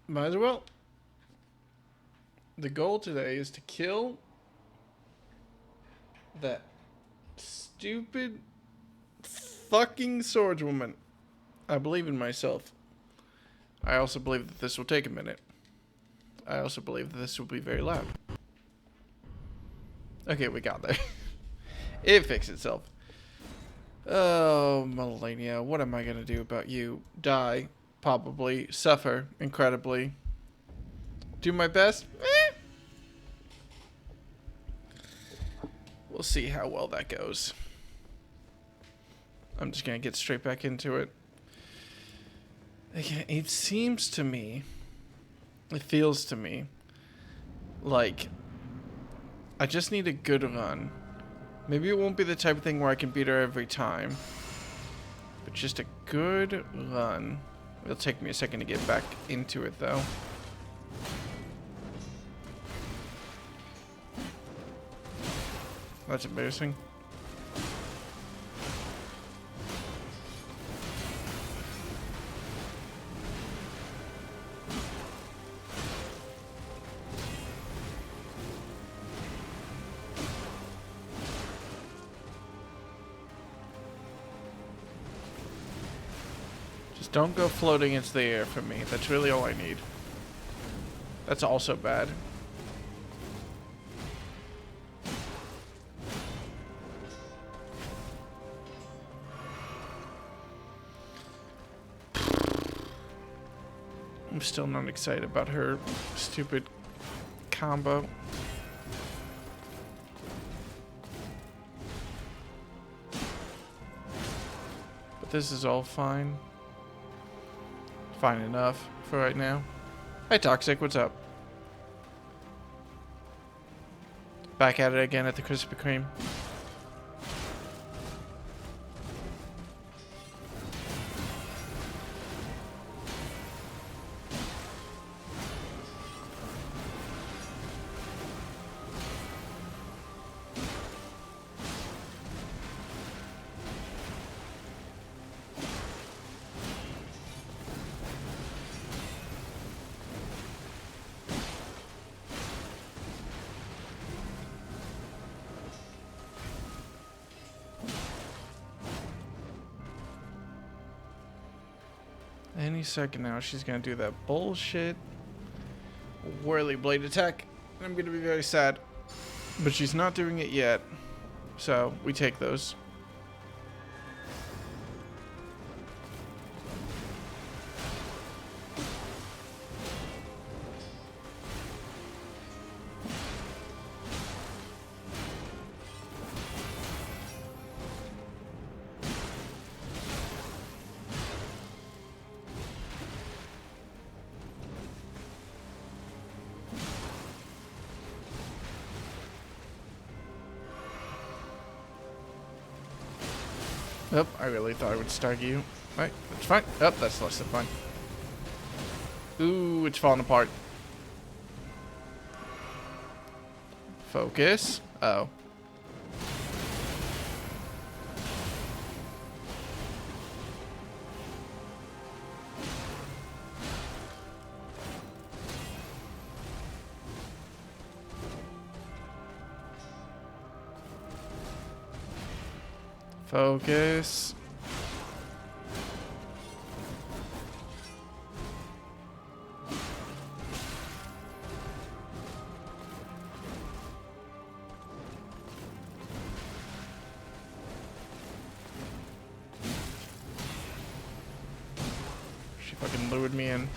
Might as well. The goal today is to kill that stupid fucking swordswoman. I believe in myself. I also believe that this will take a minute. I also believe that this will be very loud. Okay, we got there. It fixed itself. Oh, Malenia, what am I gonna do about you? Die, probably. Suffer, incredibly. Do my best? We'll see how well that goes. I'm just gonna get straight back into it. Again, it seems to me, it feels to me, like I just need a good run. Maybe it won't be the type of thing where I can beat her every time, but just a good run. It'll take me a second to get back into it, though. That's embarrassing. Just don't go floating into the air for me. That's really all I need. That's also bad. I'm still not excited about her stupid combo. But this is all fine. Fine enough for right now. Hi, Toxic. What's up? Back at it again at the Krispy Kreme. Any second now, she's gonna do that bullshit whirly blade attack. I'm gonna be very sad. But she's not doing it yet. So, we take those. Oh, I really thought I would stag you. Right, that's fine. Oh, that's less than fine. Ooh, it's falling apart. Focus. Oh. Focus. She fucking lured me in.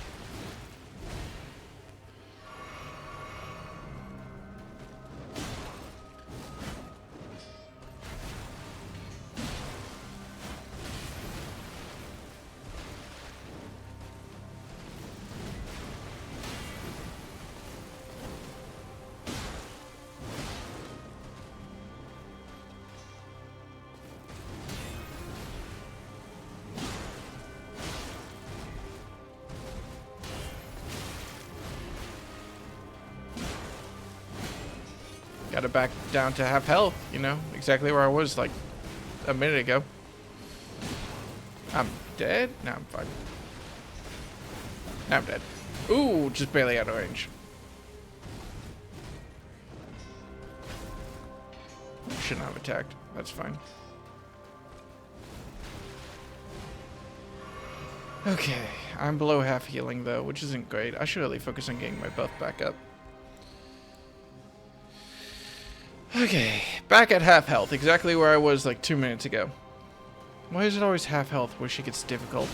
Got it back down to half health, you know, exactly where I was like a minute ago. I'm dead? No, I'm fine. Now I'm dead. Ooh, just barely out of range. Shouldn't have attacked. That's fine. Okay, I'm below half healing though, which isn't great. I should really focus on getting my buff back up. Okay, back at half health, exactly where I was like 2 minutes ago. Why is it always half health where she gets difficult?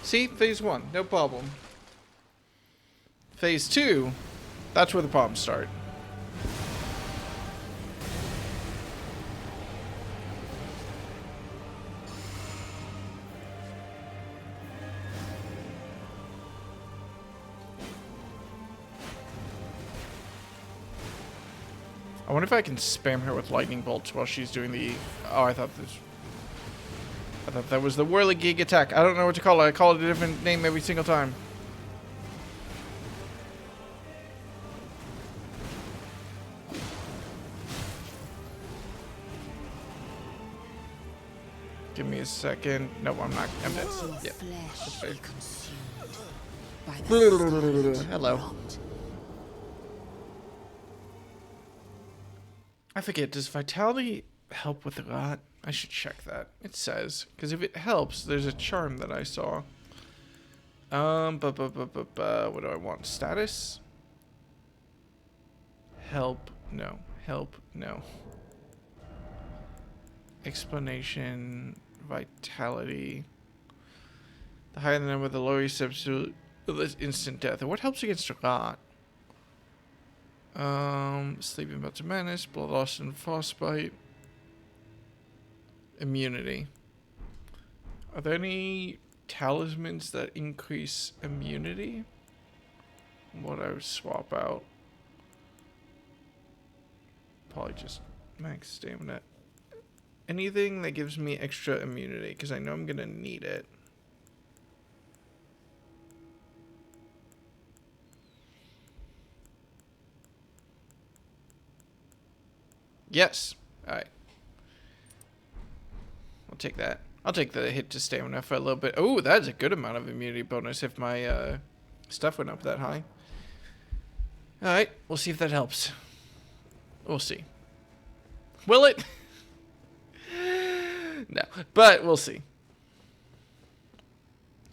See, phase 1, no problem. Phase 2, that's where the problems start. I wonder if I can spam her with lightning bolts while she's doing the... Oh, I thought that was the whirligig attack. I don't know what to call it. I call it a different name every single time. Give me a second. No, I'm not. I'm dead. Yeah. Hello. I forget, does Vitality help with a lot? I should check that. It says. Because if it helps, there's a charm that I saw. What do I want? Status? Help? No. Help? No. Explanation. Vitality. The higher the number, the lower you substitute instant death. What helps against rot? Sleeping Bouts of Madness, Blood Loss and Frostbite. Immunity. Are there any talismans that increase immunity? What I would swap out? Probably just max stamina. Anything that gives me extra immunity, because I know I'm gonna need it. Yes. Alright. I'll take that. I'll take the hit to stamina for a little bit. Oh, that's a good amount of immunity bonus if my stuff went up that high. Alright, we'll see if that helps. We'll see. Will it? No, but we'll see.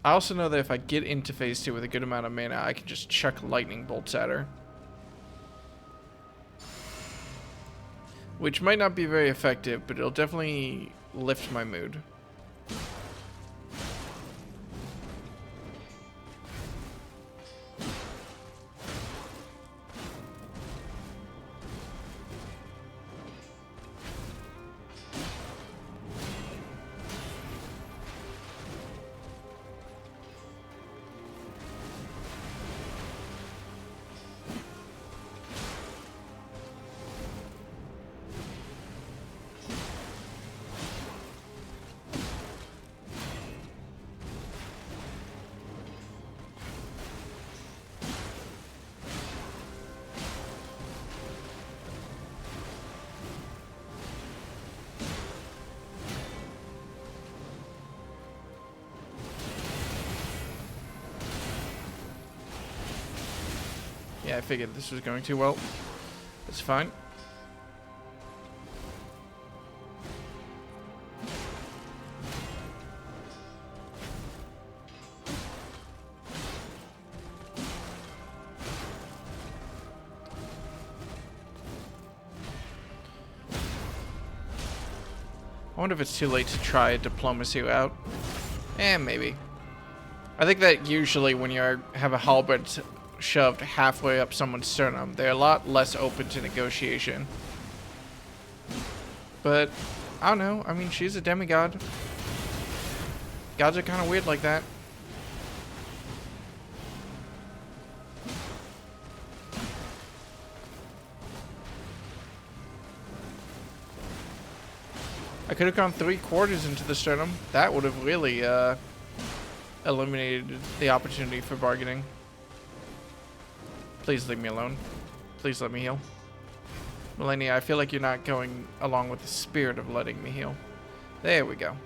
I also know that if I get into phase 2 with a good amount of mana, I can just chuck lightning bolts at her. Which might not be very effective, but it'll definitely lift my mood. Yeah, I figured this was going too well. That's fine. I wonder if it's too late to try a diplomacy route. Maybe. I think that usually when you have a halberd shoved halfway up someone's sternum, they're a lot less open to negotiation. But, I don't know. I mean, she's a demigod. Gods are kind of weird like that. I could have gone 3/4 into the sternum. That would have really eliminated the opportunity for bargaining. Please leave me alone. Please let me heal. Malenia, I feel like you're not going along with the spirit of letting me heal. There we go.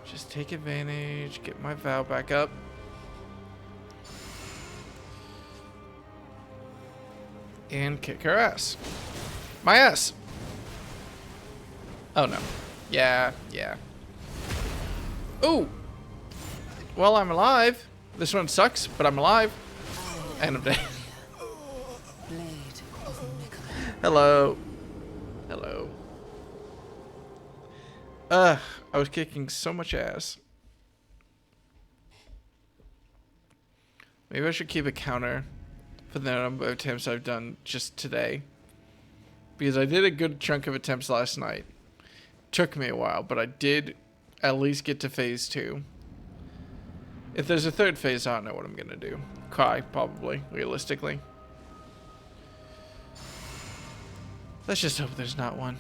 Just take advantage. Get my vow back up. And kick her ass. My ass! Oh no. Yeah. Ooh! Well, I'm alive. This one sucks, but I'm alive. And I'm dead. Hello. Hello. I was kicking so much ass. Maybe I should keep a counter for the number of attempts I've done just today. Because I did a good chunk of attempts last night. Took me a while, but I did at least get to phase 2. If there's a third phase, I don't know what I'm gonna do. Cry, probably, realistically. Let's just hope there's not one.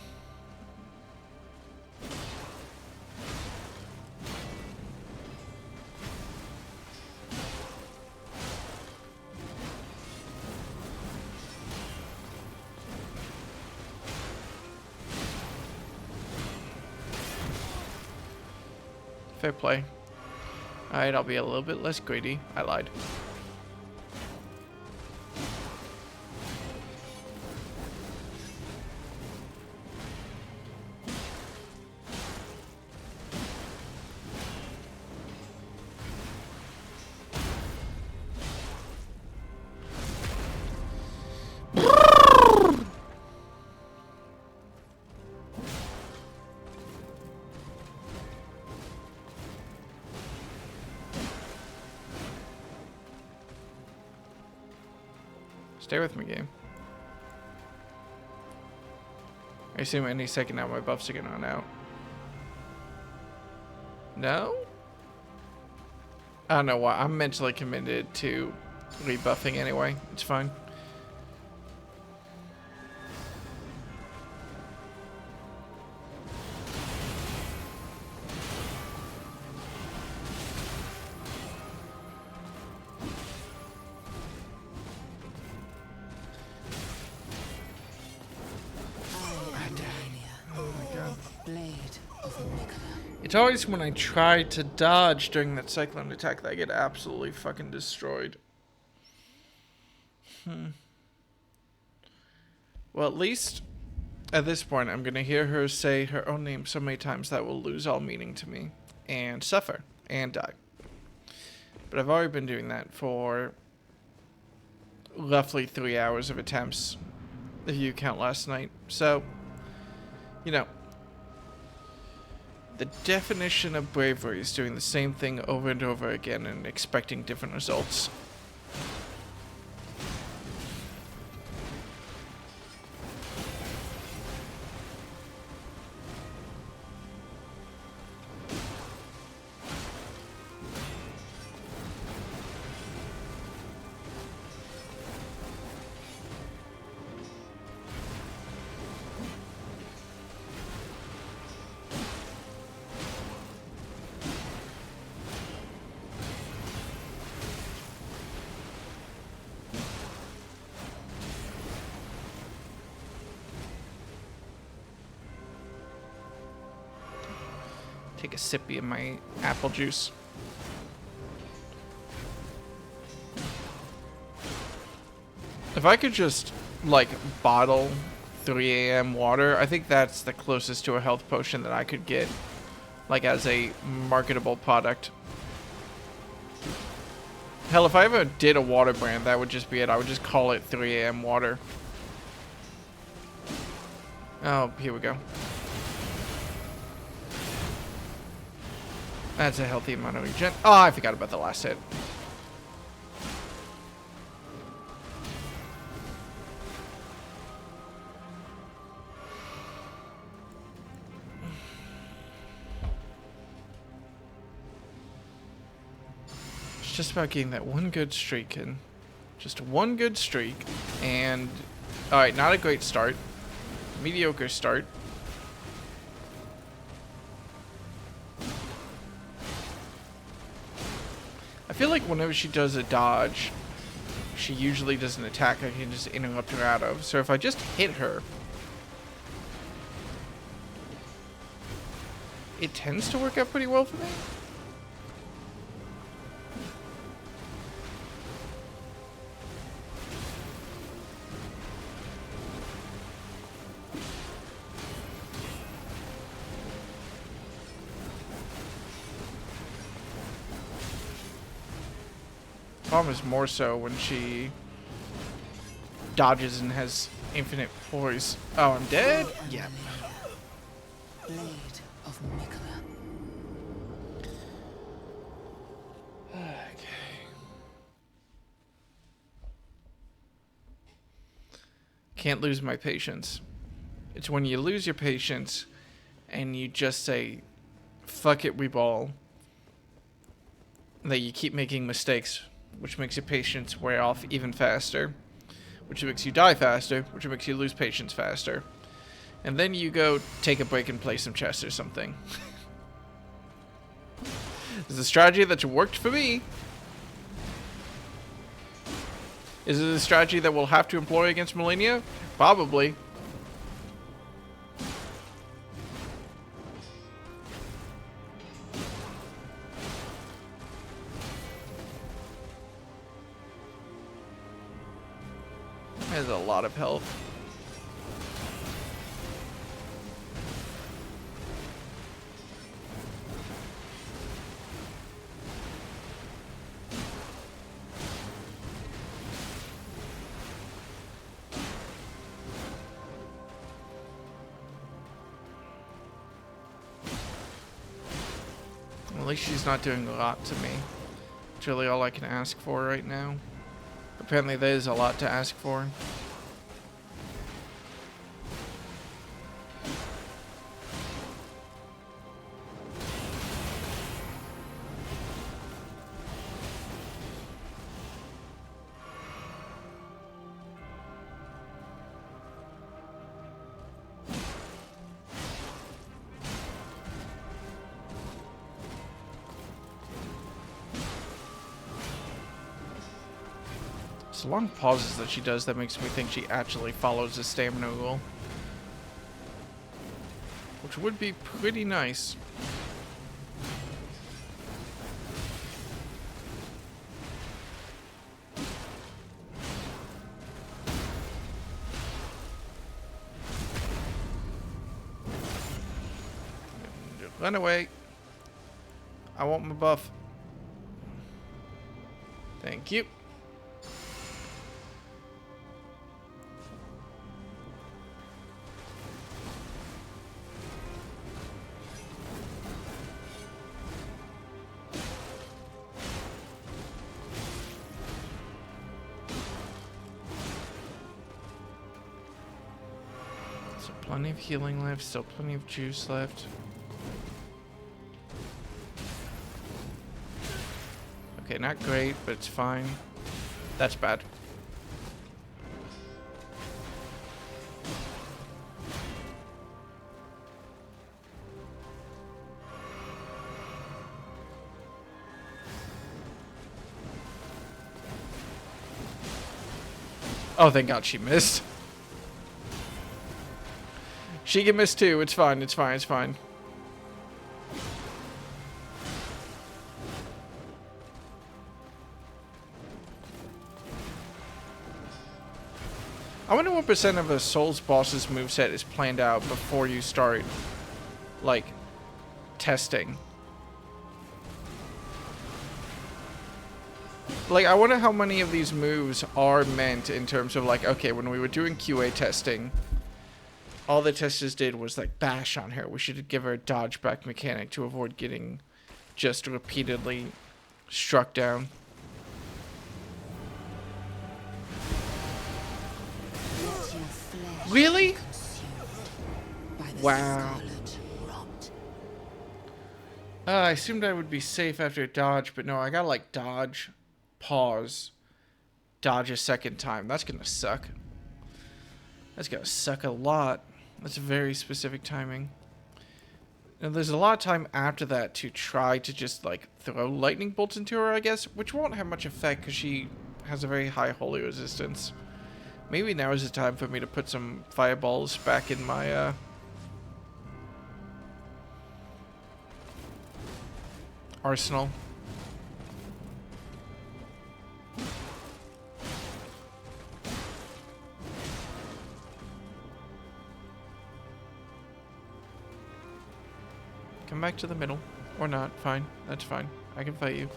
Fair play. Alright, I'll be a little bit less greedy. I lied. Stay with me, game. I assume any second now my buffs are gonna run out. No? I don't know why. I'm mentally committed to rebuffing anyway. It's fine. It's always when I try to dodge during that cyclone attack that I get absolutely fucking destroyed. Well, at least at this point, I'm going to hear her say her own name so many times that will lose all meaning to me and suffer and die. But I've already been doing that for roughly 3 hours of attempts, if you count last night. So, you know, the definition of bravery is doing the same thing over and over again and expecting different results. Take a sippy of my apple juice. If I could just, like, bottle 3 a.m. water, I think that's the closest to a health potion that I could get, like, as a marketable product. Hell, if I ever did a water brand, that would just be it. I would just call it 3 a.m. water. Oh, here we go. That's a healthy amount of regen. Oh, I forgot about the last hit. It's just about getting that one good streak in. Just one good streak. And, alright, not a great start. Mediocre start. I feel like whenever she does a dodge, she usually does an attack I can just interrupt her out of. So if I just hit her, it tends to work out pretty well for me. Problem is more so when she dodges and has infinite poise. Oh, I'm dead? Yeah. Blade of Mikola. Okay. Can't lose my patience. It's when you lose your patience and you just say, fuck it, we ball, that you keep making mistakes, which makes your patience wear off even faster, which makes you die faster, which makes you lose patience faster. And then you go take a break and play some chess or something. This is a strategy that's worked for me. Is it a strategy that we'll have to employ against Malenia? Probably. Has a lot of health. Well, at least she's not doing a lot to me. It's really all I can ask for right now. Apparently there is a lot to ask for. It's long pauses that she does that makes me think she actually follows the stamina rule. Which would be pretty nice. Run away. I want my buff. Thank you. So plenty of healing left, still plenty of juice left. Okay, not great, but it's fine. That's bad. Oh, thank God she missed. She can miss too. It's fine. It's fine. It's fine. I wonder what % of a Souls boss's moveset is planned out before you start, like, testing. Like, I wonder how many of these moves are meant in terms of, like, okay, when we were doing QA testing, all the testers did was, like, bash on her. We should give her a dodge back mechanic to avoid getting just repeatedly struck down. Let your flesh Really? be consumed by the Wow. scarlet rot. I assumed I would be safe after dodge, but no, I gotta like dodge, pause, dodge a second time. That's gonna suck. That's gonna suck a lot. That's very specific timing. And there's a lot of time after that to try to just like throw lightning bolts into her, I guess, which won't have much effect because she has a very high holy resistance. Maybe now is the time for me to put some fireballs back in my arsenal. Come back to the middle. Or not. Fine. That's fine. I can fight you.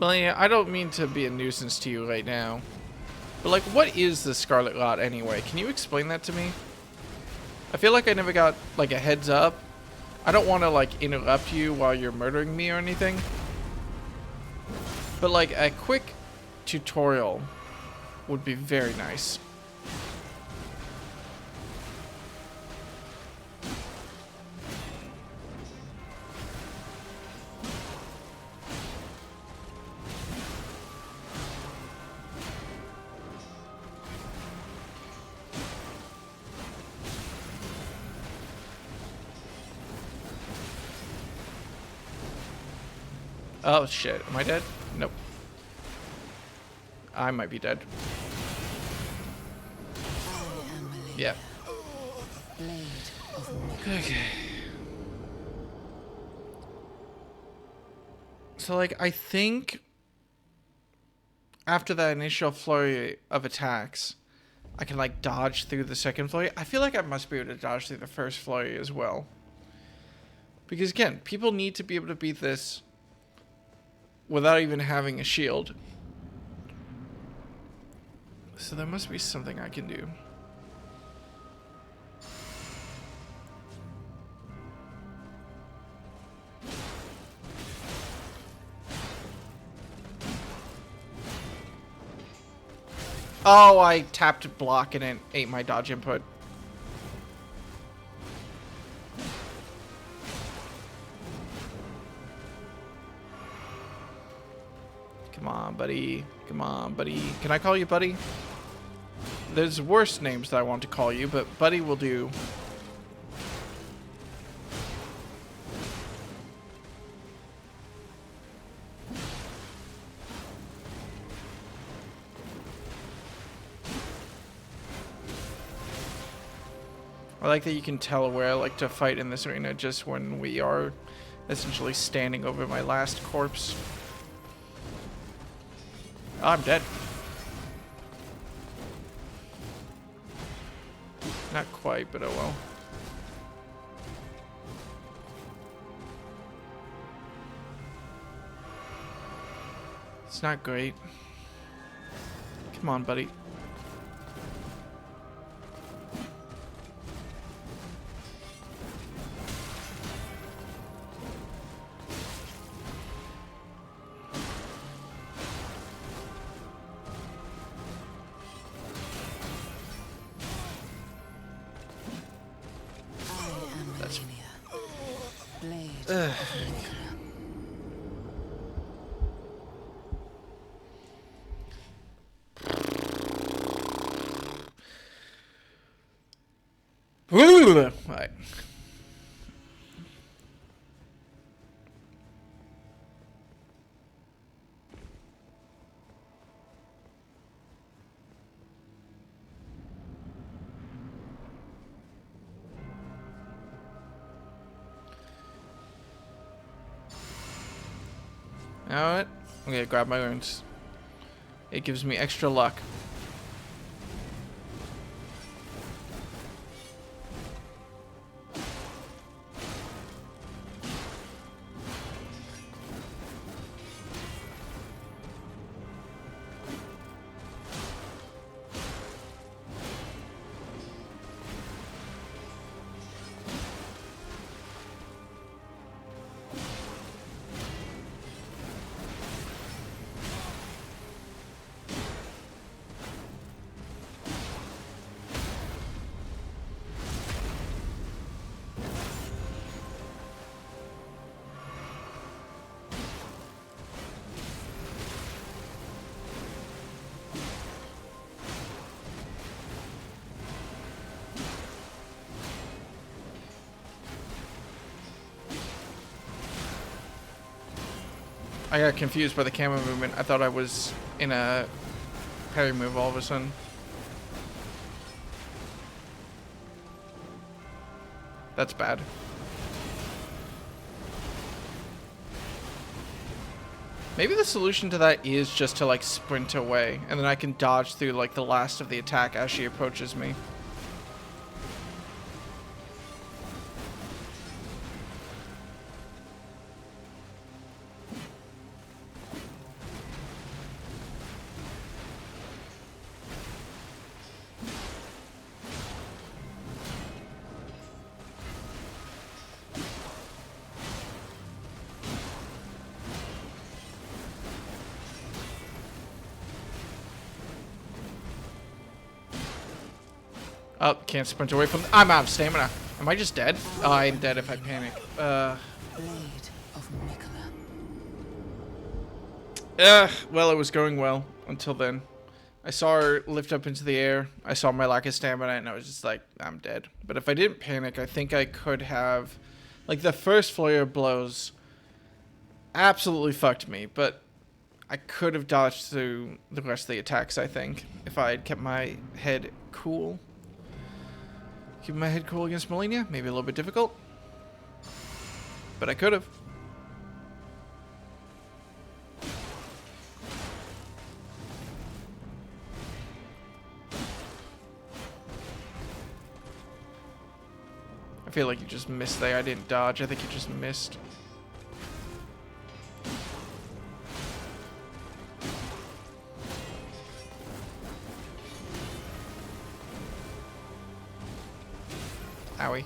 Malenia, I don't mean to be a nuisance to you right now, but like, what is the Scarlet Rot anyway? Can you explain that to me? I feel like I never got like a heads up. I don't want to like interrupt you while you're murdering me or anything, but like a quick tutorial would be very nice. Oh shit, am I dead? Nope. I might be dead. I am Malenia, Yeah. blade of Mania. Okay. So like, I think after that initial flurry of attacks, I can like dodge through the second flurry. I feel like I must be able to dodge through the first flurry as well. Because again, people need to be able to beat this without even having a shield. So there must be something I can do. Oh, I tapped block and it ate my dodge input. Come on, buddy. Come on, buddy. Can I call you buddy? There's worse names that I want to call you, but buddy will do. I like that you can tell where I like to fight in this arena just when we are essentially standing over my last corpse. Oh, I'm dead. Not quite, but oh well. It's not great. Come on, buddy. I am Malenia, blade Ugh. of Mania. Alright. Alright. I'm gonna grab my runes. It gives me extra luck. I got confused by the camera movement. I thought I was in a parry move all of a sudden. That's bad. Maybe the solution to that is just to like sprint away, and then I can dodge through like the last of the attack as she approaches me. Oh, can't sprint away from. I'm out of stamina. Am I just dead? Oh, I'm dead if I panic. Blade of Mikola. Well, it was going well until then. I saw her lift up into the air. I saw my lack of stamina, and I was just like, I'm dead. But if I didn't panic, I think I could have, like, the first flare of blows absolutely fucked me, but I could have dodged through the rest of the attacks, I think, if I had kept my head cool. Keeping my head cool against Malenia, maybe a little bit difficult, but I could have. I feel like you just missed there. I didn't dodge. I think you just missed. Owie.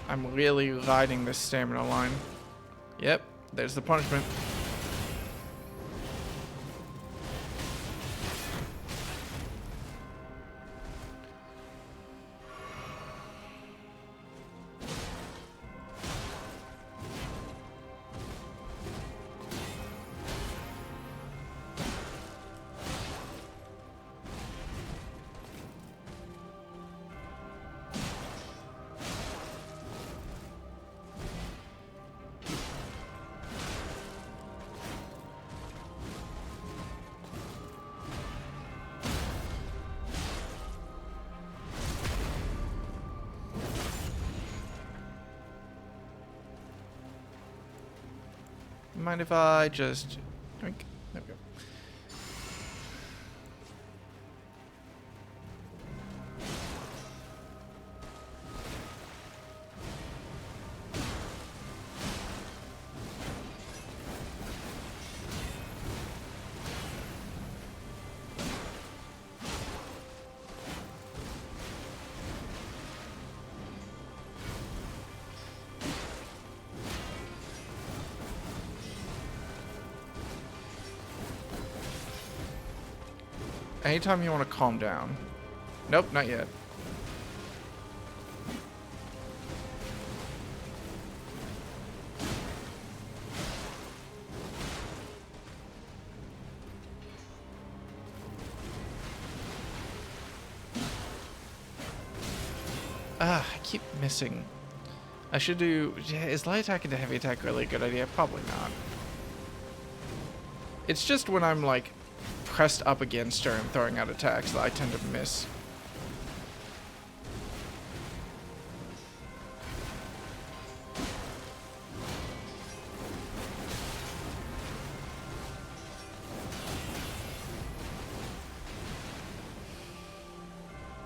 I'm really riding this stamina line. Yep, there's the punishment. Mind if I just drink? There we go. Anytime you want to calm down. Nope, not yet. I keep missing. I should do... Yeah, is light attack into heavy attack really a good idea? Probably not. It's just when I'm like pressed up against her and throwing out attacks that I tend to miss.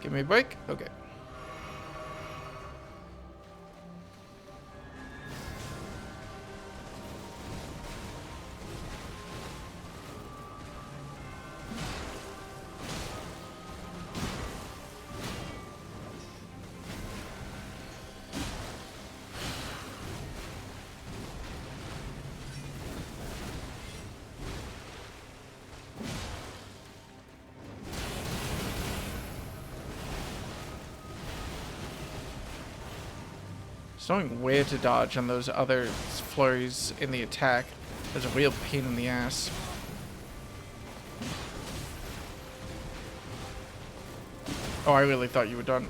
Give me a break. Okay. Just knowing where to dodge on those other flurries in the attack is a real pain in the ass. Oh, I really thought you were done.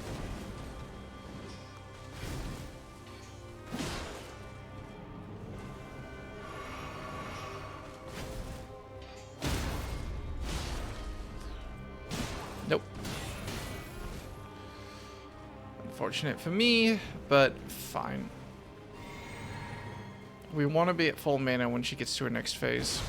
Nope. Unfortunate for me, but fine. We want to be at full mana when she gets to her next phase.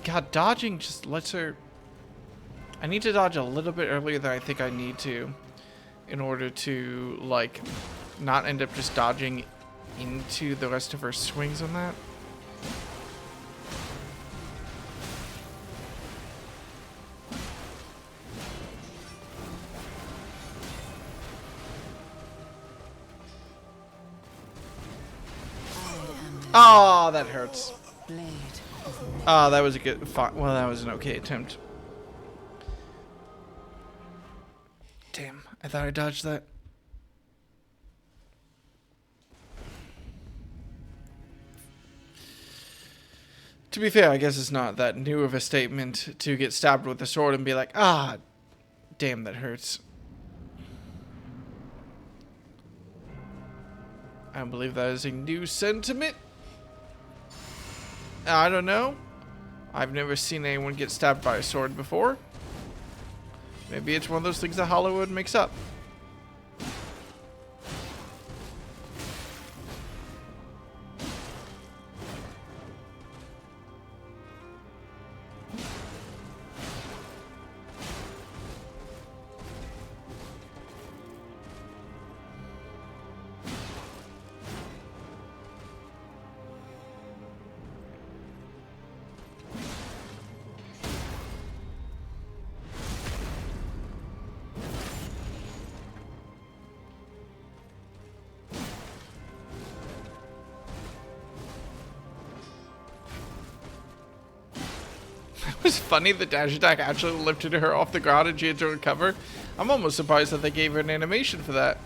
God, dodging just lets her... I need to dodge a little bit earlier than I think I need to in order to, like, not end up just dodging into the rest of her swings on that. Oh, that hurts. Oh, that was a good... Well, that was an okay attempt. Damn, I thought I dodged that. To be fair, I guess it's not that new of a statement to get stabbed with a sword and be like, ah, damn, that hurts. I don't believe that is a new sentiment. I don't know. I've never seen anyone get stabbed by a sword before. Maybe it's one of those things that Hollywood makes up. It was funny the dash attack actually lifted her off the ground and she had to recover. I'm almost surprised that they gave her an animation for that.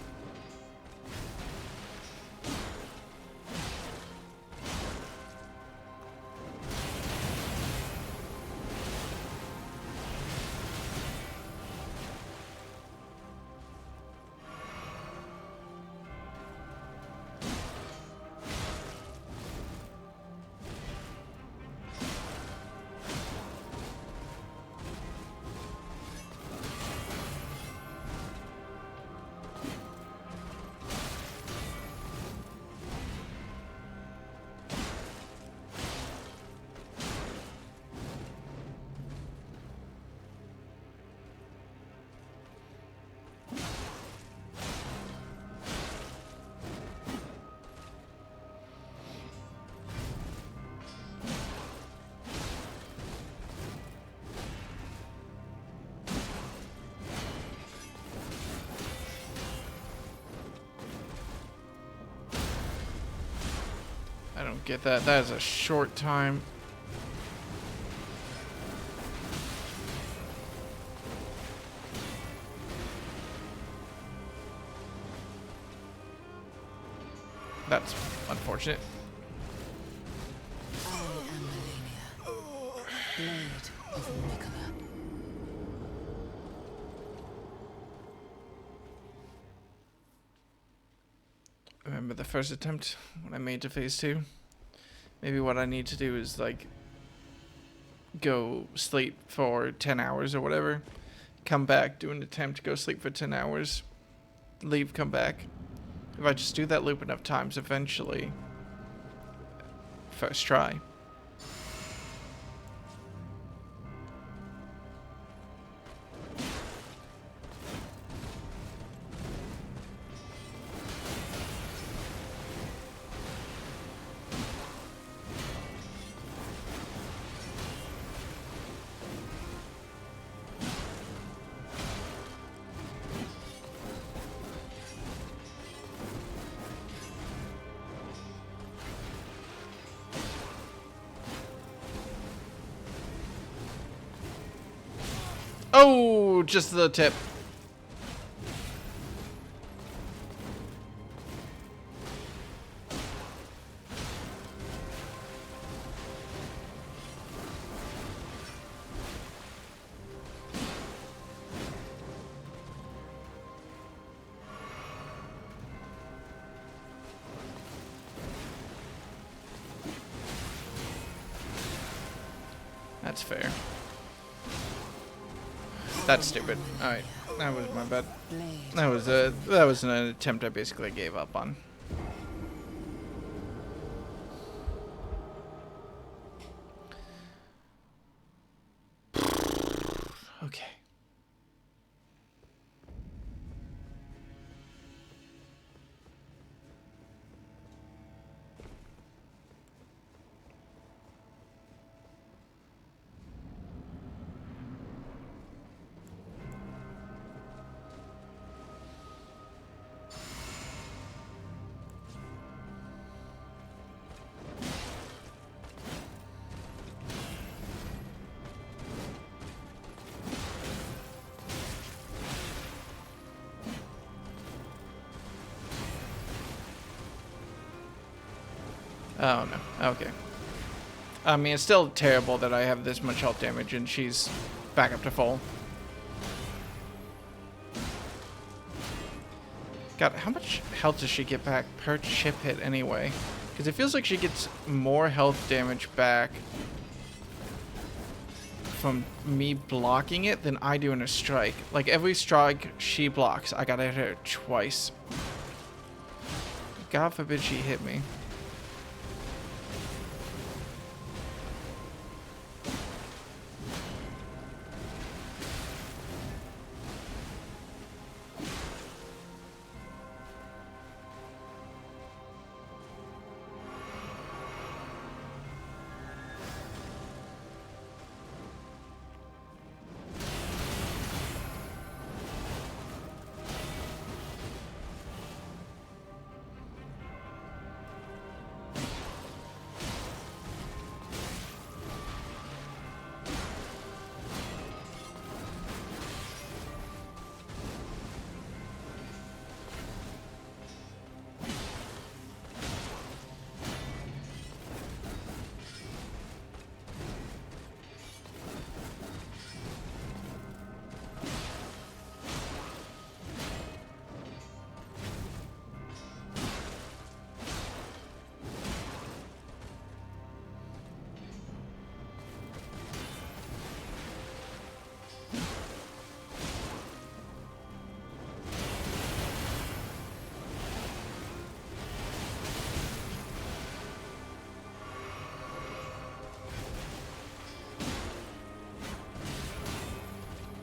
I don't get that. That is a short time. That's unfortunate. I am Malenia, blade of Nicola. Remember the first attempt when I made to phase 2? Maybe what I need to do is like go sleep for 10 hours or whatever, come back, do an attempt, go sleep for 10 hours, leave, come back. If I just do that loop enough times, eventually, first try. Oh, just the tip. That's fair. That's stupid. Alright, that was my bad. That was an attempt I basically gave up on. Okay. Oh no, okay. I mean, it's still terrible that I have this much health damage and she's back up to full. God, how much health does she get back per chip hit anyway? Because it feels like she gets more health damage back from me blocking it than I do in a strike. Like every strike she blocks, I gotta hit her twice. God forbid she hit me.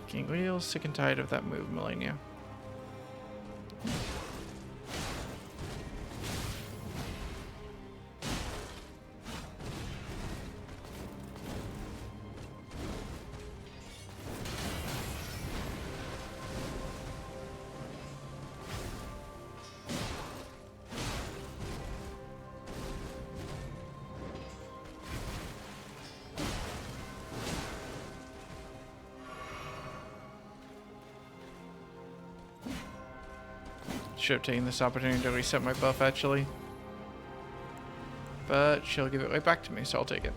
Getting real sick and tired of that move, Malenia. Should have taken this opportunity to reset my buff, actually. But she'll give it right back to me, so I'll take it.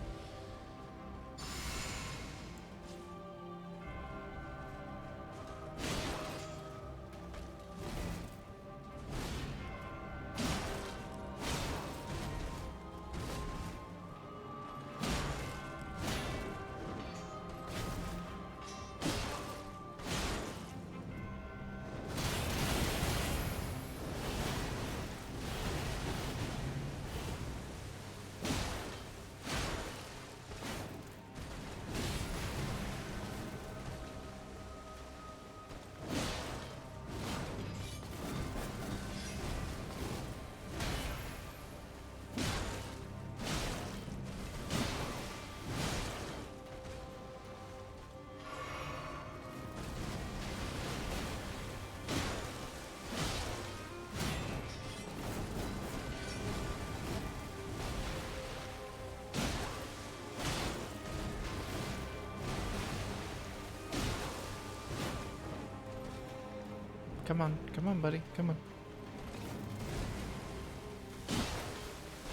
Come on. Come on, buddy. Come on.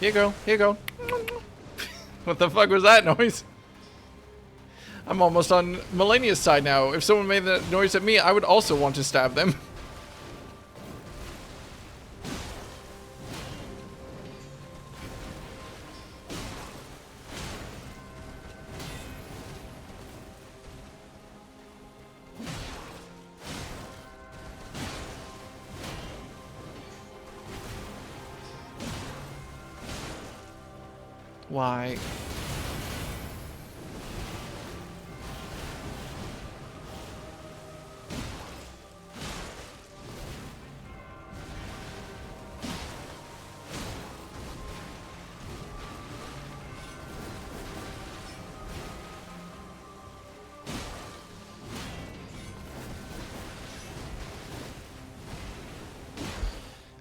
Here you go. Here you go. What the fuck was that noise? I'm almost on Malenia's side now. If someone made that noise at me, I would also want to stab them. Why?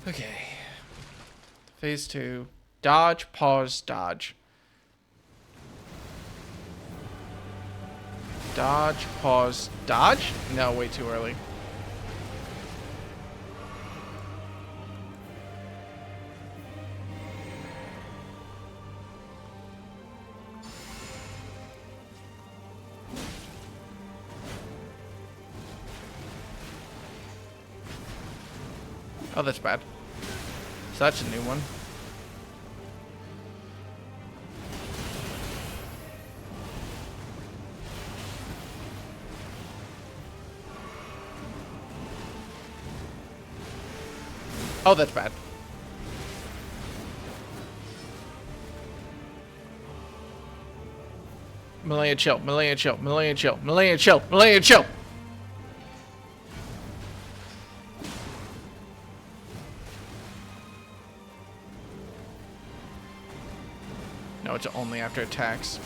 Okay. Phase 2. Dodge, pause, dodge. Dodge, pause, dodge? No, way too early. Oh, that's bad. So that's a new one. Oh, that's bad. Malenia, chill. Malenia, chill. Malenia, chill. Malenia, chill. Malenia, chill. No, it's only after attacks.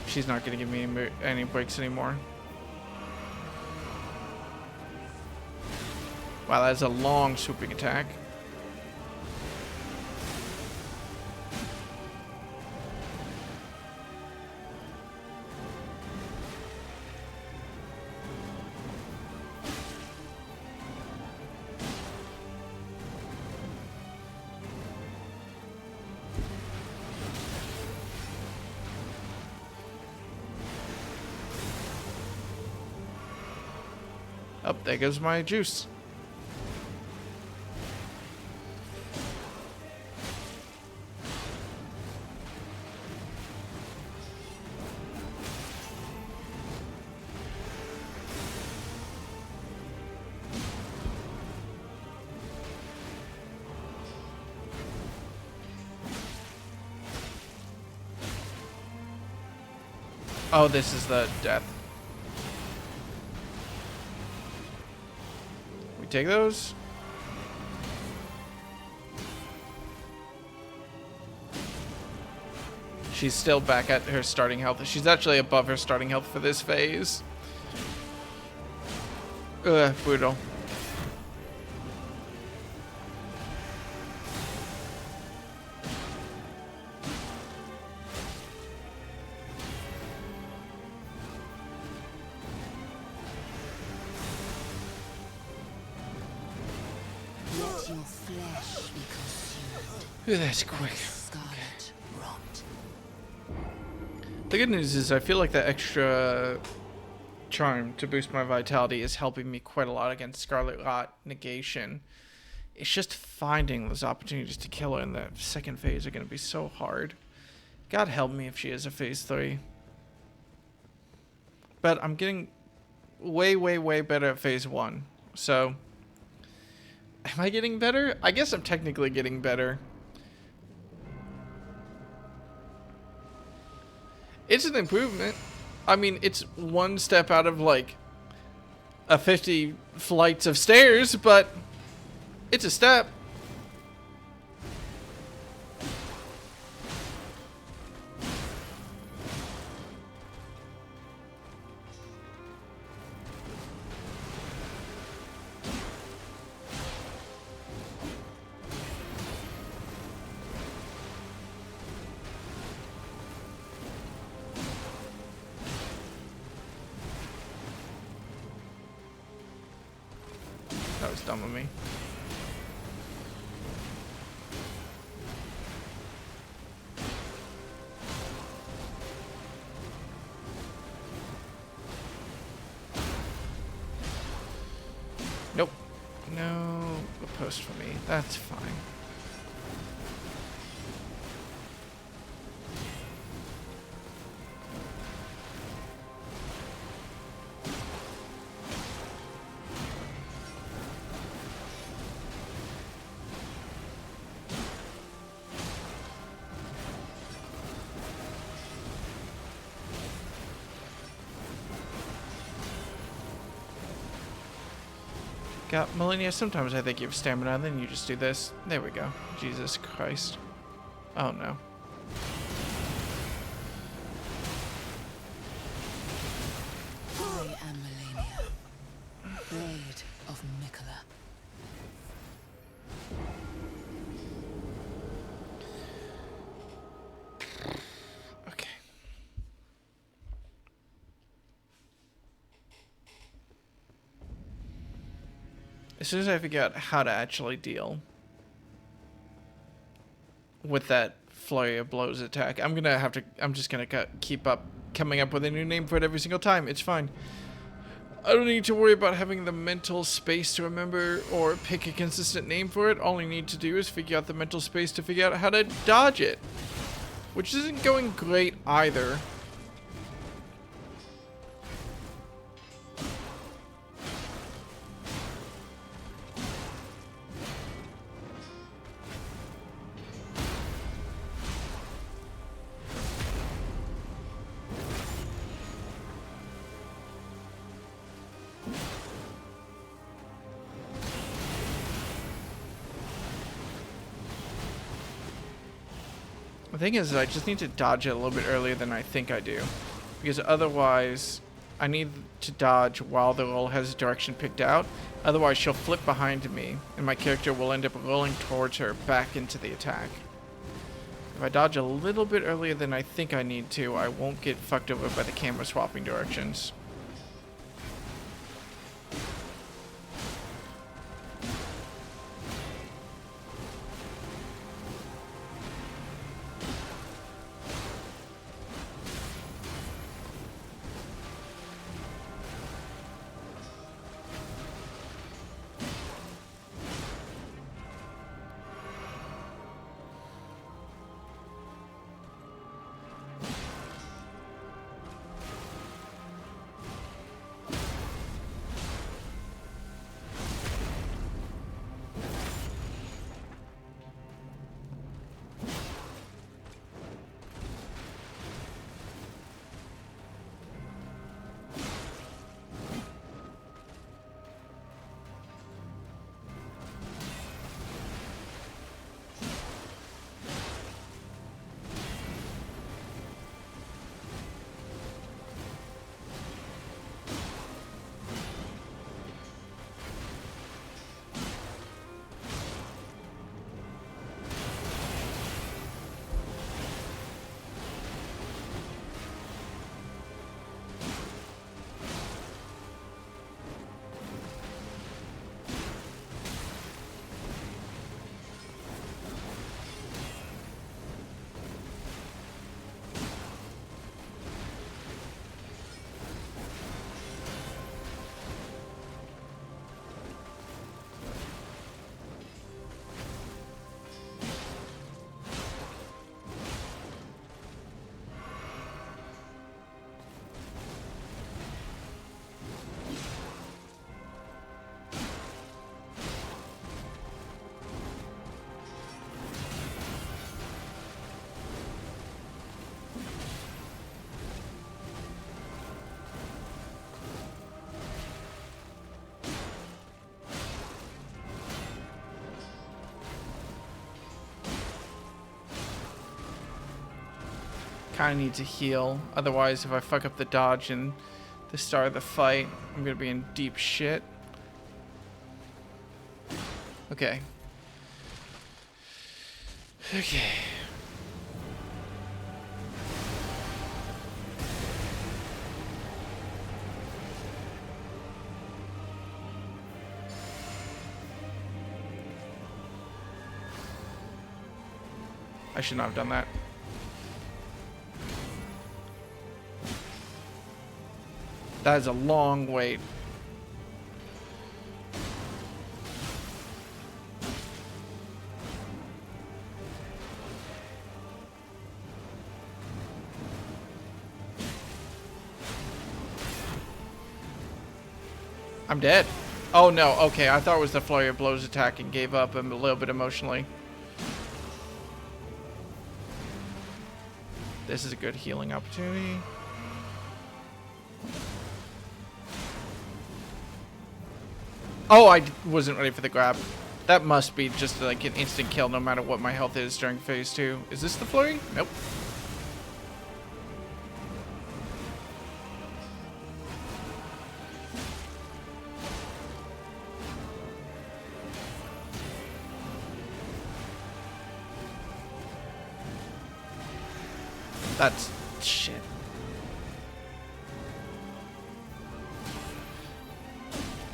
She's not going to give me any breaks anymore. Wow, that's a long swooping attack. Oh, there goes my juice. Oh, this is the death. We take those. She's still back at her starting health. She's actually above her starting health for this phase. Ugh, brutal. Ooh, that's quick. The good news is I feel like that extra charm to boost my vitality is helping me quite a lot against Scarlet Rot negation. It's just finding those opportunities to kill her in the second phase are going to be so hard. God help me if she is a phase 3. But I'm getting way, way, way better at phase 1. So, am I getting better? I guess I'm technically getting better. It's an improvement. I mean, it's one step out of like a 50 flights of stairs, but it's a step. That's dumb of me. Nope. No post for me. That's fine. Got Malenia, sometimes I think you have stamina, and then you just do this. There we go. Jesus Christ. Oh no. I am Malenia, blade of Mikola. Okay. As soon as I figure out how to actually deal with that flurry of blows attack, I'm just gonna keep coming up with a new name for it every single time. It's fine. I don't need to worry about having the mental space to remember or pick a consistent name for it. All I need to do is figure out the mental space to figure out how to dodge it, which isn't going great either. The thing is, I just need to dodge it a little bit earlier than I think I do. Because otherwise, I need to dodge while the roll has direction picked out. Otherwise, she'll flip behind me, and my character will end up rolling towards her back into the attack. If I dodge a little bit earlier than I think I need to, I won't get fucked over by the camera swapping directions. Kind of need to heal. Otherwise, if I fuck up the dodge and the start of the fight, I'm going to be in deep shit. Okay. Okay. I should not have done that. That is a long wait. I'm dead. Oh no, okay, I thought it was the flurry of blows attack and gave up a little bit emotionally. This is a good healing opportunity. Oh, I wasn't ready for the grab. That must be just like an instant kill no matter what my health is during phase 2. Is this the flurry? Nope. That's shit.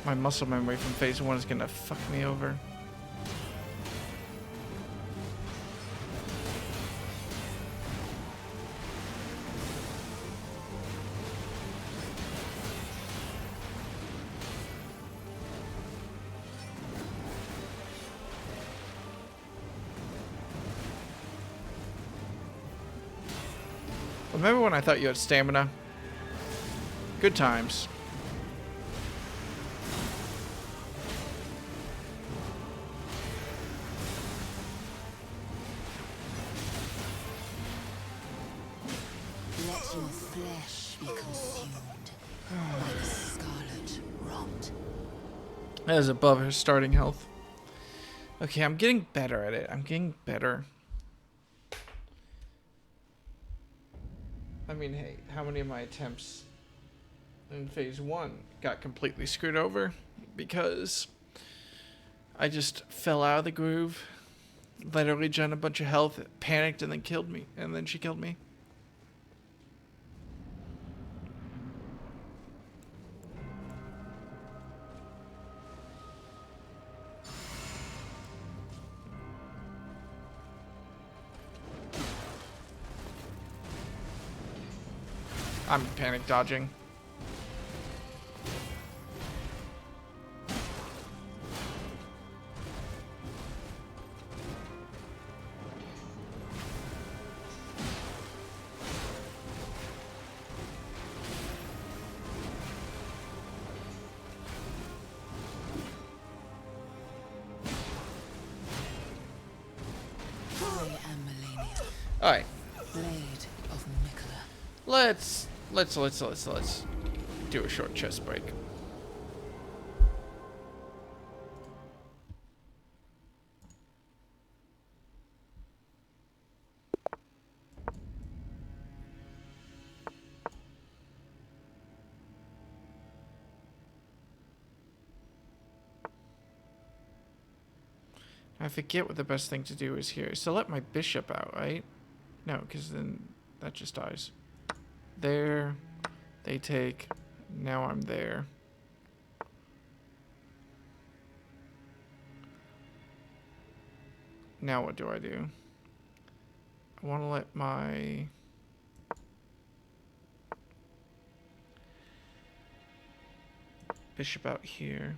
My muscle memory from phase 1 is gonna fuck me over. Remember when I thought you had stamina? Good times. Let your flesh be consumed by the scarlet rot. That is above her starting health. Okay, I'm getting better at it. I'm getting better. I mean, hey, how many of my attempts in phase 1 got completely screwed over because I just fell out of the groove, let her regen a bunch of health, panicked, and then killed me. And then she killed me. I'm panic dodging. I am Malenia, All right, blade of Mikola. let's do a short chest break. I forget what the best thing to do is here. So let my bishop out, right? No, because then that just dies. There, they take. Now I'm there. Now what do I do? I want to let my... bishop out here.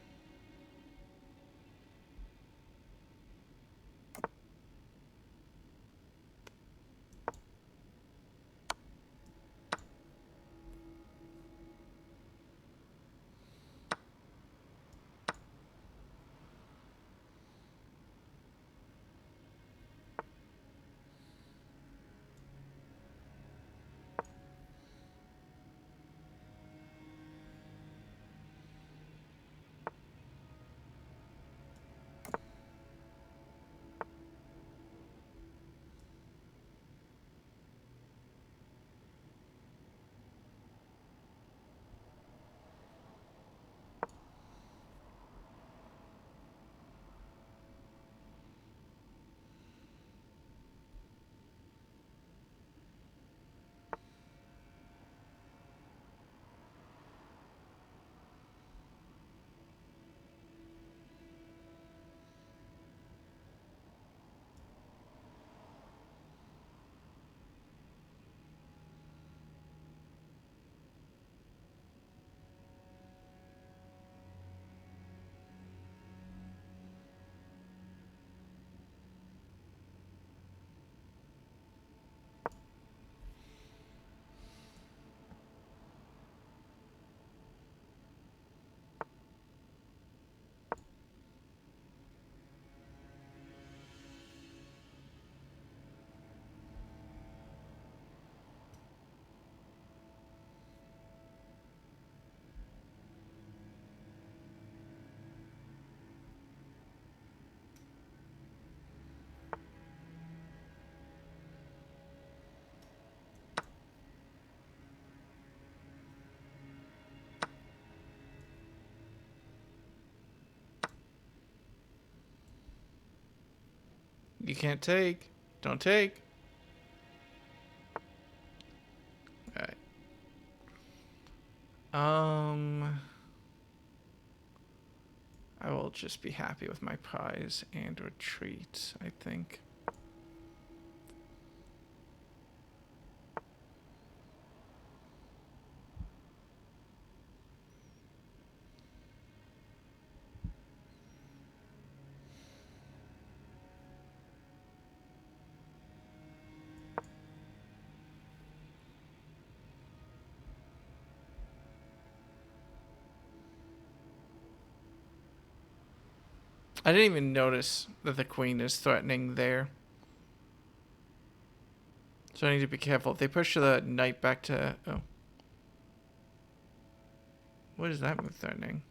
You can't take. Don't take. Alright. I will just be happy with my prize and retreat, I think. I didn't even notice that the queen is threatening there. So I need to be careful. If they push the knight back to... Oh. What is that move threatening?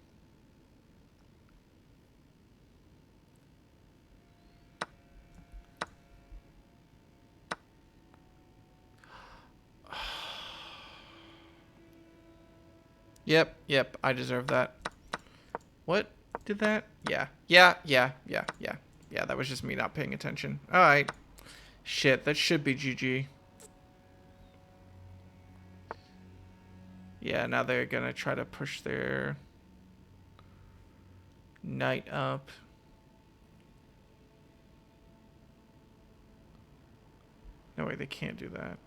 Yep, I deserve that. What did that? Yeah, that was just me not paying attention. Alright. Shit, that should be GG. Yeah, now they're gonna try to push their knight up. No way, they can't do that.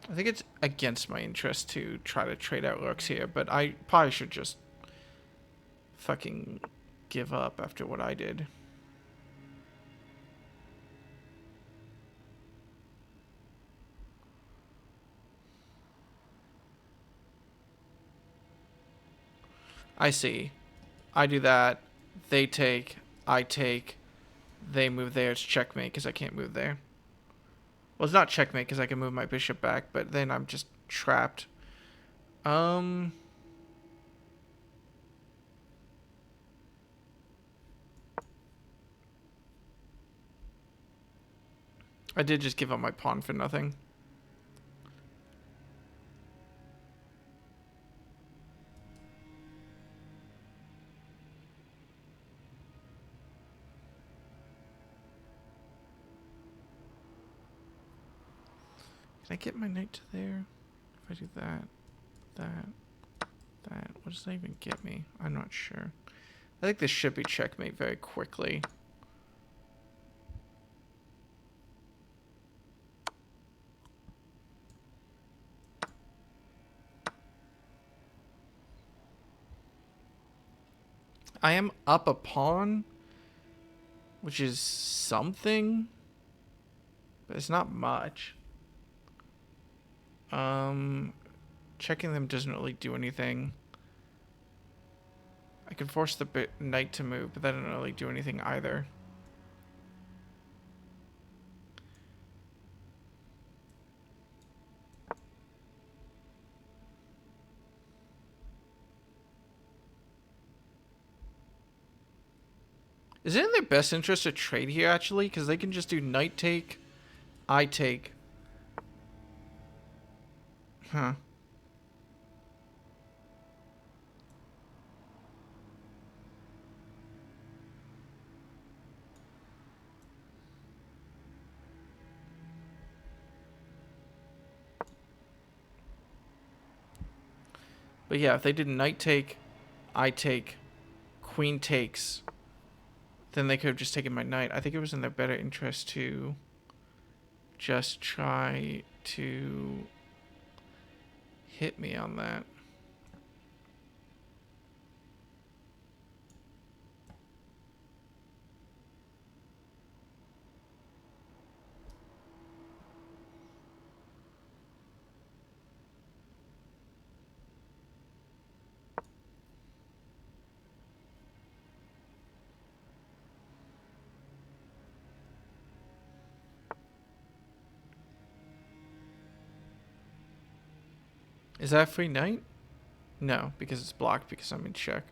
I think it's against my interest to try to trade out rooks here, but I probably should just fucking give up after what I did. I see. I do that. They take. I take. They move there. It's checkmate because I can't move there. Well, it's not checkmate because I can move my bishop back, but then I'm just trapped. I did just give up my pawn for nothing. Can I get my knight to there? If I do that, what does that even get me? I'm not sure. I think this should be checkmate very quickly. I am up a pawn, which is something, but it's not much. Checking them doesn't really do anything. I can force the knight to move, but that doesn't really do anything either. Is it in their best interest to trade here, actually? Because they can just do knight take, I take. Huh. But yeah, if they did knight take, I take, queen takes, then they could have just taken my knight. I think it was in their better interest to just try to hit me on that. Is that a free knight? No, because it's blocked because I'm in check.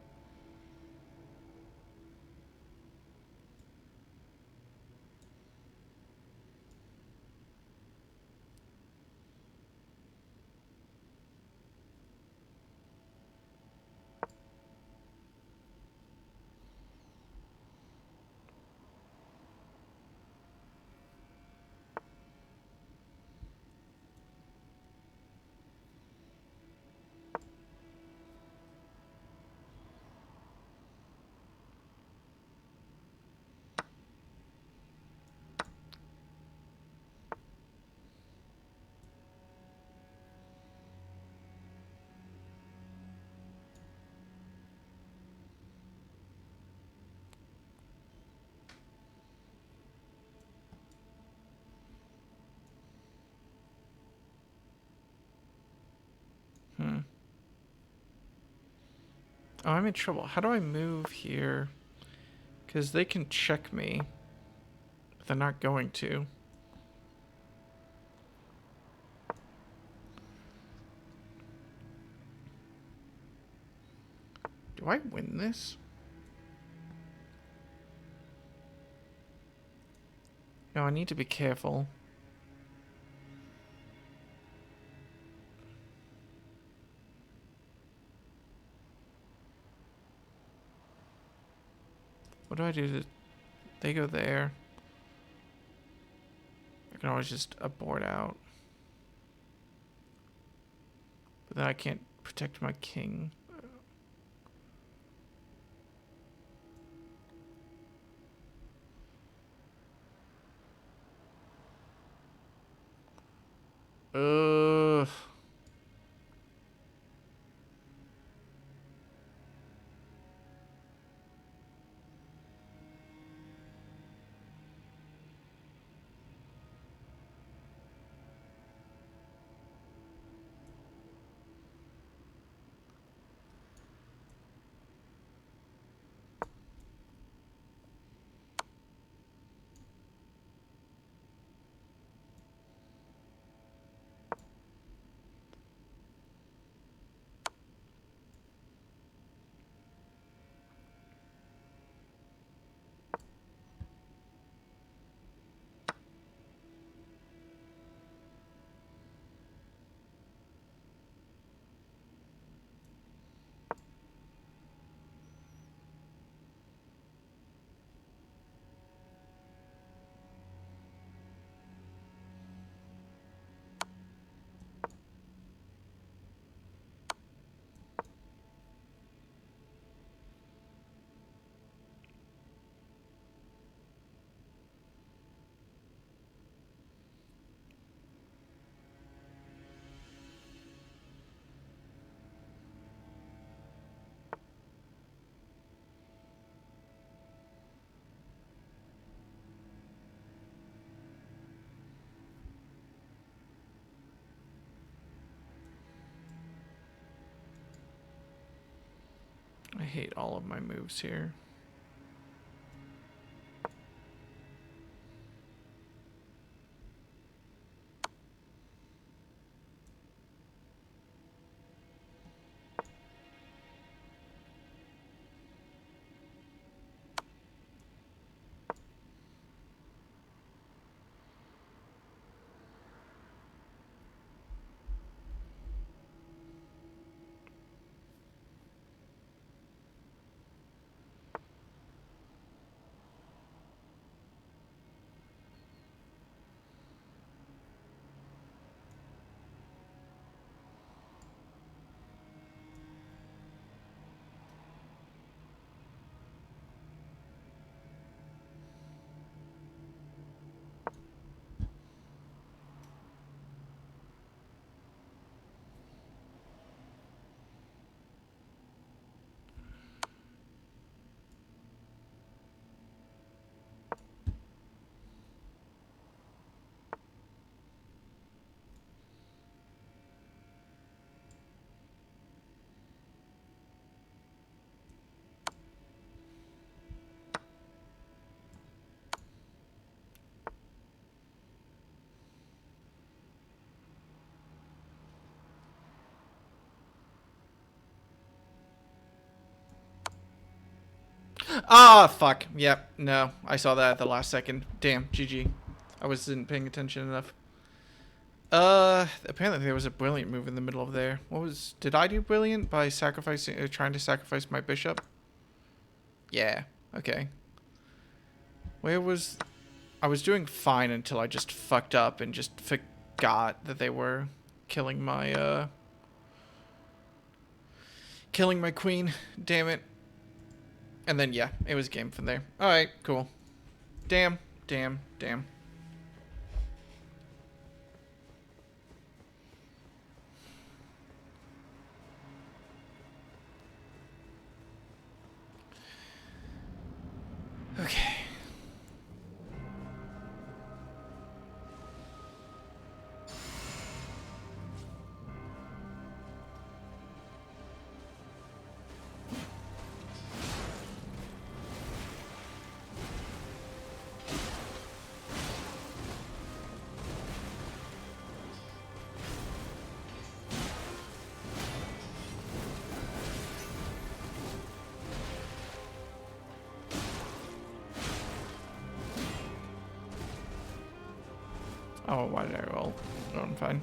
Oh, I'm in trouble. How do I move here? Because they can check me. But they're not going to. Do I win this? No, I need to be careful. What do I do to... They go there. I can always just abort out. But then I can't protect my king. Ugh. I hate all of my moves here. Ah, fuck. Yep. No, I saw that at the last second. Damn. GG. I wasn't paying attention enough. Apparently there was a brilliant move in the middle of there. What was... Did I do brilliant by sacrificing... trying to sacrifice my bishop? Yeah. Okay. Where was... I was doing fine until I just fucked up and just forgot that they were killing my, killing my queen. Damn it. And then, yeah, it was game from there. Alright, cool. Damn, damn, damn. Okay. Oh, why did I roll? Oh, I'm fine.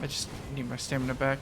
I just need my stamina back.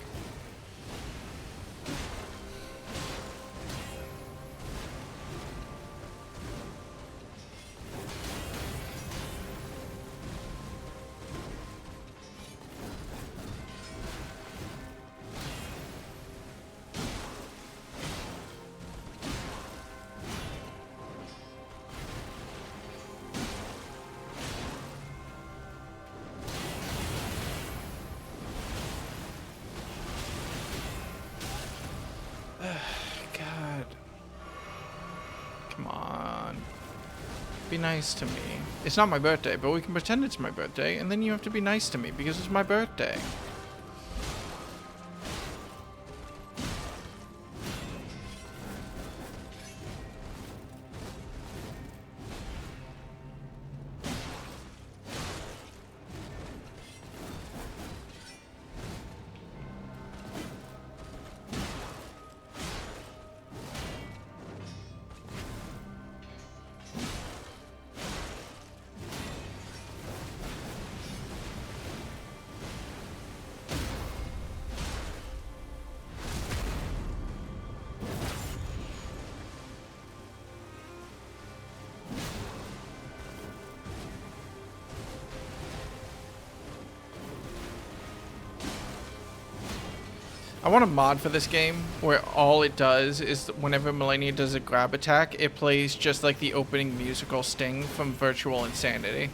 God. Come on. Be nice to me. It's not my birthday, but we can pretend it's my birthday, and then you have to be nice to me because it's my birthday. I want a mod for this game where all it does is whenever Malenia does a grab attack, it plays just like the opening musical sting from Virtual Insanity.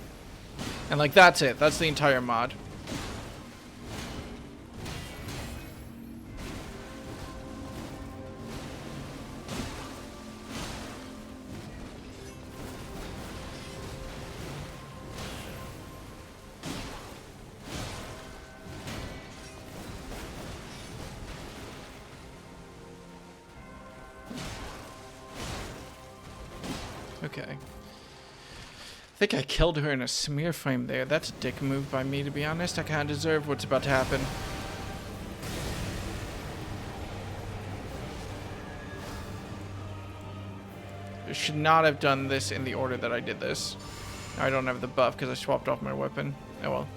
And like that's it. That's the entire mod. Okay. I think I killed her in a smear frame there. That's a dick move by me, to be honest. I kind of deserve what's about to happen. I should not have done this in the order that I did this. I don't have the buff because I swapped off my weapon. Oh well.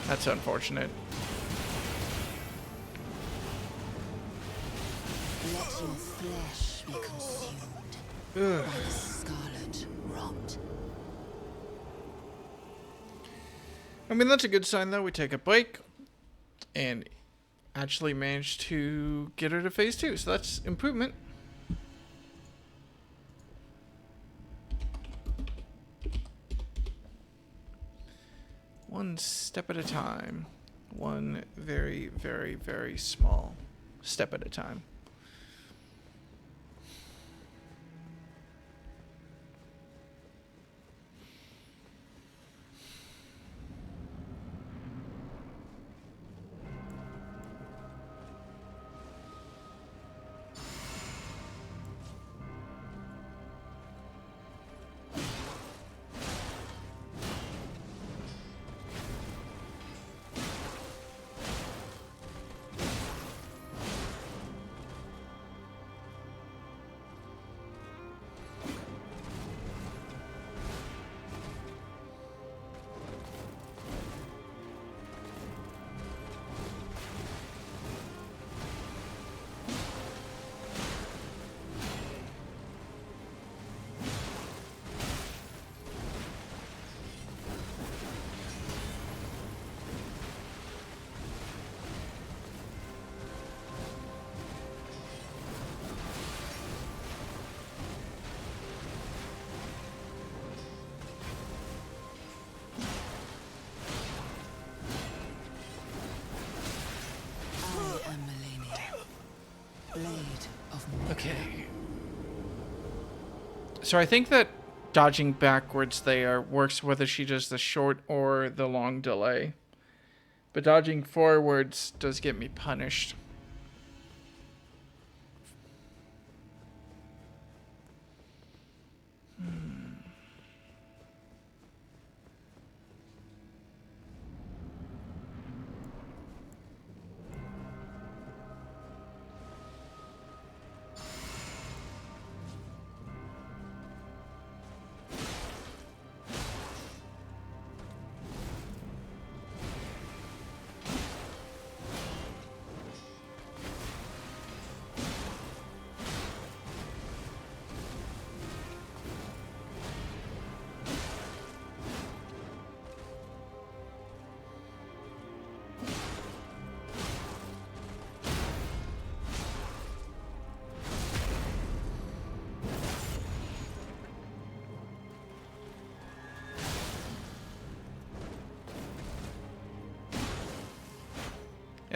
That's unfortunate. Let your flesh be consumed by the scarlet rot. I mean, that's a good sign, though. We take a break and actually managed to get her to phase 2, so that's improvement. One step at a time. one very, very, very small step at a time. I am Malenia, blade of Mania. Okay. So I think that dodging backwards there works whether she does the short or the long delay. But dodging forwards does get me punished.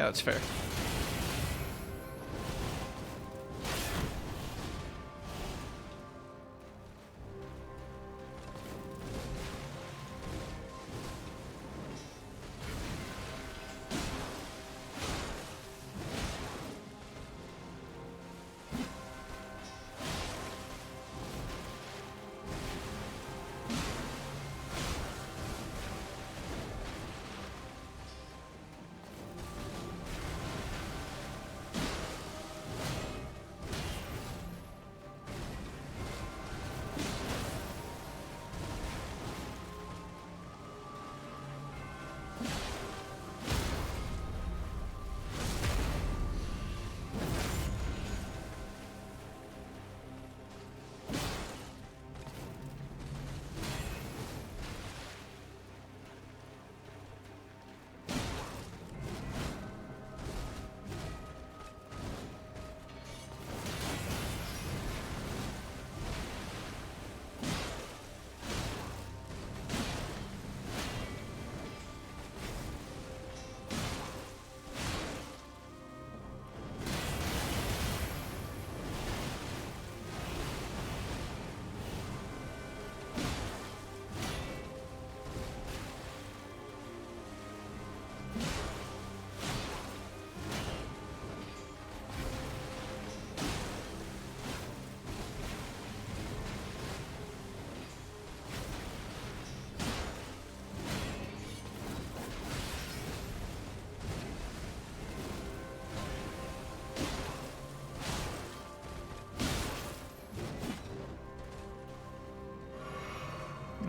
Yeah, that's fair.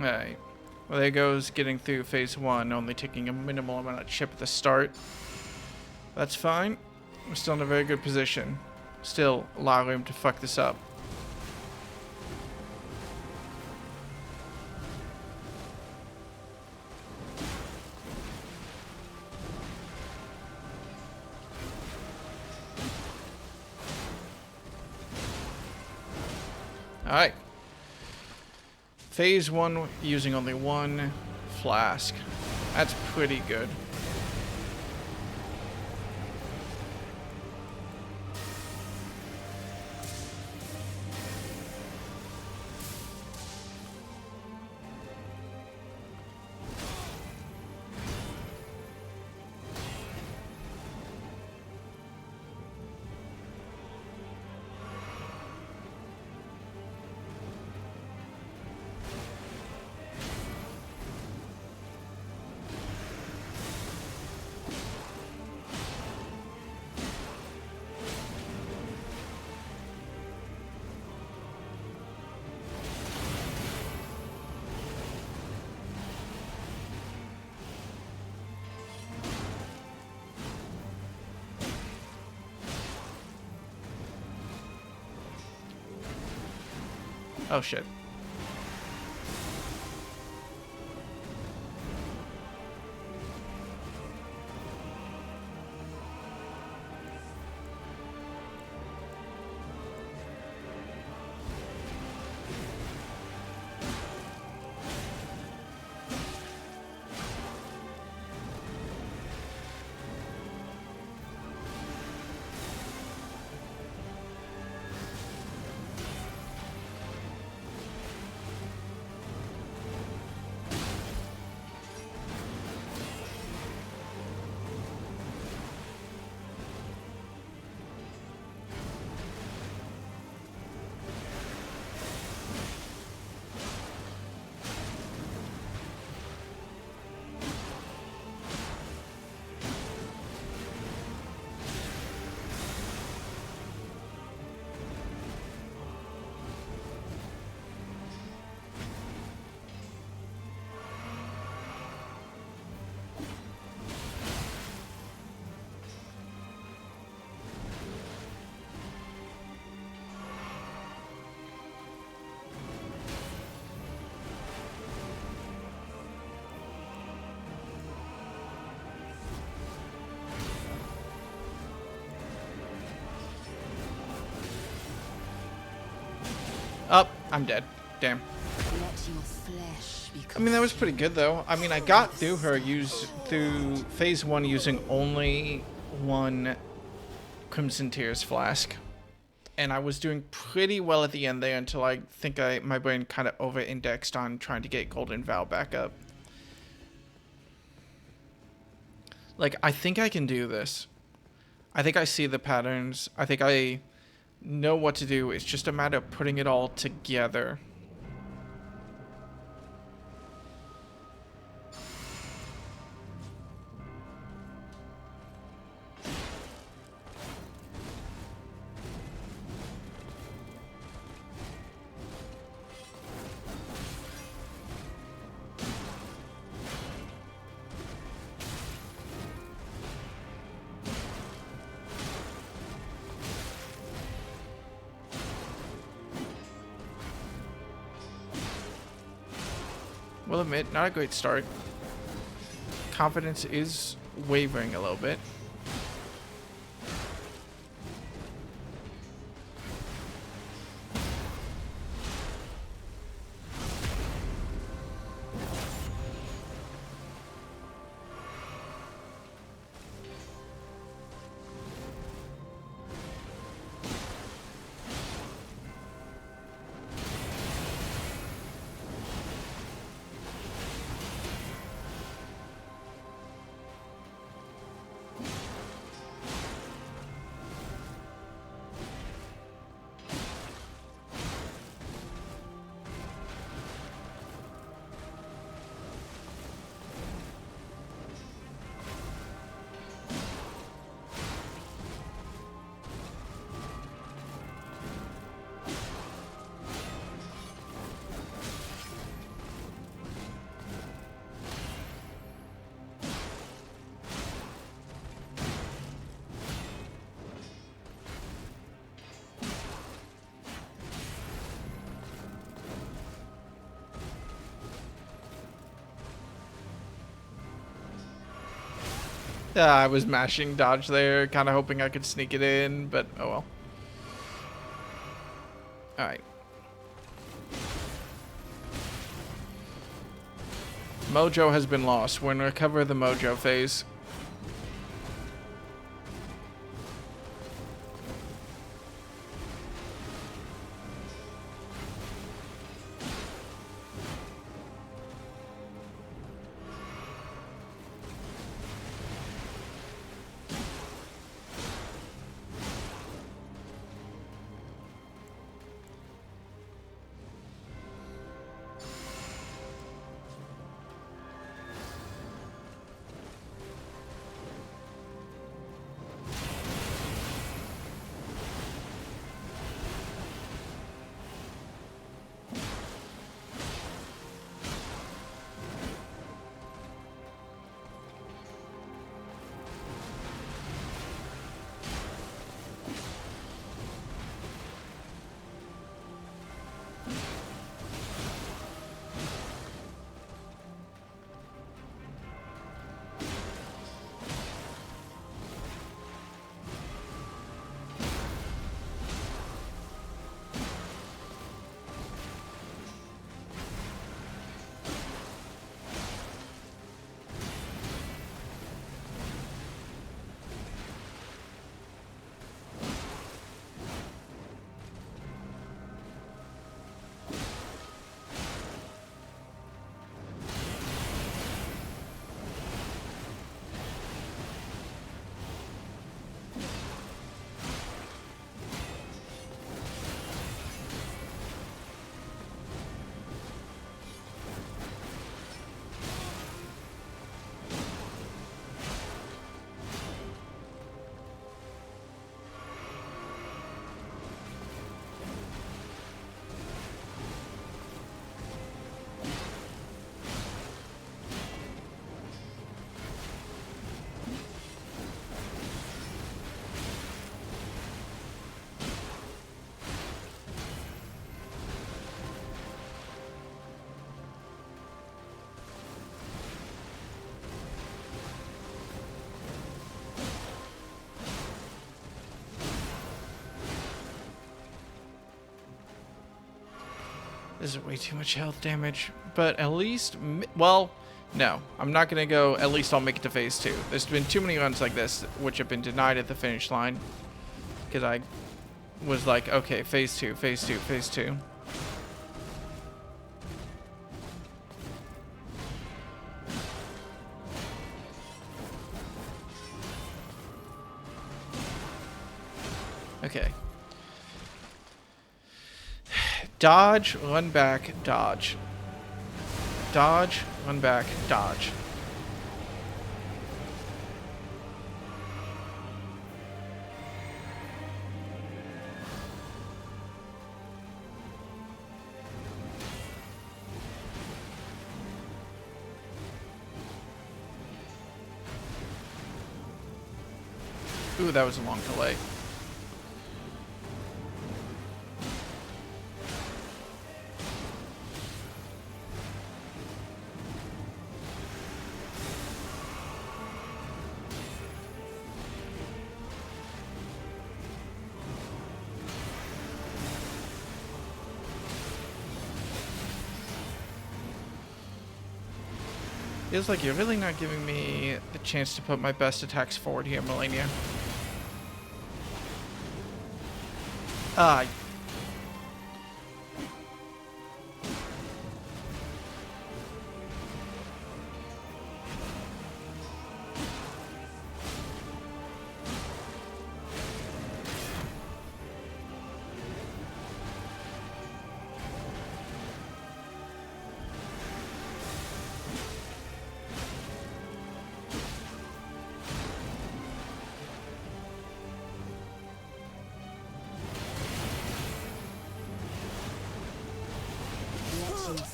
Alright. Well, there goes getting through phase 1, only taking a minimal amount of chip at the start. That's fine. We're still in a very good position. Still a lot of room to fuck this up. Alright. Phase 1 using only one flask. That's pretty good. Oh shit. Oh, I'm dead. Damn. Let your flesh be I mean, that was pretty good, though. I mean, I got through her through phase 1 using only one Crimson Tears flask. And I was doing pretty well at the end there until I think my brain kind of over-indexed on trying to get Golden Vow back up. Like, I think I can do this. I think I see the patterns. I think I know what to do. It's just a matter of putting it all together. Will admit, not a great start. Confidence is wavering a little bit. Yeah, I was mashing dodge there, kind of hoping I could sneak it in, but oh well. Alright. Mojo has been lost. We're going to recover the Mojo phase. This is way too much health damage. But at least, well, no. I'm not going to go, at least I'll make it to phase 2. There's been too many runs like this, which have been denied at the finish line. Because I was like, okay, phase 2, phase 2, phase 2. Okay. Dodge, run back, dodge. Dodge, run back, dodge. Ooh, that was a long delay. Feels like you're really not giving me the chance to put my best attacks forward here, Malenia.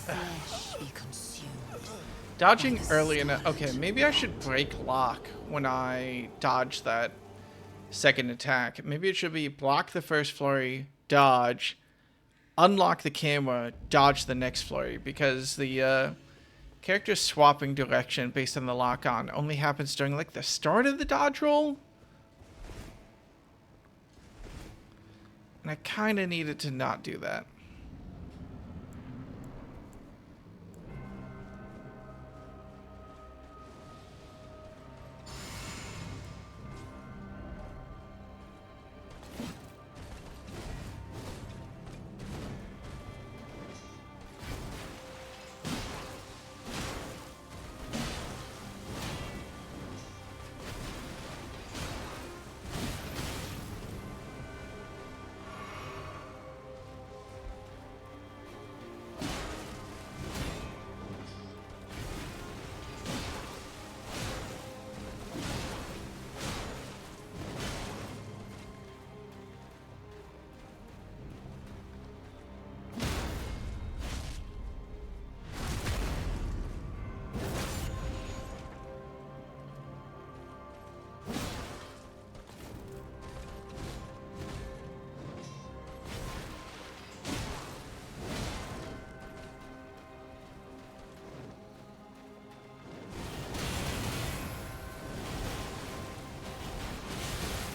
Flesh be consumed. Dodging early enough. Okay, maybe I should break lock when I dodge that second attack. Maybe it should be block the first flurry, dodge, unlock the camera, dodge the next flurry, because the character swapping direction based on the lock on only happens during like the start of the dodge roll. And I kind of needed to not do that.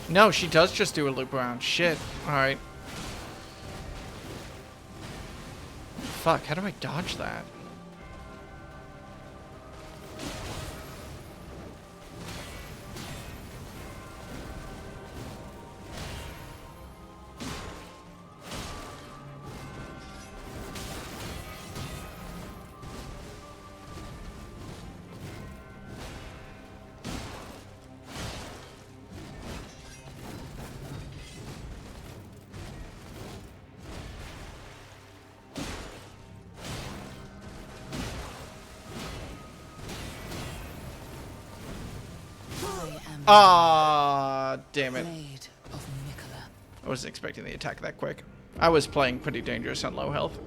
No, she does just do a loop around. Shit. Alright. Fuck, how do I dodge that? Ah, damn it. Blade of Nicola. I wasn't expecting the attack that quick. I was playing pretty dangerous on low health.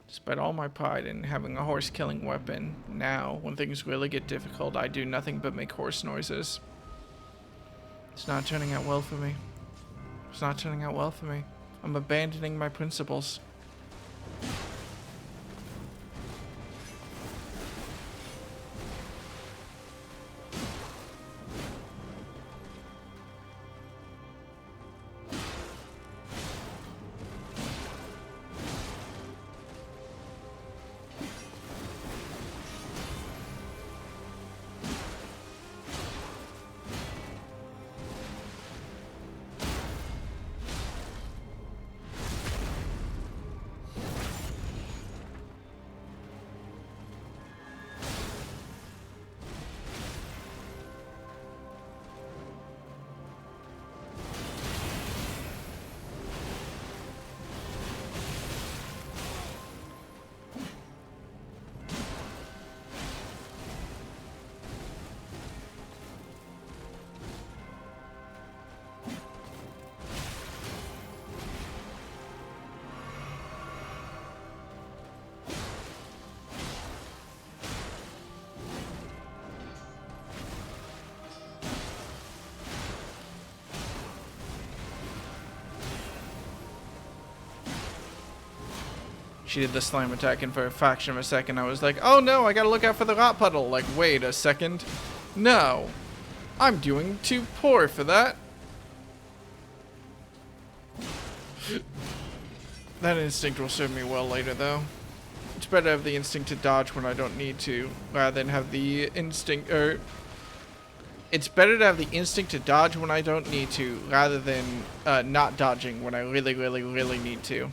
Despite all my pride in having a horse-killing weapon, now, when things really get difficult, I do nothing but make horse noises. It's not turning out well for me. It's not turning out well for me. I'm abandoning my principles. She did the slime attack, and for a fraction of a second I was like, oh no, I gotta look out for the rot puddle. Like, wait a second. No. I'm doing too poor for that. That instinct will serve me well later, though. It's better to have the instinct to dodge when I don't need to, rather than have the instinct, it's better to have the instinct to dodge when I don't need to, rather than not dodging when I really, really, really need to.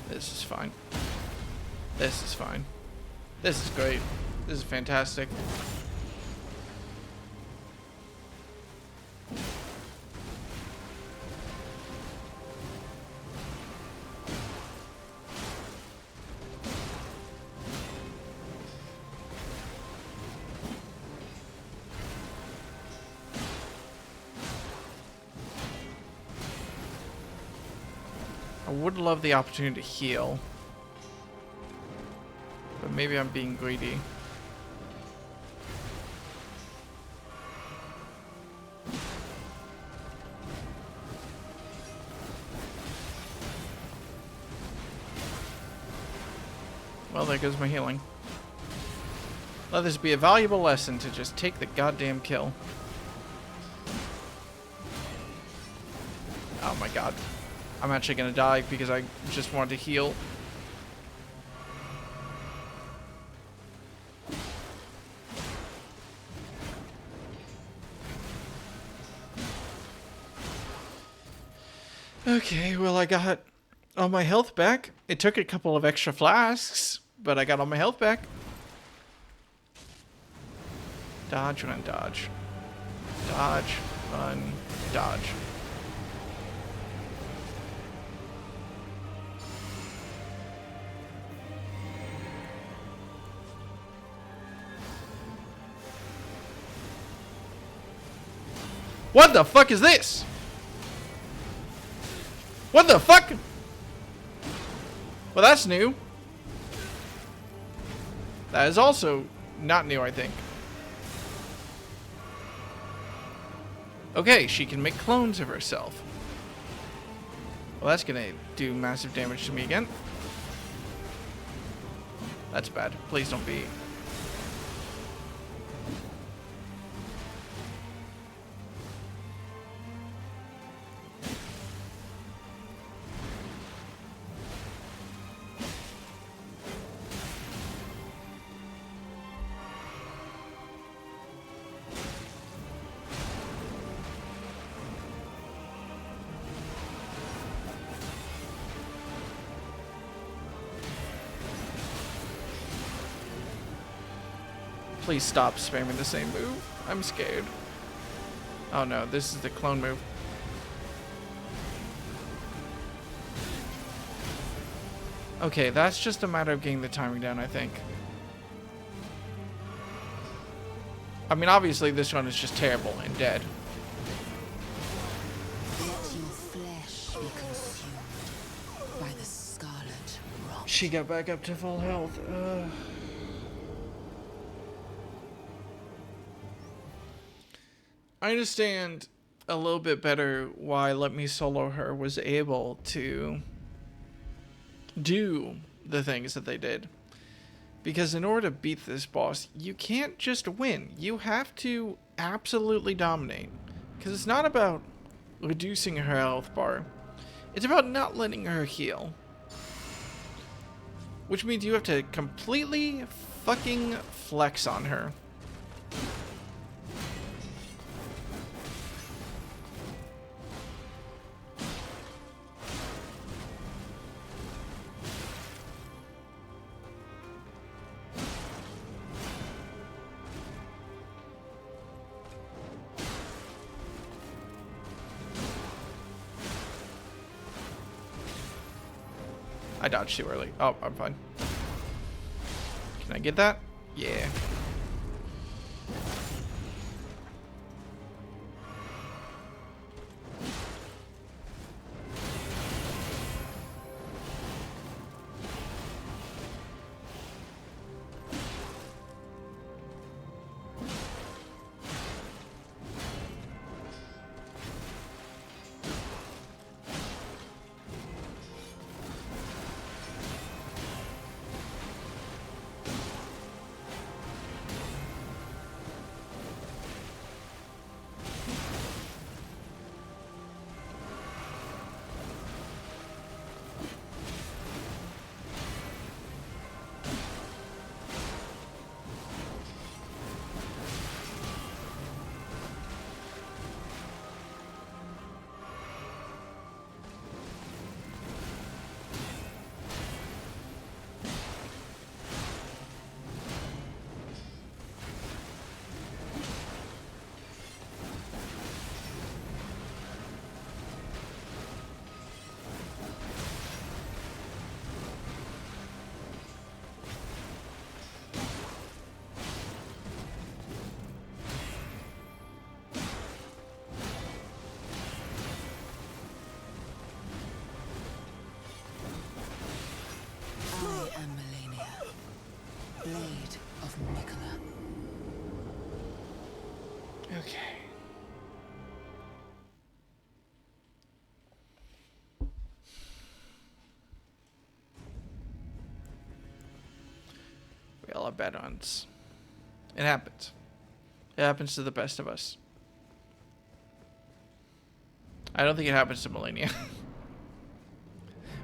This is fine. This is fine. This is great. This is fantastic. I would love the opportunity to heal, but maybe I'm being greedy. Well, there goes my healing. Let this be a valuable lesson to just take the goddamn kill. Oh my god. I'm actually gonna die because I just wanted to heal. Okay, well I got all my health back. It took a couple of extra flasks, but I got all my health back. Dodge, run, dodge. Dodge, run, dodge. What the fuck is this? What the fuck? Well, that's new. That is also not new, I think. Okay, she can make clones of herself. Well, that's gonna do massive damage to me again. That's bad. Please don't be. Please stop spamming the same move. I'm scared. Oh no, this is the clone move. Okay, that's just a matter of getting the timing down, I think. I mean, obviously this one is just terrible and dead. Let your flesh be consumed by the scarlet rot. She got back up to full health. I understand a little bit better why Let Me Solo Her was able to do the things that they did. Because in order to beat this boss, you can't just win. You have to absolutely dominate. Because it's not about reducing her health bar. It's about not letting her heal. Which means you have to completely fucking flex on her. I dodged too early. Oh, I'm fine. Can I get that? Yeah. I am Malenia, Blade of Nicola. Okay. We all have bad runs. It happens. It happens to the best of us. I don't think it happens to Malenia.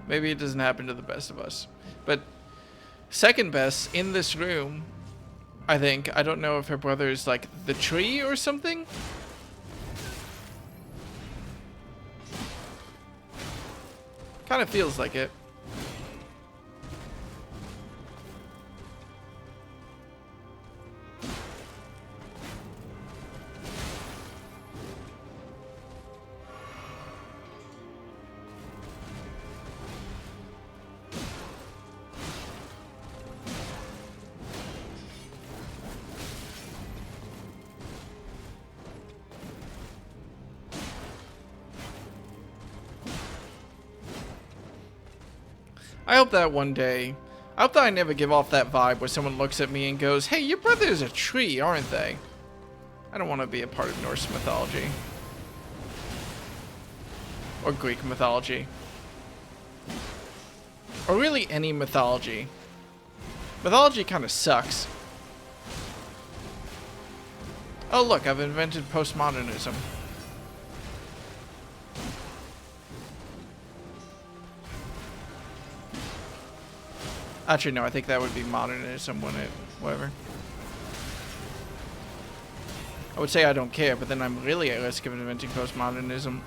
Maybe it doesn't happen to the best of us. But second best in this room, I think. I don't know if her brother is like the tree or something. Kind of feels like it. I hope that one day, I hope that I never give off that vibe where someone looks at me and goes, hey, your brother's a tree, aren't they? I don't want to be a part of Norse mythology. Or Greek mythology. Or really any mythology. Mythology kind of sucks. Oh look, I've invented postmodernism. Actually, no, I think that would be modernism, wouldn't it? Whatever. I would say I don't care, but then I'm really at risk of inventing postmodernism.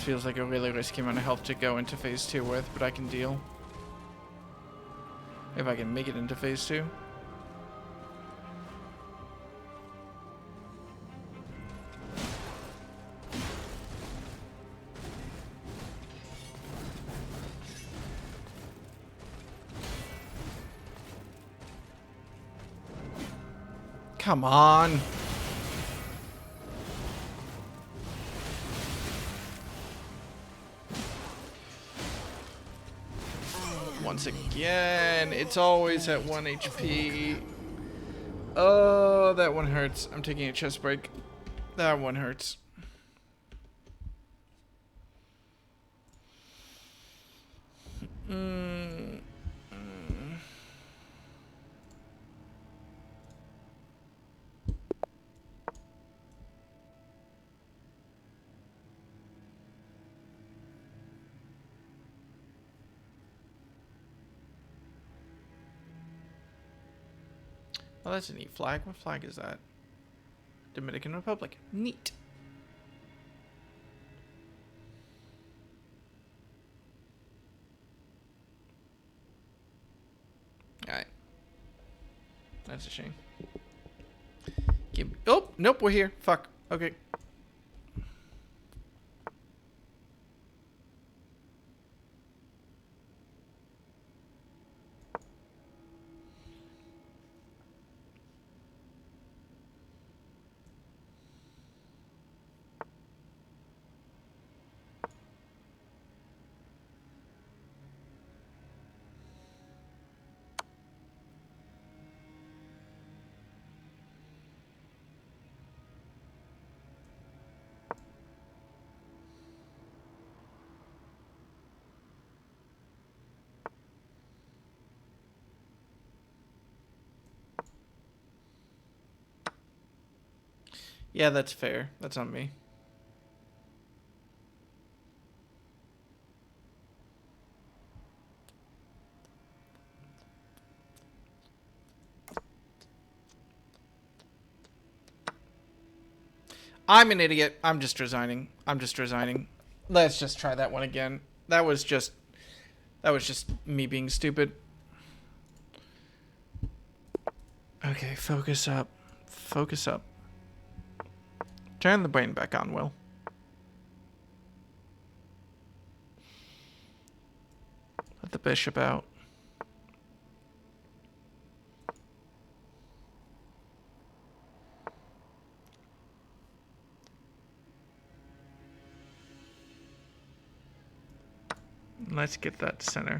This feels like a really risky amount of health to go into phase 2 with, but I can deal. If I can make it into phase 2. Come on. Once again, it's always at 1 HP. Oh, that one hurts. I'm taking a chest break. That one hurts. Oh, that's a neat flag. What flag is that? Dominican Republic. Neat. Alright. That's a shame. Oh, nope, we're here. Fuck. Okay. Yeah, that's fair. That's on me. I'm an idiot. I'm just resigning. I'm just resigning. Let's just try that one again. That was just me being stupid. Okay, focus up. Focus up. Turn the brain back on, Will. Let the bishop out. Let's get that center.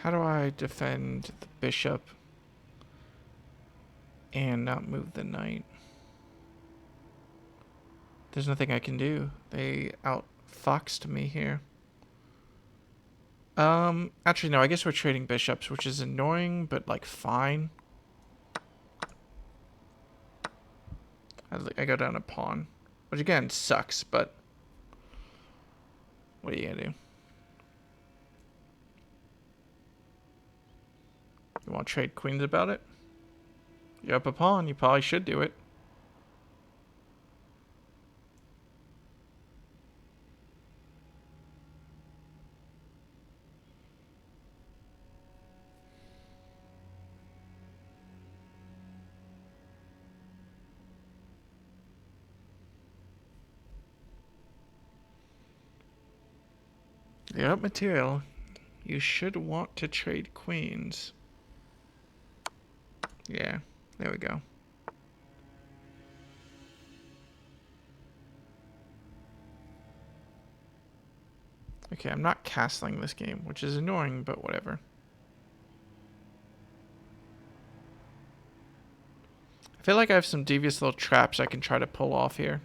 How do I defend the bishop and not move the knight? There's nothing I can do. They outfoxed me here. Actually, no, I guess we're trading bishops, which is annoying, but, like, fine. I go down a pawn, which, again, sucks, but what are you gonna do? You want to trade queens about it? You're up a pawn. You probably should do it. Yep, material. You should want to trade queens. Yeah, there we go. Okay, I'm not castling this game, which is annoying, but whatever. I feel like I have some devious little traps I can try to pull off here.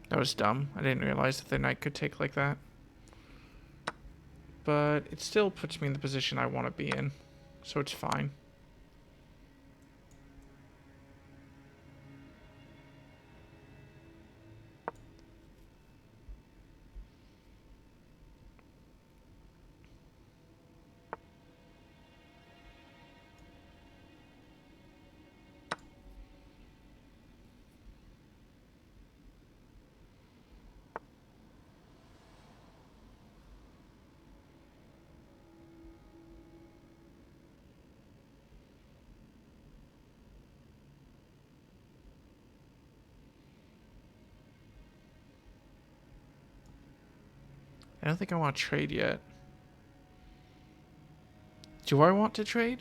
That was dumb. I didn't realize that the knight could take like that. But it still puts me in the position I want to be in. So it's fine. I don't think I want to trade yet. Do I want to trade?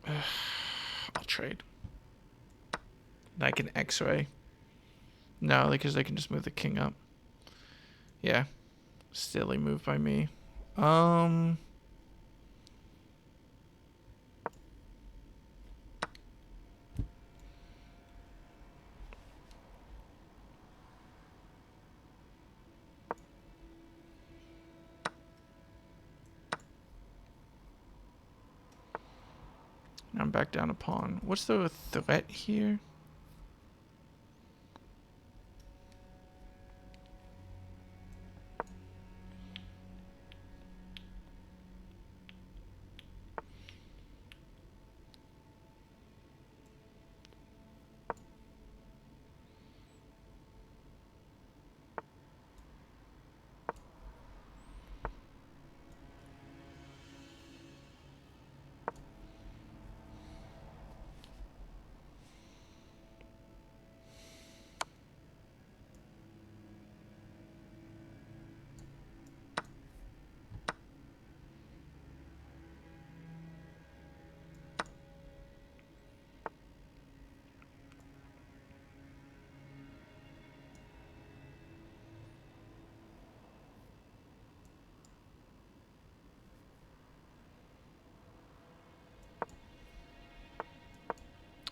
I'll trade. I can X-ray. No, because I can just move the king up. Yeah. Silly move by me. I'm back down a pawn. What's the threat here?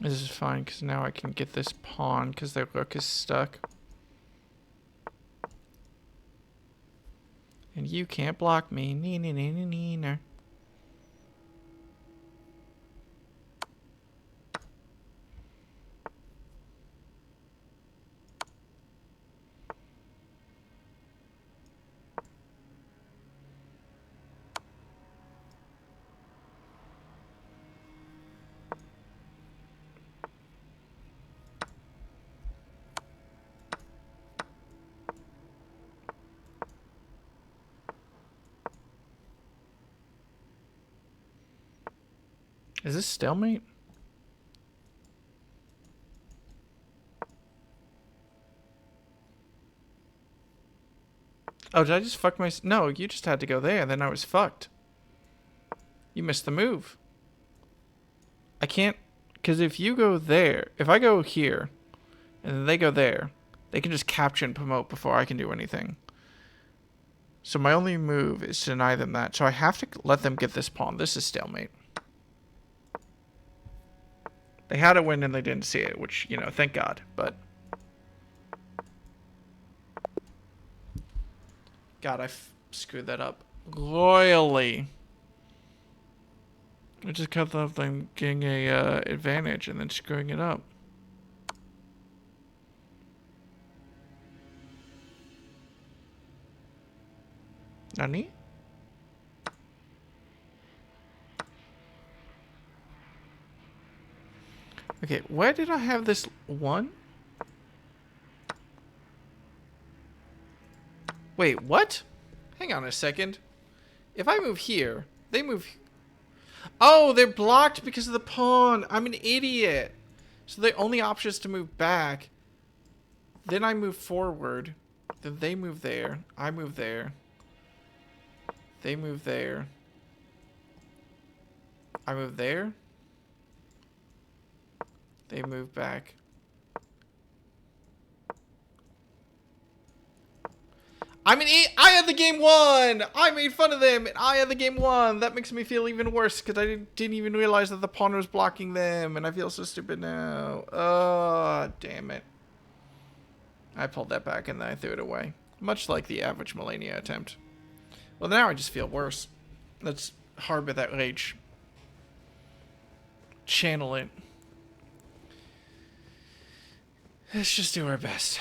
This is fine because now I can get this pawn because their rook is stuck. And you can't block me. Nee, nee, nee, nee, nee, nee. Is this stalemate? Oh, did I just fuck my... No, you just had to go there, then I was fucked. You missed the move. I can't... Because if you go there... If I go here, and then they go there, they can just capture and promote before I can do anything. So my only move is to deny them that. So I have to let them get this pawn. This is stalemate. They had a win and they didn't see it, which, you know, thank God. But God, I screwed that up royally. I just kept off them getting a advantage and then screwing it up. Nani? Okay, where did I have this one? Wait, what? Hang on a second. If I move here, they move... Oh, they're blocked because of the pawn. I'm an idiot. So the only option is to move back. Then I move forward. Then they move there. I move there. They move there. I move there. They move back. I mean, I had the game won! I made fun of them, and I had the game won! That makes me feel even worse, because I didn't even realize that the pawn was blocking them, and I feel so stupid now. Oh, damn it. I pulled that back, and then I threw it away. Much like the average Malenia attempt. Well, now I just feel worse. Let's harbor that rage. Channel it. Let's just do our best.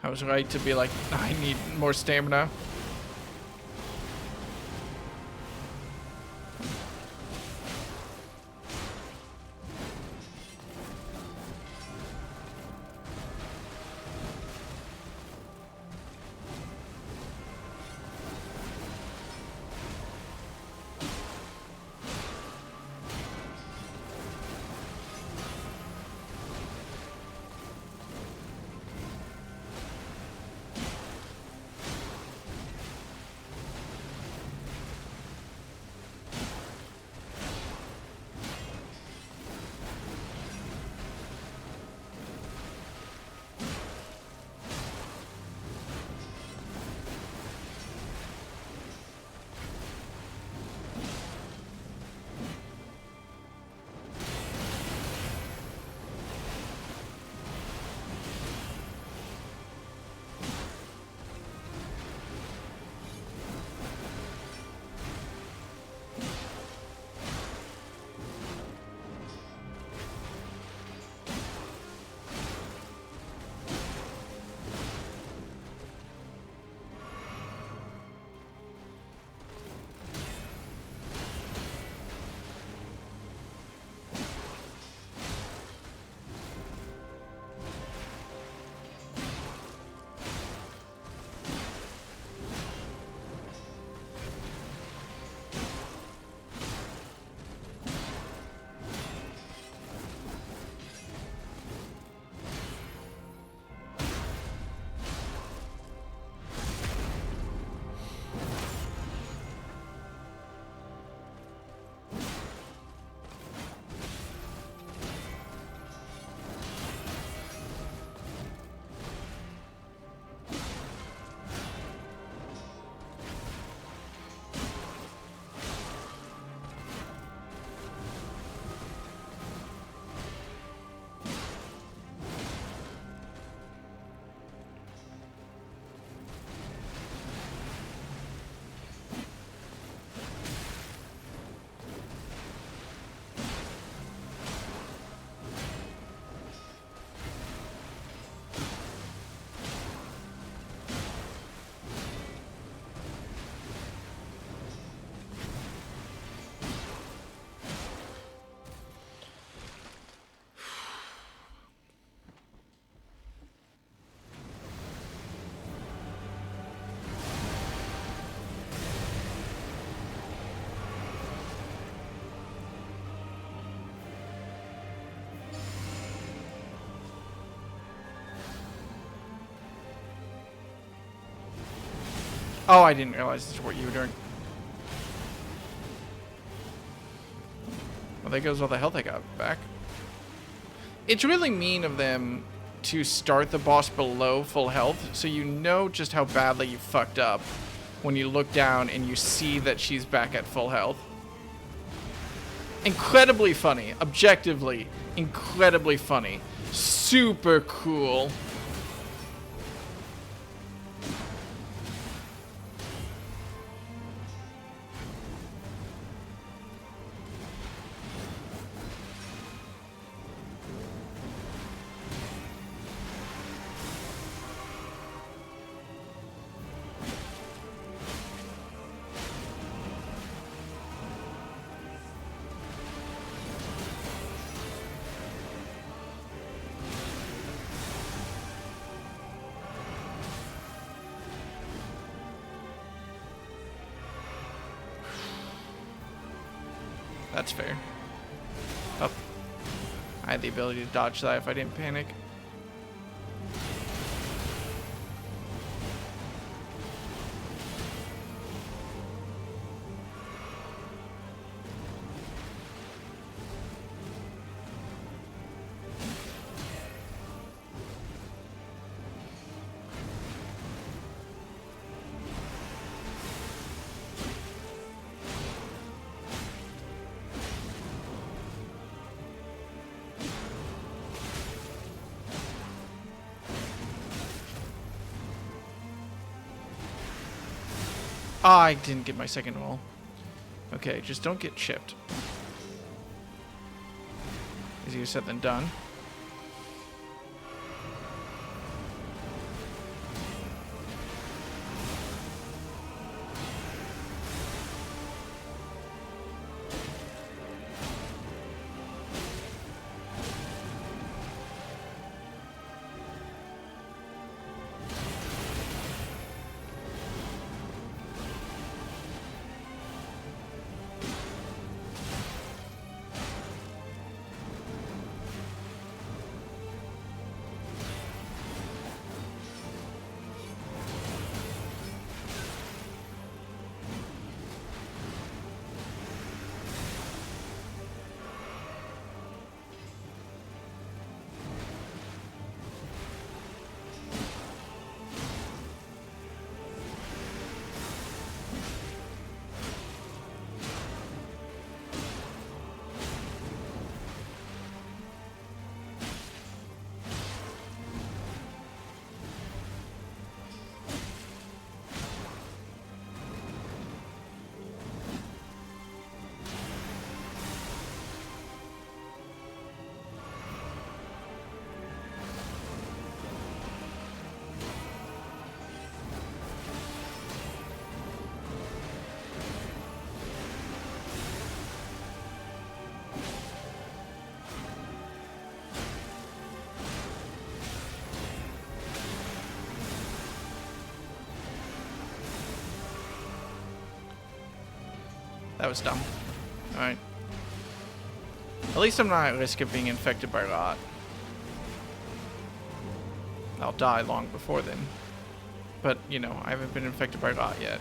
I was right to be like, I need more stamina. Oh, I didn't realize this is what you were doing. Well, there goes all the health I got back. It's really mean of them to start the boss below full health, so you know just how badly you fucked up when you look down and you see that she's back at full health. Incredibly funny. Objectively, incredibly funny. Super cool. That's fair. Oh. I had the ability to dodge that if I didn't panic. Oh, I didn't get my second roll. Okay, just don't get chipped. Easier said than done. That was dumb. Alright. At least I'm not at risk of being infected by rot. I'll die long before then. But, you know, I haven't been infected by rot yet.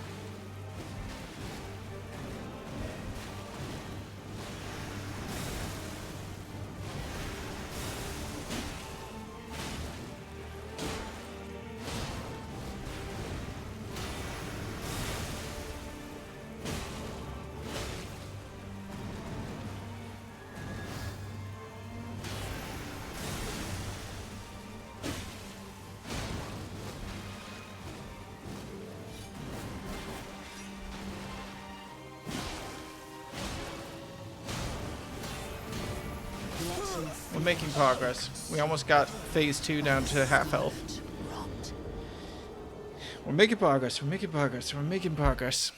We're making progress. We almost got phase 2 down to half health. We're making progress. We're making progress. We're making progress.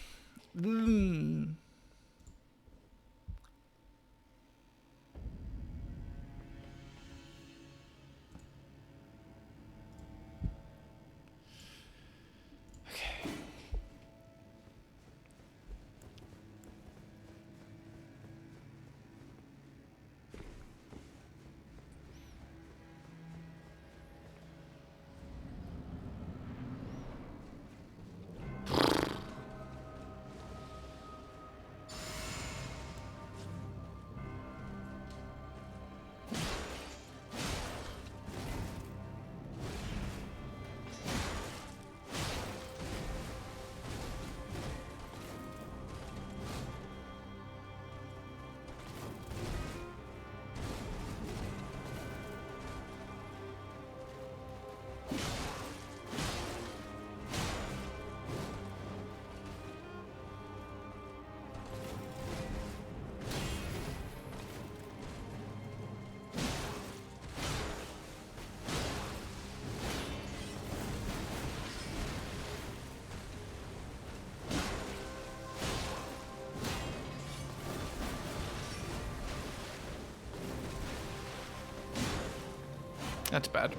That's bad.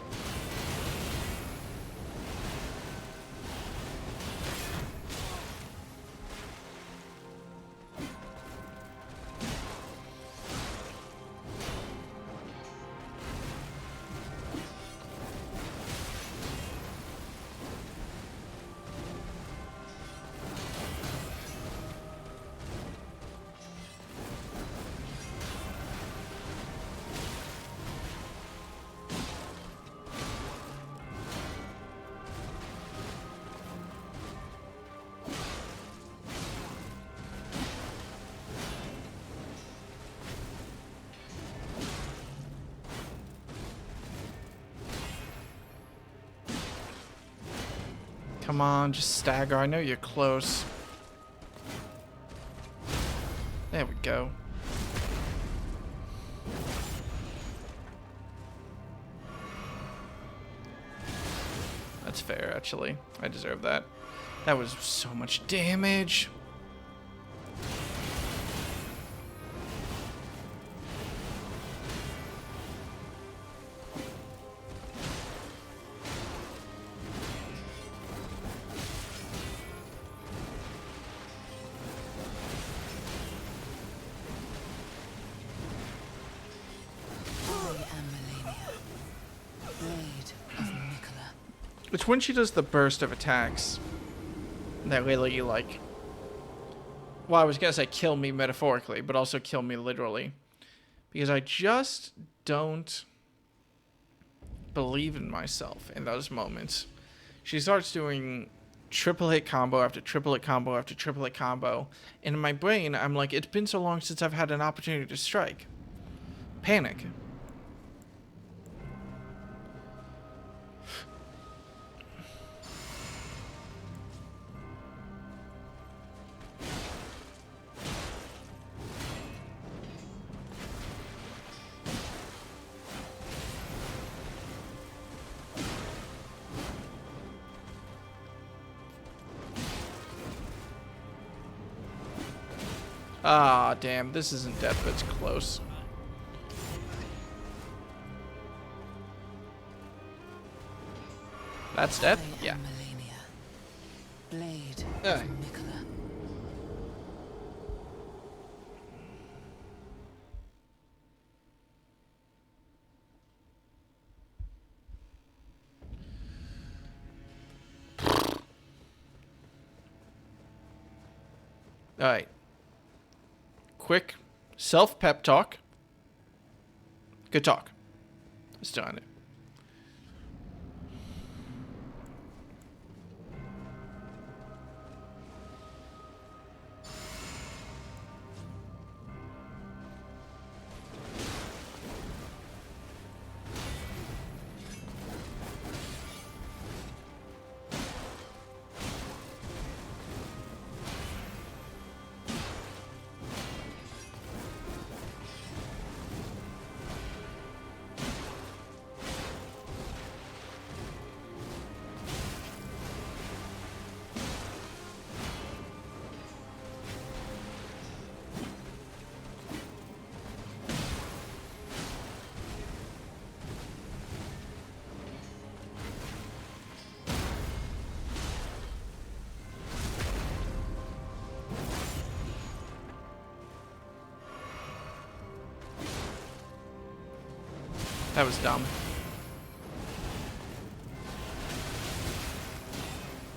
Come on, just stagger. I know you're close. There we go. That's fair, actually. I deserve that. That was so much damage. It's when she does the burst of attacks that really, like... Well, I was gonna say kill me metaphorically, but also kill me literally. Because I just don't believe in myself in those moments. She starts doing triple hit combo after triple hit combo after triple hit combo. And in my brain, I'm like, it's been so long since I've had an opportunity to strike. Panic. Ah, damn. This isn't death, but it's close. That's death? Yeah. Blade Alright. of Nicola. Alright. Quick self-pep talk. Good talk. Let's do it. That was dumb.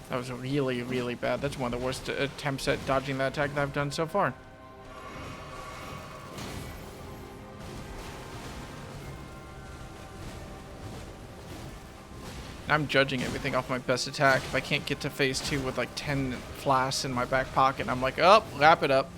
That was really, really bad. That's one of the worst attempts at dodging that attack that I've done so far. I'm judging everything off my best attack. If I can't get to phase 2 with like 10 flasks in my back pocket, I'm like, oh, wrap it up.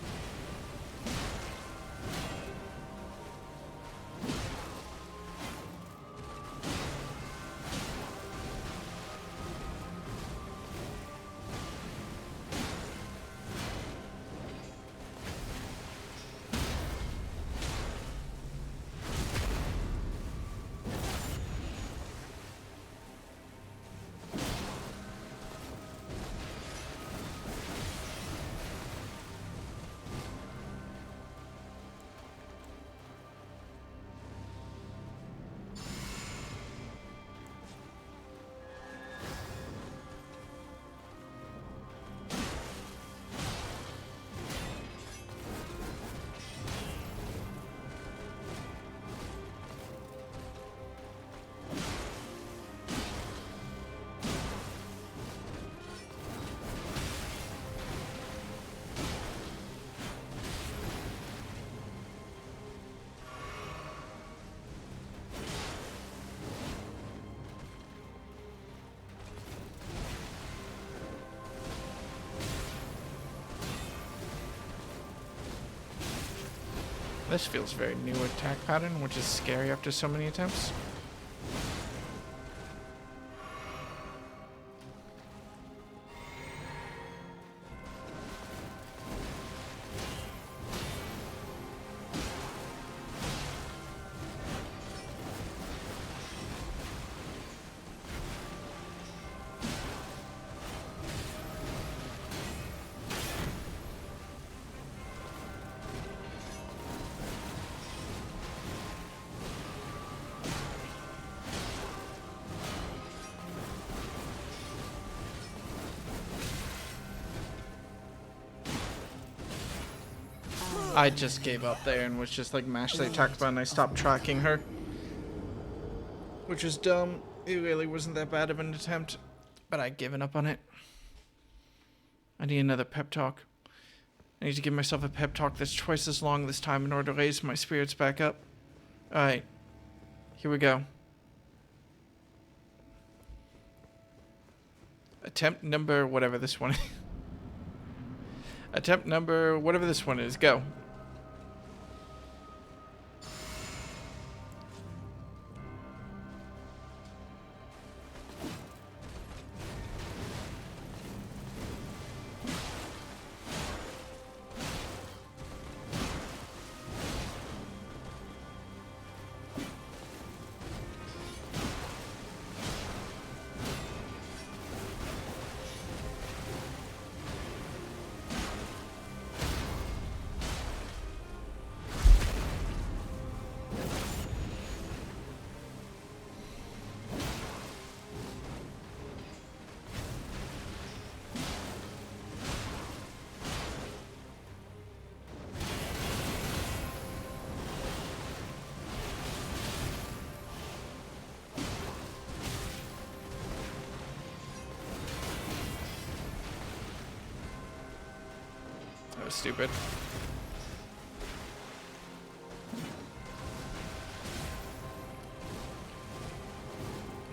This feels very new attack pattern, which is scary after so many attempts. I just gave up there and was just like mashed the attack button. I stopped tracking her, which was dumb. It really wasn't that bad of an attempt, but I'd given up on it. I need another pep talk. I need to give myself a pep talk that's twice as long this time in order to raise my spirits back up. Alright, here we go. Attempt number whatever this one is. Attempt number whatever this one is. Go. That was stupid.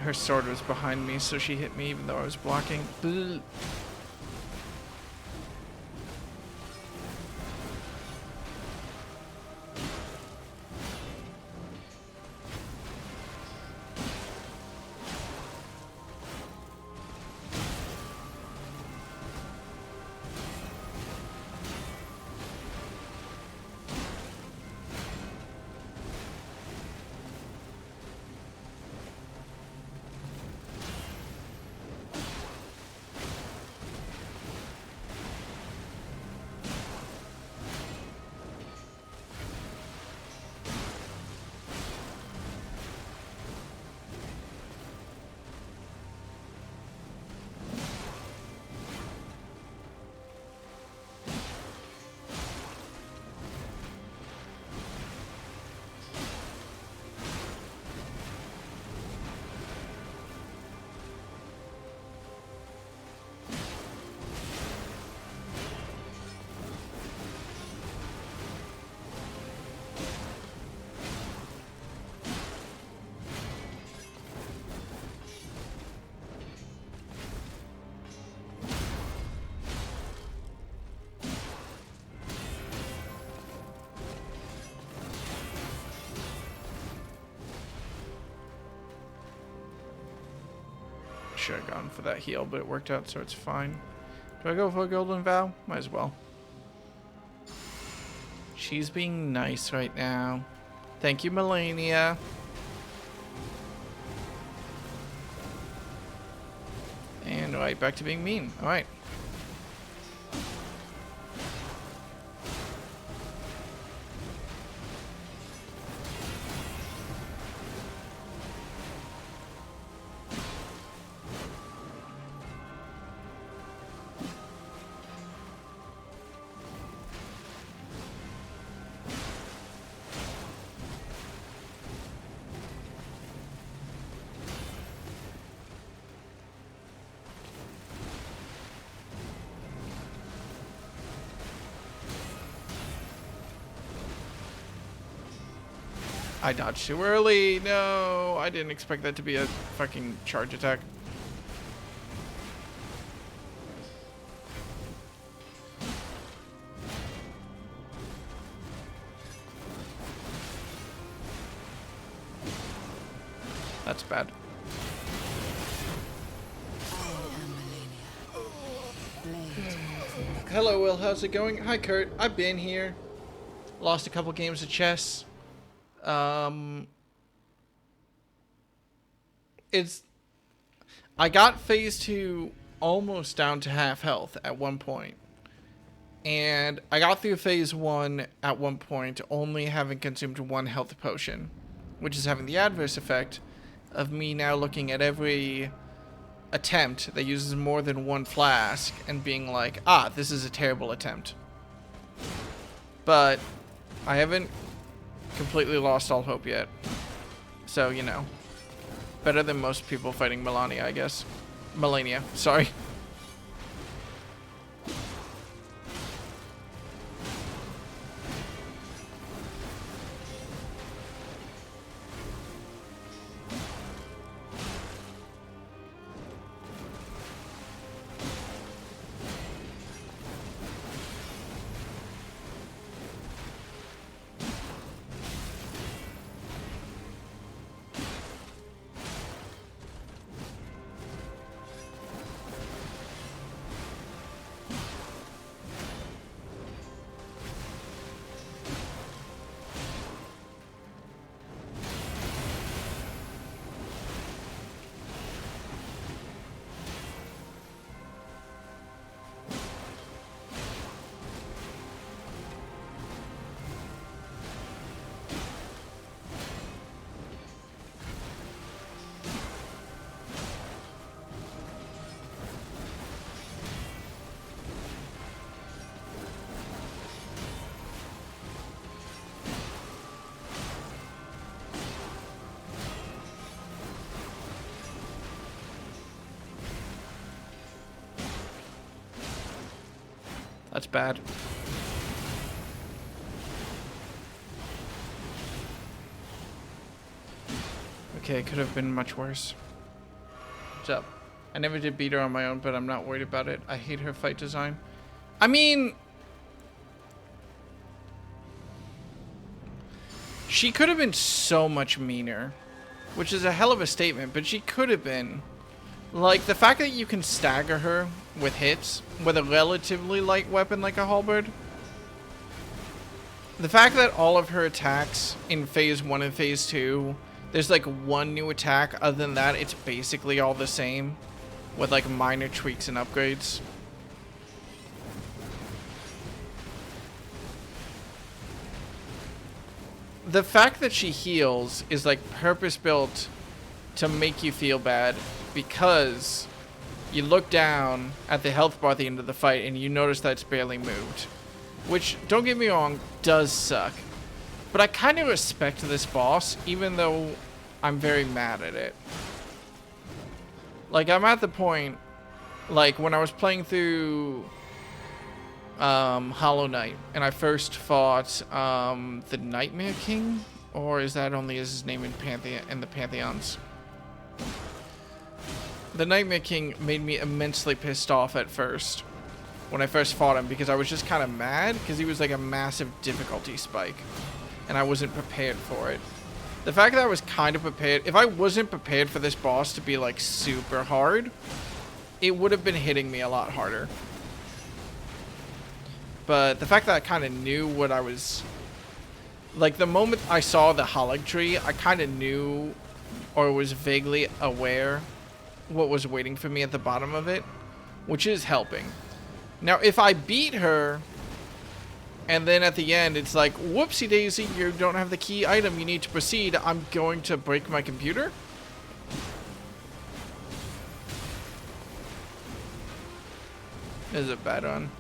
Her sword was behind me, so she hit me even though I was blocking. Ugh. Should have gone for that heal, but it worked out, so it's fine. Do I go for a golden vow? Might as well. She's being nice right now. Thank you, Malenia. And right back to being mean. Alright. I dodged too early. No, I didn't expect that to be a fucking charge attack. bad. I am Malenia. Blade. Hello, Will. How's it going? Hi, Kurt. I've been here. Lost a couple games of chess. I got phase 2 almost down to half health at one point. And I got through phase 1 at one point only having consumed 1 health potion, which is having the adverse effect of me now looking at every attempt that uses more than 1 flask and being like, ah, this is a terrible attempt. But I haven't completely lost all hope yet. So, you know, better than most people fighting Malenia, I guess. Malenia, sorry. That's bad. Okay, it could have been much worse. What's up? I never did beat her on my own, but I'm not worried about it. I hate her fight design. I mean, she could have been so much meaner, which is a hell of a statement, but she could have been. Like, the fact that you can stagger her with hits with a relatively light weapon like a halberd. The fact that all of her attacks in phase 1 and phase 2, there's like 1 new attack. Other than that, it's basically all the same with like minor tweaks and upgrades. The fact that she heals is like purpose built to make you feel bad, because you look down at the health bar at the end of the fight and you notice that it's barely moved. Which, don't get me wrong, does suck. But I kind of respect this boss, even though I'm very mad at it. Like, I'm at the point, like, when I was playing through Hollow Knight, and I first fought the Nightmare King? Or is that only his name in the Pantheons? The Nightmare King made me immensely pissed off at first when I first fought him, because I was just kind of mad because he was like a massive difficulty spike and I wasn't prepared for it. The fact that I was kind of prepared, if I wasn't prepared for this boss to be like super hard, it would have been hitting me a lot harder. But the fact that I kind of knew what I was, like the moment I saw the Holog tree, I kind of knew or was vaguely aware what was waiting for me at the bottom of it, which is helping. Now, if I beat her, and then at the end it's like, whoopsie daisy, you don't have the key item, you need to proceed, I'm going to break my computer? This is a bad one.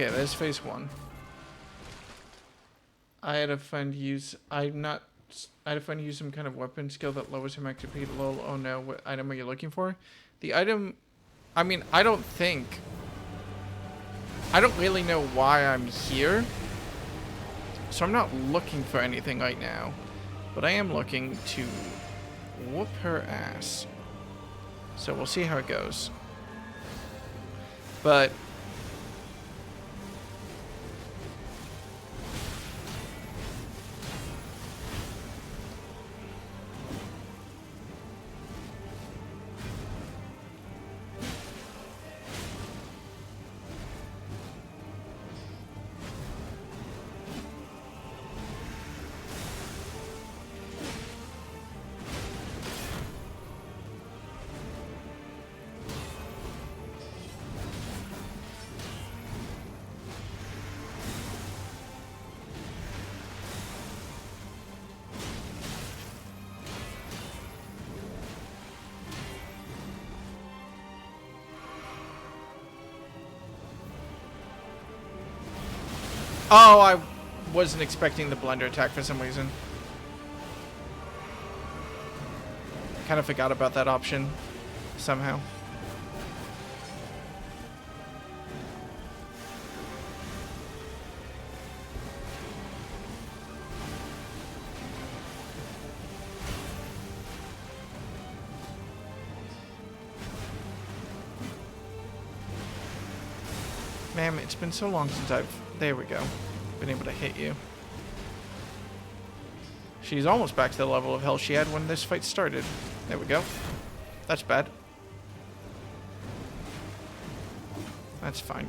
Okay, there's phase 1. I had a friend use some kind of weapon skill that lowers him XP. Lol. Oh no, what item are you looking for? The item, I mean, I don't really know why I'm here. So I'm not looking for anything right now. But I am looking to whoop her ass. So we'll see how it goes. But oh, I wasn't expecting the blender attack for some reason. I kind of forgot about that option somehow. Ma'am, it's been so long since there we go, been able to hit you. She's almost back to the level of health she had when this fight started. There we go. That's bad. That's fine.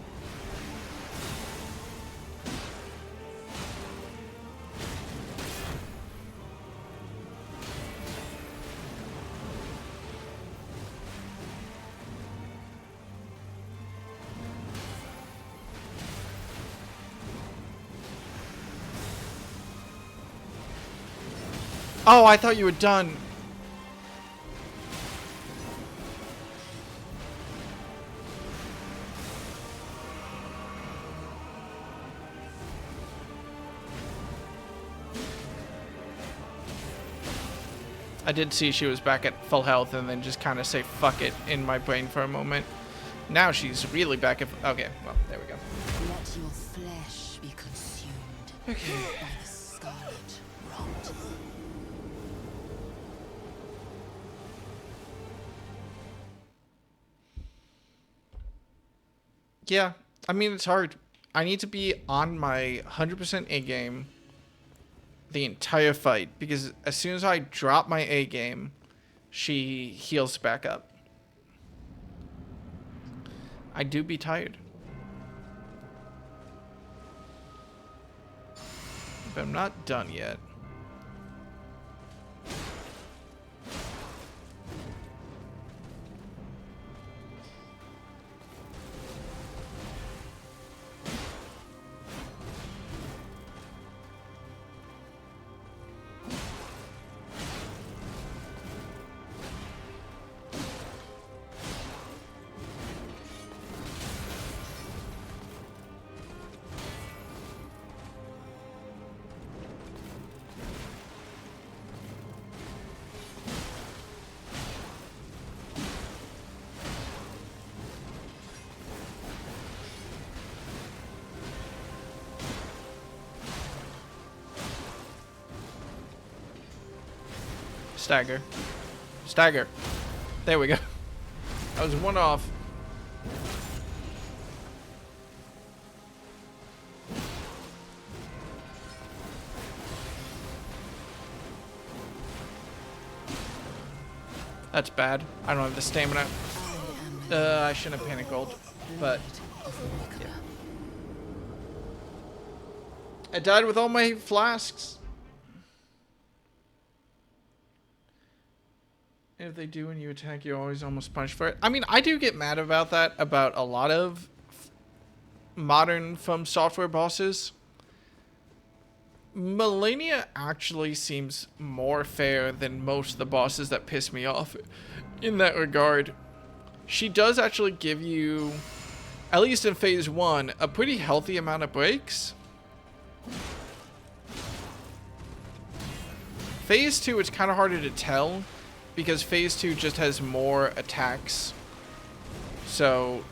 Oh, I thought you were done. I did see she was back at full health and then just kind of say fuck it in my brain for a moment. Now she's really back at... Okay, well, there we go. Let your flesh be consumed by the scarlet rot. Yeah, I mean, it's hard. I need to be on my 100% A game the entire fight, because as soon as I drop my A game, she heals back up. I do be tired. But I'm not done yet. Stagger. Stagger. There we go. I was one off. That's bad. I don't have the stamina. I shouldn't have panic rolled, but yeah. I died with all my flasks. If they do when you attack, you always almost punish for it. I mean, I do get mad about that, about a lot of modern From Software bosses. Malenia actually seems more fair than most of the bosses that piss me off in that regard. She does actually give you at least in phase 1, a pretty healthy amount of breaks. Phase 2, it's kind of harder to tell because phase 2 just has more attacks. So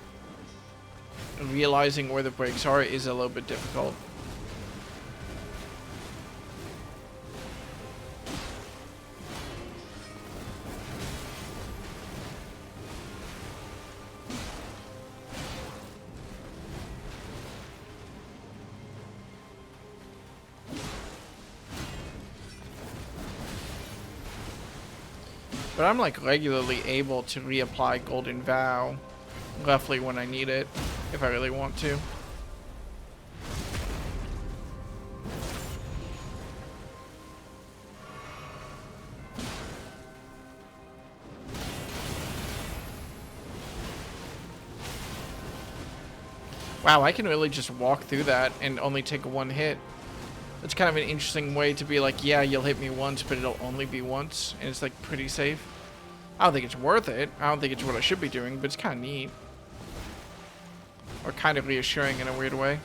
realizing where the breaks are is a little bit difficult. But I'm like regularly able to reapply Golden Vow roughly when I need it, if I really want to. Wow, I can really just walk through that and only take one hit. That's kind of an interesting way to be like, yeah, you'll hit me once, but it'll only be once, and it's like pretty safe. I don't think it's worth it. I don't think it's what I should be doing, but it's kind of neat. Or kind of reassuring in a weird way.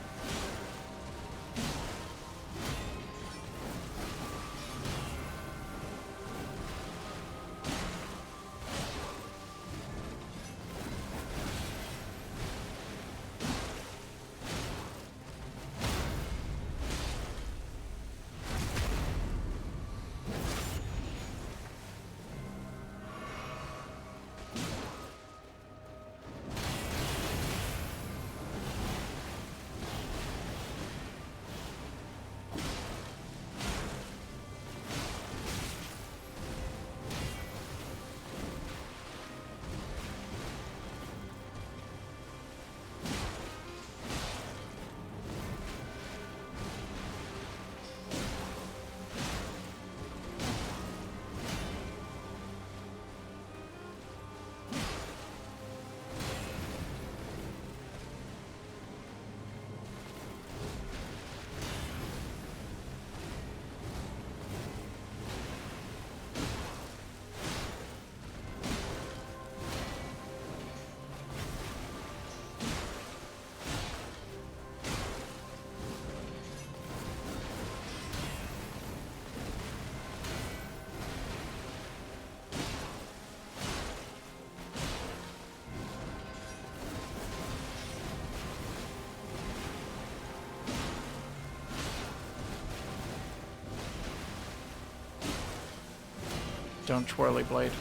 Don't twirly blade.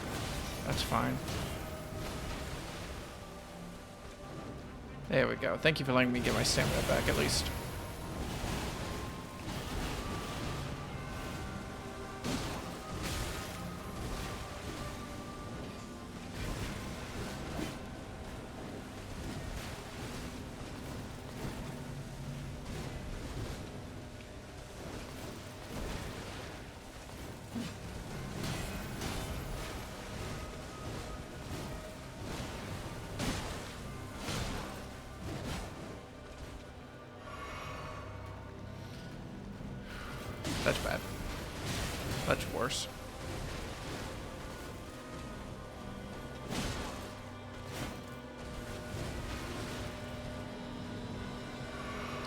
That's fine. There we go. Thank you for letting me get my stamina back at least. That's bad. That's worse.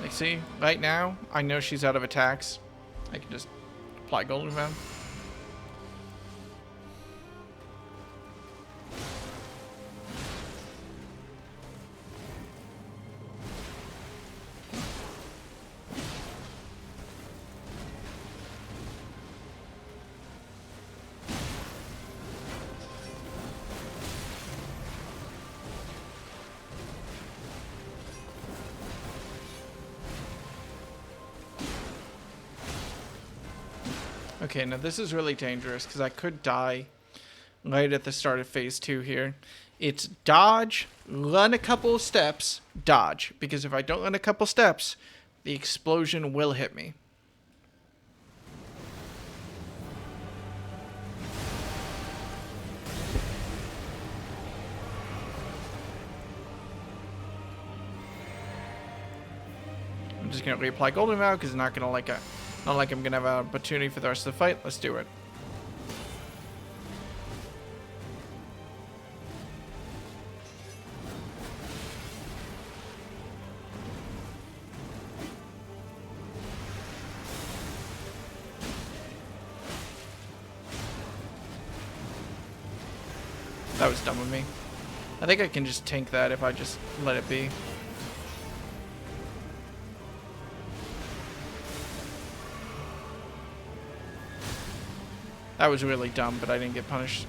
Like, see, right now, I know she's out of attacks. I can just apply Golden Vow. Okay, now this is really dangerous because I could die right at the start of phase 2 here. It's dodge, run a couple of steps, dodge. Because if I don't run a couple steps, the explosion will hit me. I'm just gonna reapply Golden Vow because it's not gonna like a, not like I'm gonna have an opportunity for the rest of the fight. Let's do it. That was dumb of me. I think I can just tank that if I just let it be. That was really dumb, but I didn't get punished.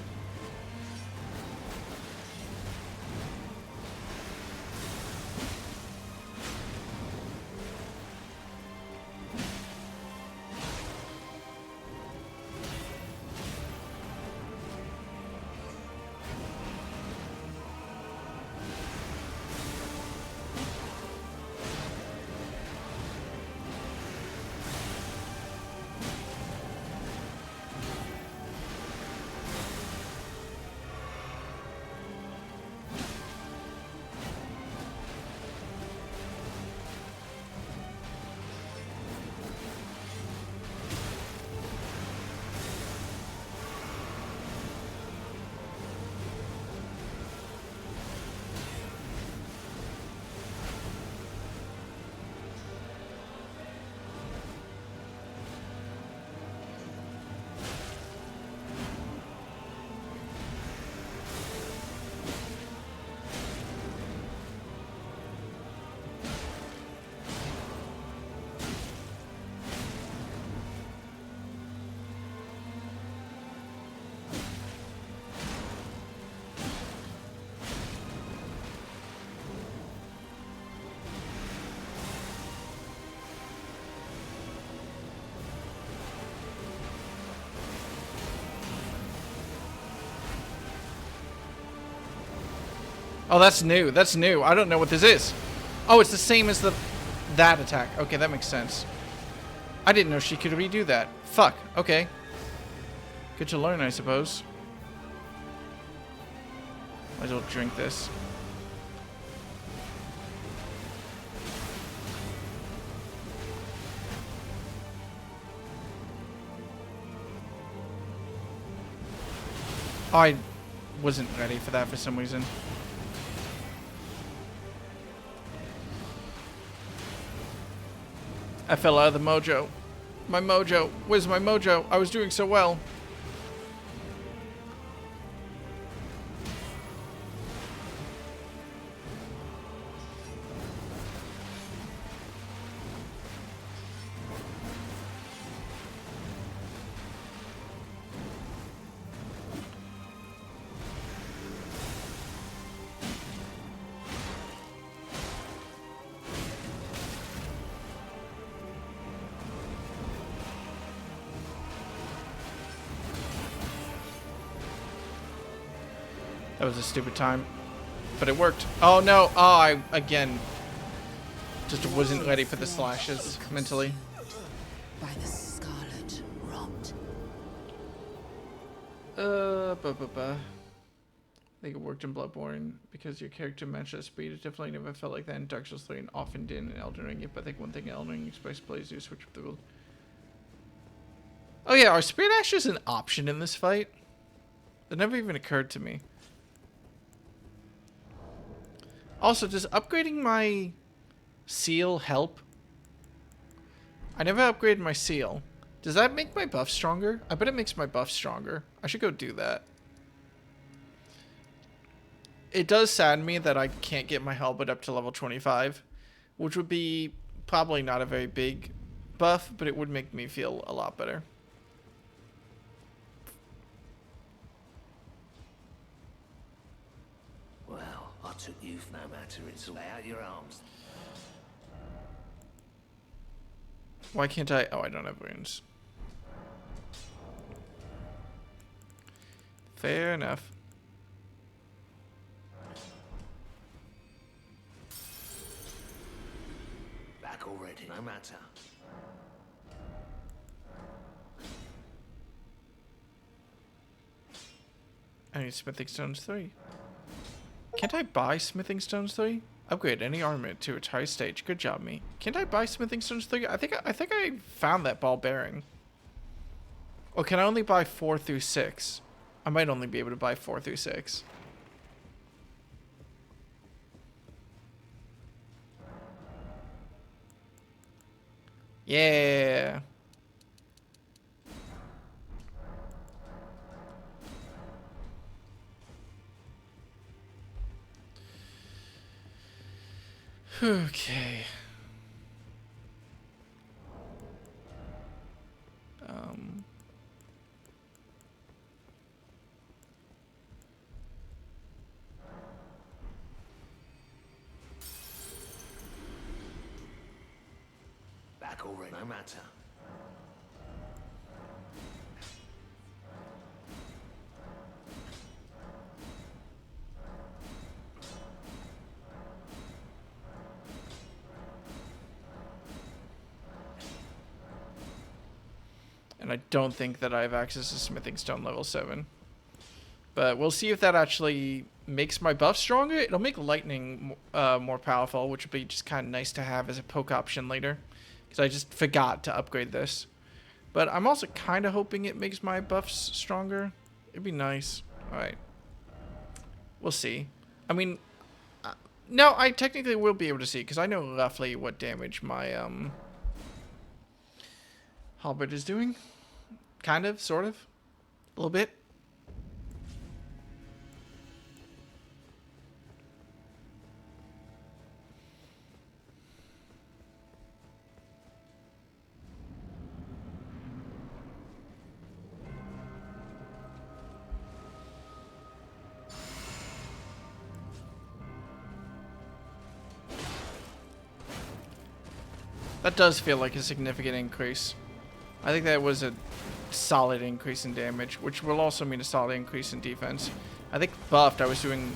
Oh, that's new. That's new. I don't know what this is. Oh, it's the same as that attack. Okay, that makes sense. I didn't know she could redo that. Fuck. Okay. Good to learn, I suppose. Might as well drink this. I wasn't ready for that for some reason. I fell out of the mojo. My mojo. Where's my mojo? I was doing so well. That was a stupid time, but it worked. Oh no! Oh, I again just wasn't ready for the slashes mentally. By the scarlet rot. I think it worked in Bloodborne because your character matched that speed. It definitely never felt like that in Dark Souls 3 and often did in Elden Ring. But I think one thing in Elden Ring expects players to switch up the rule. Oh yeah, are Spirit Ashes an option in this fight? That never even occurred to me. Also, does upgrading my seal help? I never upgraded my seal. Does that make my buff stronger? I bet it makes my buff stronger. I should go do that. It does sadden me that I can't get my halberd up to level 25, which would be probably not a very big buff, but it would make me feel a lot better. Well, I took you no matter, it's all out your arms. Why can't I? Oh, I don't have wounds. Fair enough. Back already, no matter. I need Smithing Stones 3. Can't I buy Smithing Stones 3? Upgrade any armament to its highest stage. Good job, me. Can't I buy Smithing Stones 3? I think I found that ball bearing. Or can I only buy 4 through 6? I might only be able to buy 4 through 6. Yeah. Okay. Um. Back already, no matter. And I don't think that I have access to Smithing Stone level 7. But we'll see if that actually makes my buff stronger. It'll make lightning more powerful, which would be just kind of nice to have as a poke option later. Because I just forgot to upgrade this. But I'm also kind of hoping it makes my buffs stronger. It'd be nice. Alright. We'll see. I mean, no, I technically will be able to see, because I know roughly what damage my halberd is doing. Kind of, sort of. A little bit. That does feel like a significant increase. I think that was a solid increase in damage, which will also mean a solid increase in defense. I think buffed I was doing...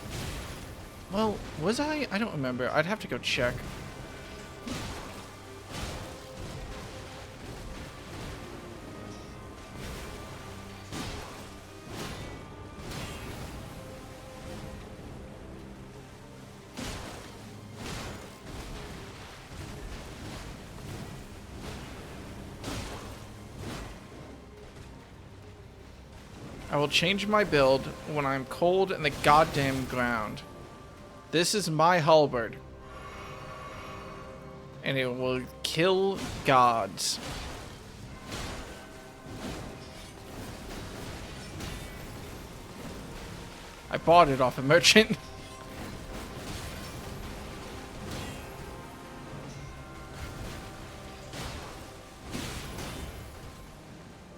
Well, was I? I don't remember. I'd have to go check. I will change my build when I'm cold in the goddamn ground. This is my halberd. And it will kill gods. I bought it off a merchant.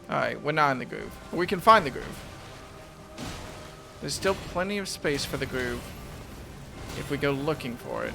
Alright, we're not in the groove. But we can find the groove. There's still plenty of space for the groove if we go looking for it.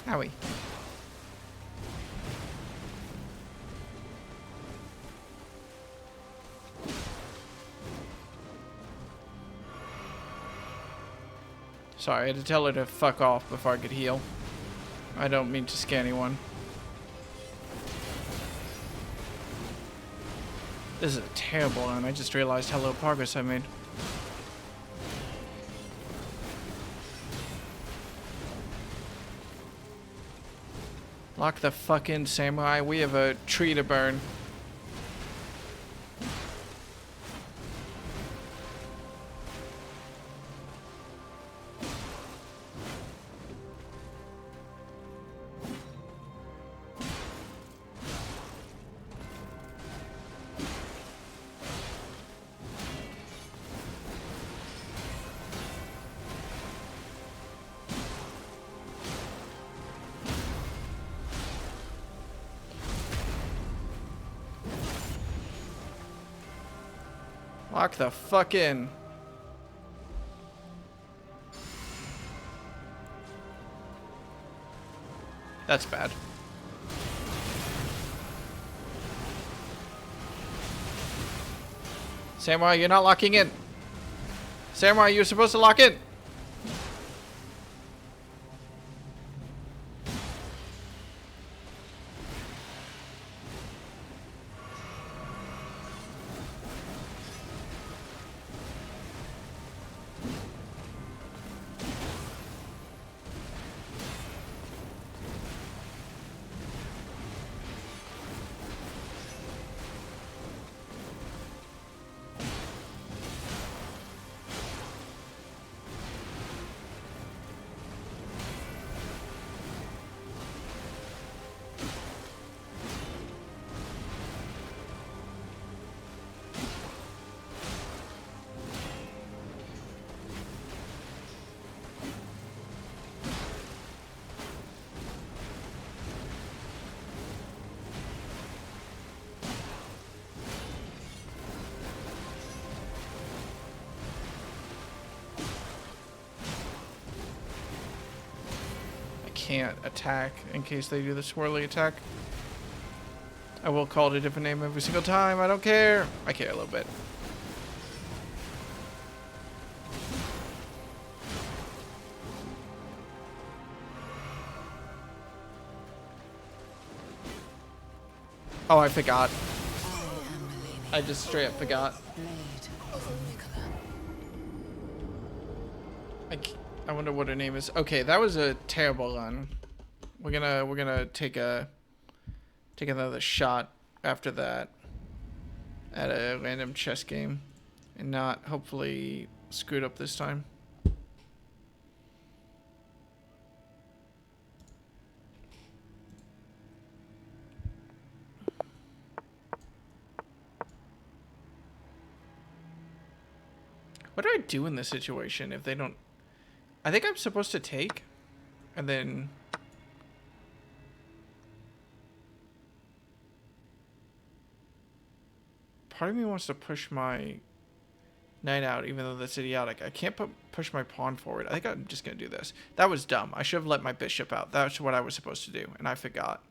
Howie. Sorry, I had to tell her to fuck off before I could heal. I don't mean to scare anyone. This is a terrible one. I just realized how little progress I made. Lock the fuck in, samurai. We have a tree to burn. Lock the fuck in. That's bad. Samurai, you're not locking in. Samurai, you're supposed to lock in. can't attack in case they do the swirly attack. I will call it a different name every single time. I don't care. I care a little bit. Oh, I forgot. I just straight up forgot. I wonder what her name is. Okay, that was a terrible run. We're gonna take another shot after that at a random chess game and not hopefully screw it up this time. What do I do in this situation if they don't... I think I'm supposed to take and then... Part of me wants to push my knight out, even though that's idiotic. I can't push my pawn forward. I think I'm just going to do this. That was dumb. I should have let my bishop out. That's what I was supposed to do, and I forgot.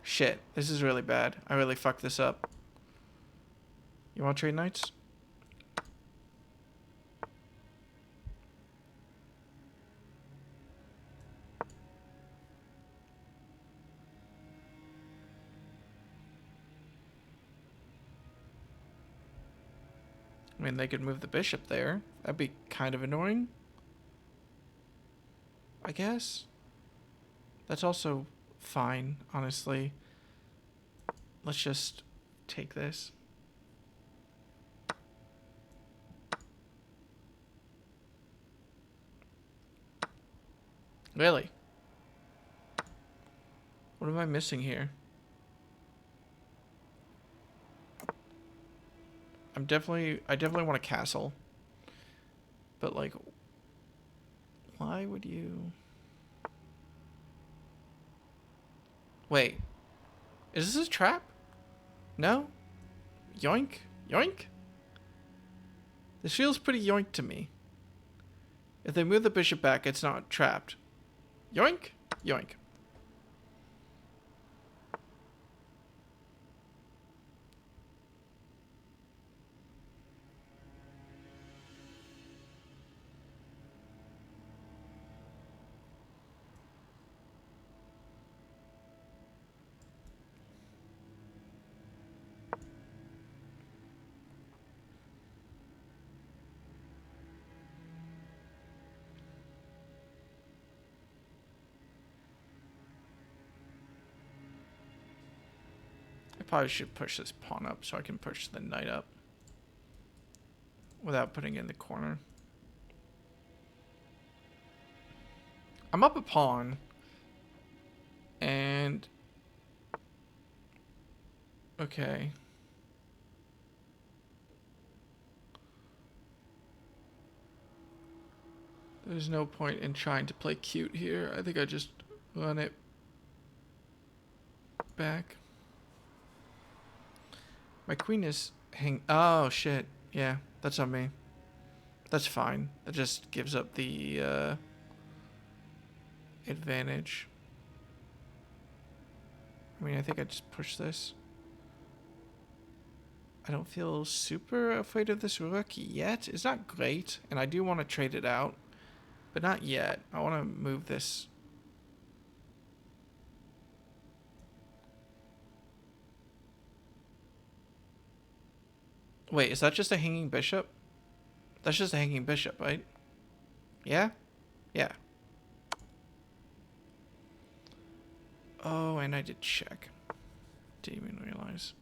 Shit. This is really bad. I really fucked this up. You want to trade knights? I mean, they could move the bishop there. That'd be kind of annoying. I guess. That's also fine, honestly. Let's just take this. Really? What am I missing here? I definitely want a castle. But like, why would you? Wait, is this a trap? No? Yoink? Yoink? This feels pretty yoink to me. If they move the bishop back, it's not trapped. Yoink? Yoink. I probably should push this pawn up so I can push the knight up without putting it in the corner. I'm up a pawn and okay. There's no point in trying to play cute here. I think I just run it back. My queen is oh shit. Yeah, that's on me. That's fine. That just gives up the advantage. I mean, I think I just push this. I don't feel super afraid of this rook yet. It's not great, and I do want to trade it out, but not yet. I want to move this. Wait, is that just a hanging bishop? That's just a hanging bishop, right? Yeah? Yeah. Oh, and I did check. Didn't even realize.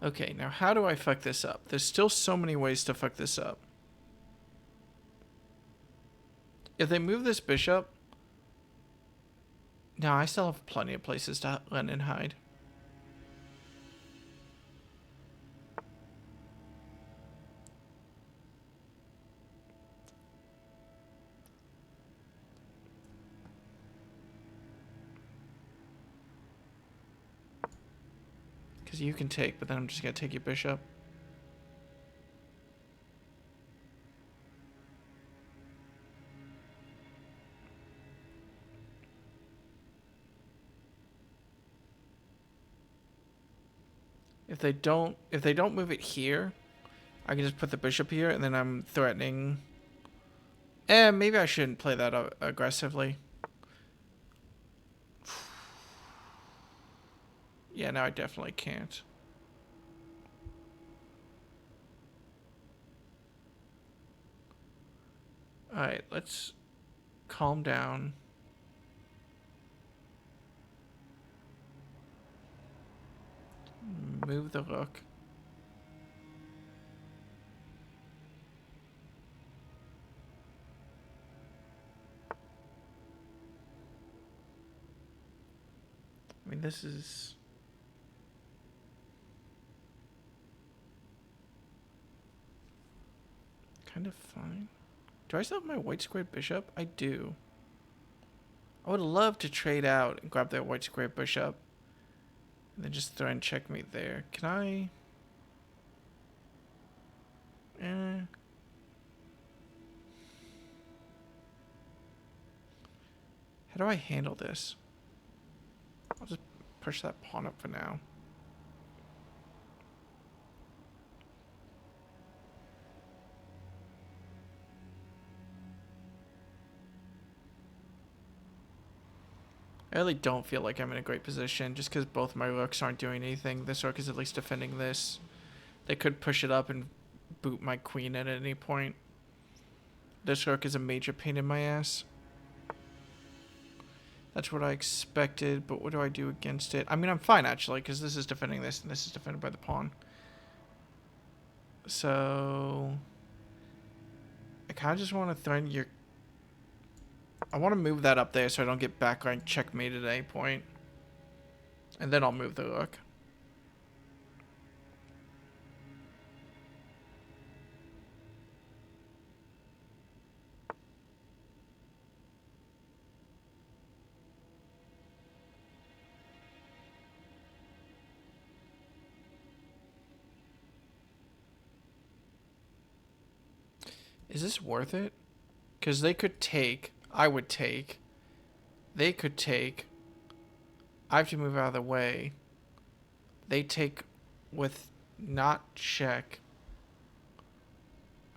Okay, now how do I fuck this up? There's still so many ways to fuck this up. If they move this bishop... No, I still have plenty of places to run and hide. Because you can take, but then I'm just going to take your bishop. If they don't move it here, I can just put the bishop here, and then I'm threatening. Maybe I shouldn't play that aggressively. Yeah, no, I definitely can't. Alright, let's calm down. Move the rook. I mean, this is... kind of fine. Do I still have my white squared bishop? I do. I would love to trade out and grab that white squared bishop. And then just throw in checkmate there. Can I... How do I handle this? I'll just push that pawn up for now. I really don't feel like I'm in a great position just because both my rooks aren't doing anything. This rook is at least defending this. They could push it up and boot my queen at any point. This rook is a major pain in my ass. That's what I expected, but what do I do against it? I mean, I'm fine, actually, because this is defending this, and this is defended by the pawn. So... I kind of just want to threaten your... I want to move that up there so I don't get backline checkmated at any point. And then I'll move the rook. Is this worth it? Because they could take. I would take. They could take. I have to move out of the way. They take with not check.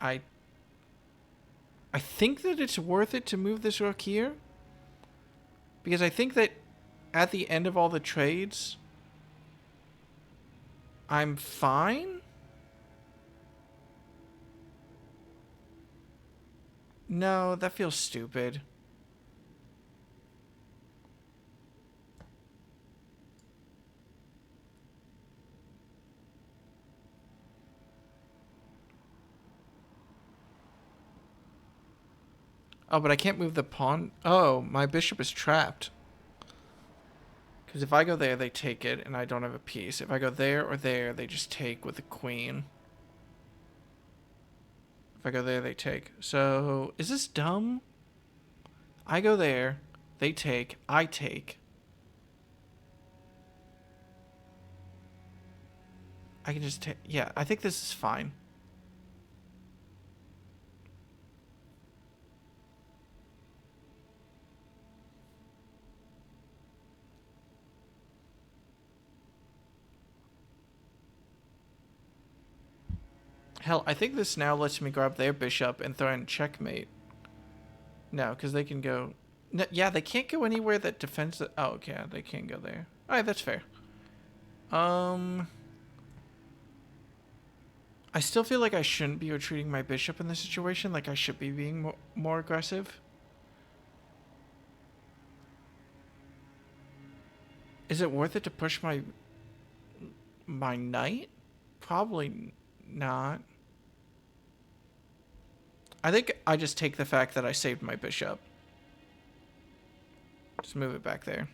I think that it's worth it to move this rook here. Because I think that at the end of all the trades, I'm fine. No, that feels stupid. Oh, but I can't move the pawn. Oh, my bishop is trapped. Because if I go there, they take it, and I don't have a piece. If I go there or there, they just take with the queen. If I go there, they take. So, is this dumb? I go there, they take, I take. I can just take... Yeah, I think this is fine. Hell, I think this now lets me grab their bishop and throw in checkmate. No, because they can go... No, yeah, they can't go anywhere that defends the... Oh, okay, they can't go there. Alright, that's fair. I still feel like I shouldn't be retreating my bishop in this situation. Like, I should be being more aggressive. Is it worth it to push my knight? Probably not. I think I just take the fact that I saved my bishop. Just move it back there.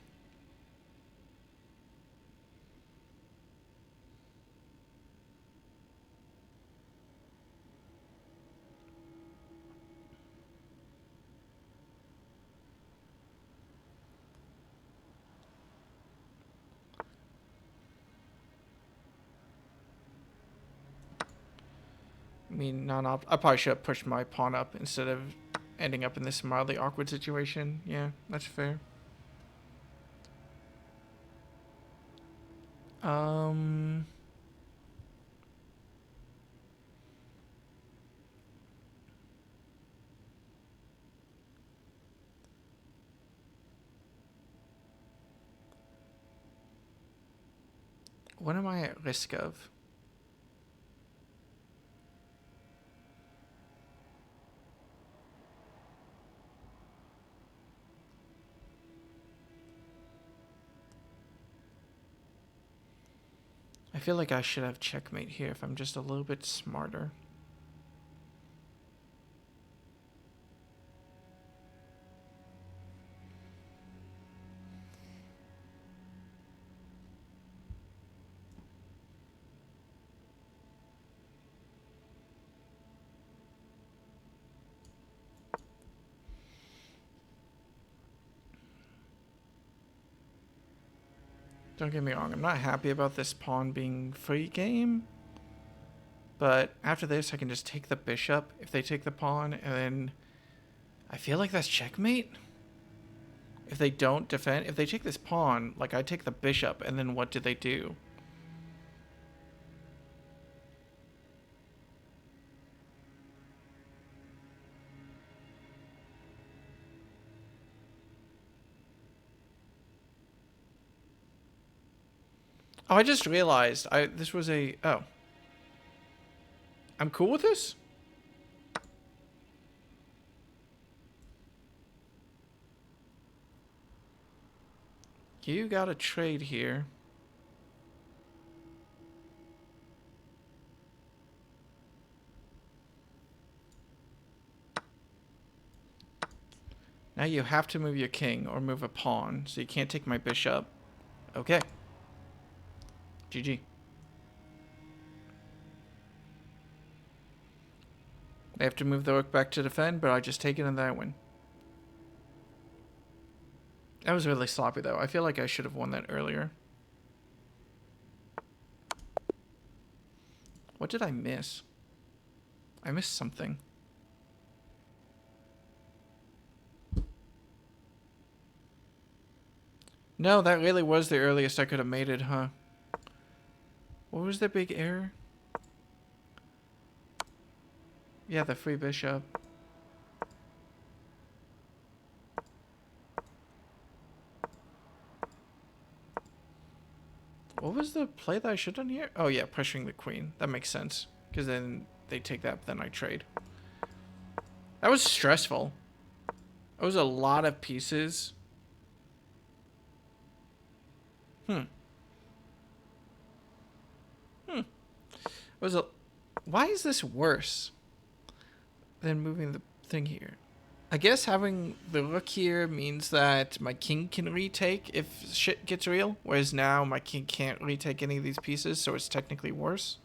mean, non-op. I probably should have pushed my pawn up instead of ending up in this mildly awkward situation. Yeah, that's fair. What am I at risk of? I feel like I should have checkmate here if I'm just a little bit smarter. Don't get me wrong, I'm not happy about this pawn being free game. But after this, I can just take the bishop if they take the pawn, and then I feel like that's checkmate. If they don't defend, if they take this pawn, like I take the bishop, and then what do they do? Oh, I just realized this was a... Oh. I'm cool with this? You got a trade here. Now you have to move your king or move a pawn, so you can't take my bishop. Okay. GG. They have to move the rook back to defend, but I just take it and then I win. That was really sloppy, though. I feel like I should have won that earlier. What did I miss? I missed something. No, that really was the earliest I could have made it, huh? What was the big error? Yeah, the free bishop. What was the play that I should have done here? Oh yeah, pressuring the queen. That makes sense. Because then they take that, then I trade. That was stressful. That was a lot of pieces. Was a... Why is this worse than moving the thing here? I guess having the rook here means that my king can retake if shit gets real, whereas now my king can't retake any of these pieces, so it's technically worse.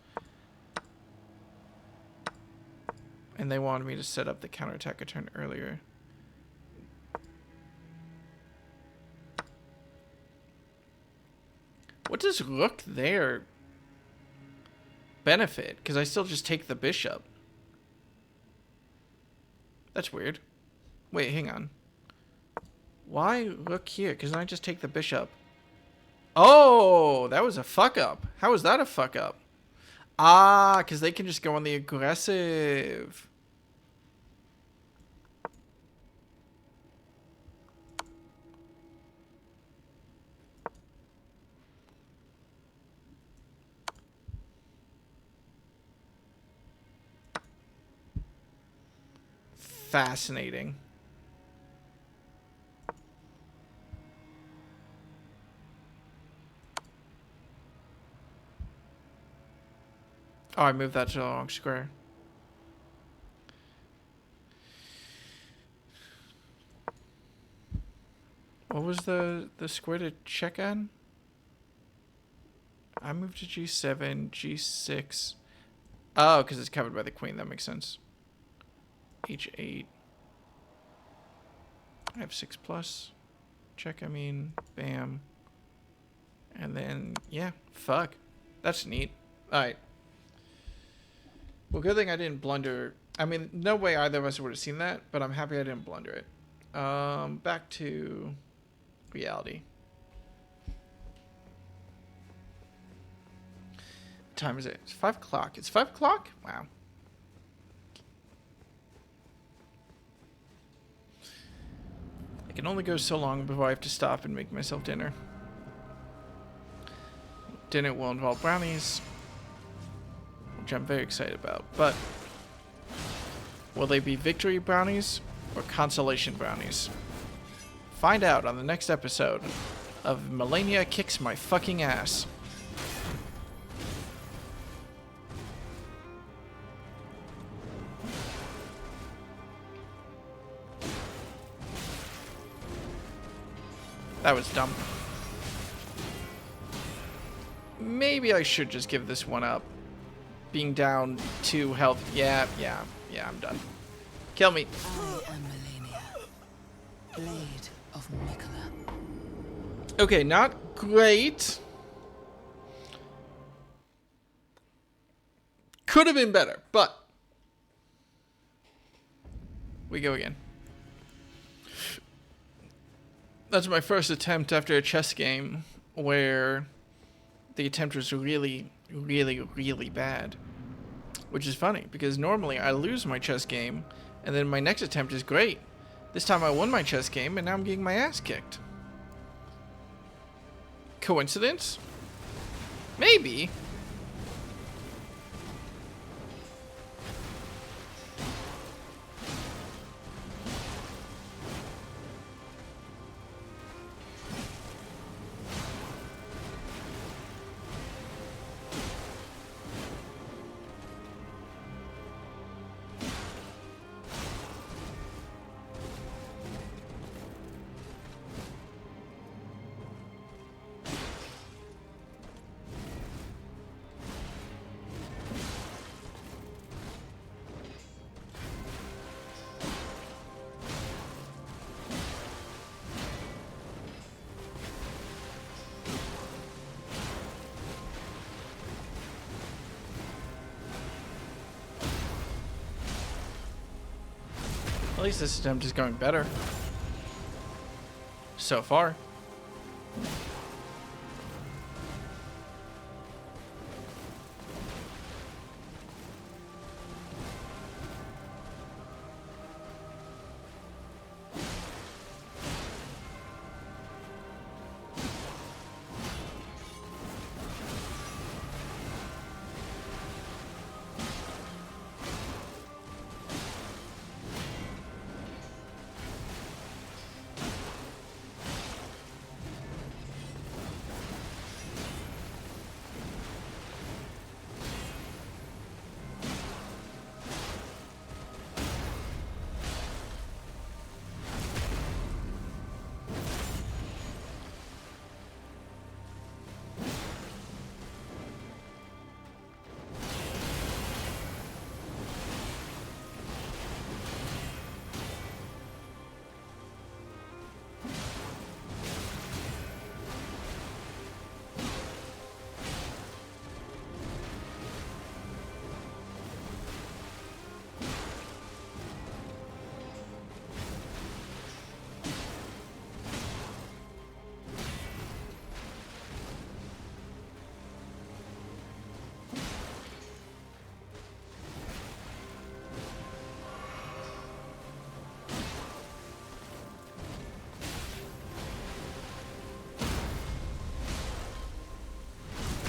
And they wanted me to set up the counterattack a turn earlier. What does rook there benefit? Because I still just take the bishop. That's weird. Wait, hang on. Why rook here? Because I just take the bishop. Oh, that was a fuck up. How was that a fuck up? Ah, because they can just go on the aggressive. Fascinating. Oh, I moved that to the wrong square. What was the square to check on? I moved to G7, G6. Oh, because it's covered by the queen. That makes sense. H8. I have 6 plus. Check, I mean, bam. And then, yeah, fuck. That's neat. Alright. Well, good thing I didn't blunder. I mean, no way either of us would have seen that, but I'm happy I didn't blunder it. Back to reality. What time is it? It's 5 o'clock. It's 5 o'clock? Wow. I can only go so long before I have to stop and make myself dinner. Dinner will involve brownies, which I'm very excited about. But will they be victory brownies or consolation brownies? Find out on the next episode of Malenia Kicks My Fucking Ass. That was dumb. Maybe I should just give this one up. Being down 2 health. Yeah, I'm done. Kill me. I am Malenia, Blade of Mikola. Okay, not great. Could have been better, but we go again. That's my first attempt after a chess game where the attempt was really, really, really bad. Which is funny, because normally I lose my chess game, and then my next attempt is great. This time I won my chess game, and now I'm getting my ass kicked. Coincidence? Maybe. At least this attempt is going better. So far.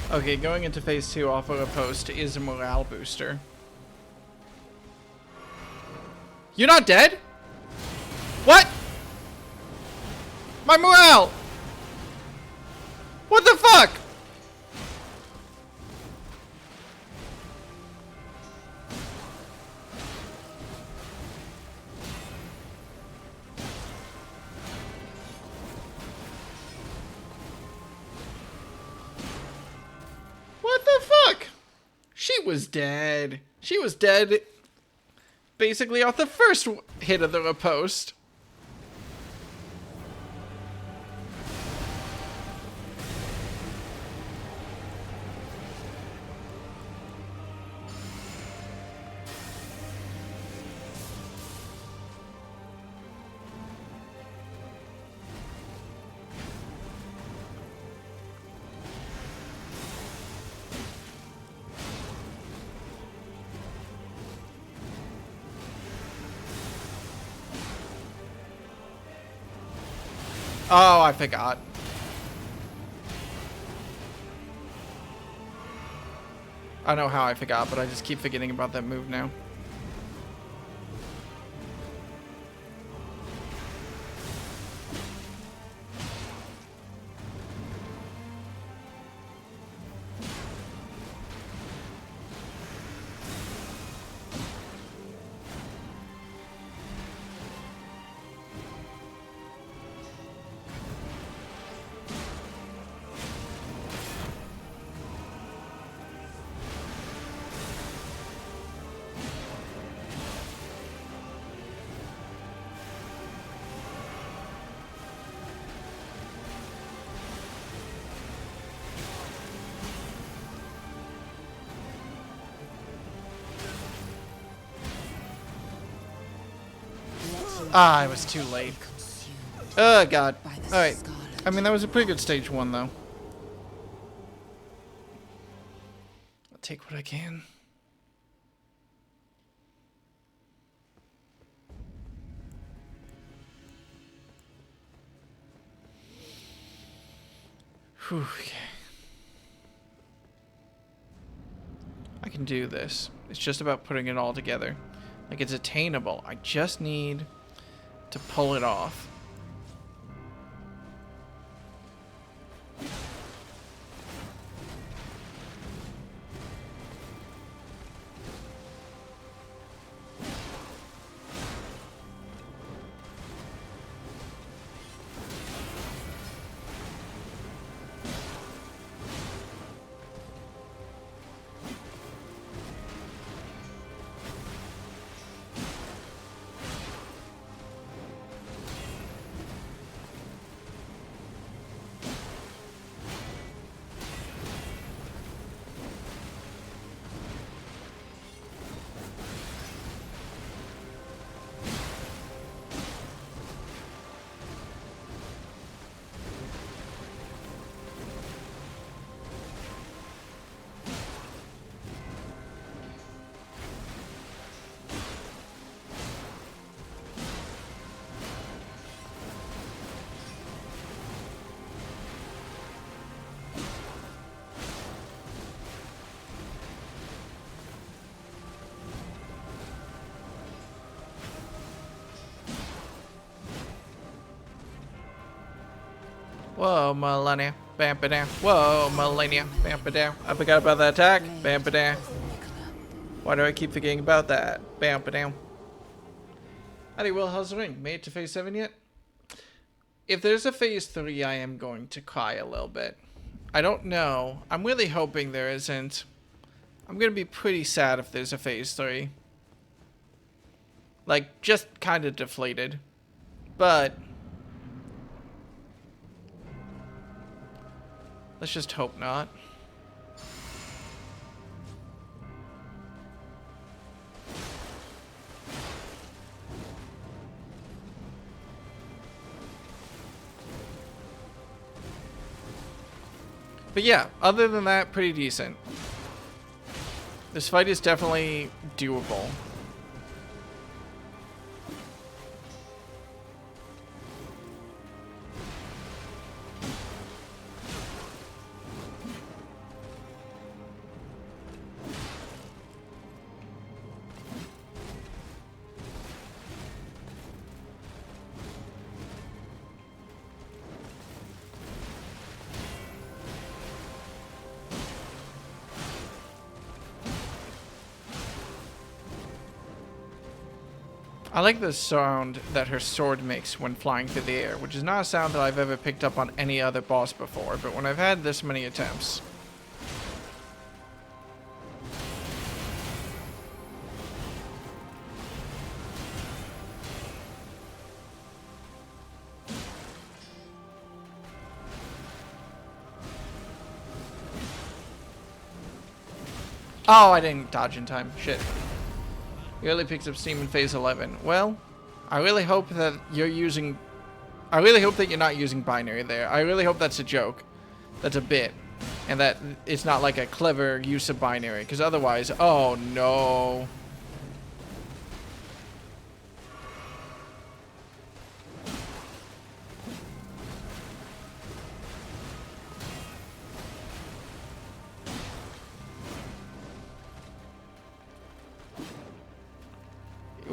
Okay, going into phase 2 off of a post is a morale booster. You're not dead? What? My morale! What the fuck? What the fuck? She was dead. She was dead basically off the first hit of the riposte. Oh, I forgot. I don't know how I forgot, but I just keep forgetting about that move now. Ah, I was too late. Oh, God. Alright. I mean, that was a pretty good stage 1, though. I'll take what I can. Whew, okay. I can do this. It's just about putting it all together. Like, it's attainable. I just need to pull it off. Whoa, Malenia. Bam ba down. Whoa, Malenia. Bam ba down. I forgot about that attack. Bam ba down. Why do I keep forgetting about that? Bam ba down. Howdy, Will, how's the ring? Made it to phase 7 yet? If there's a phase 3, I am going to cry a little bit. I don't know. I'm really hoping there isn't. I'm going to be pretty sad if there's a phase 3. Like, just kind of deflated. But let's just hope not. But yeah, other than that, pretty decent. This fight is definitely doable. I like the sound that her sword makes when flying through the air, which is not a sound that I've ever picked up on any other boss before, but when I've had this many attempts. Oh, I didn't dodge in time. Shit. He only picks up steam in phase 11. Well, I really hope that you're using... I really hope that you're not using binary there. I really hope that's a joke. That's a bit. And that it's not like a clever use of binary. Because otherwise... Oh, no.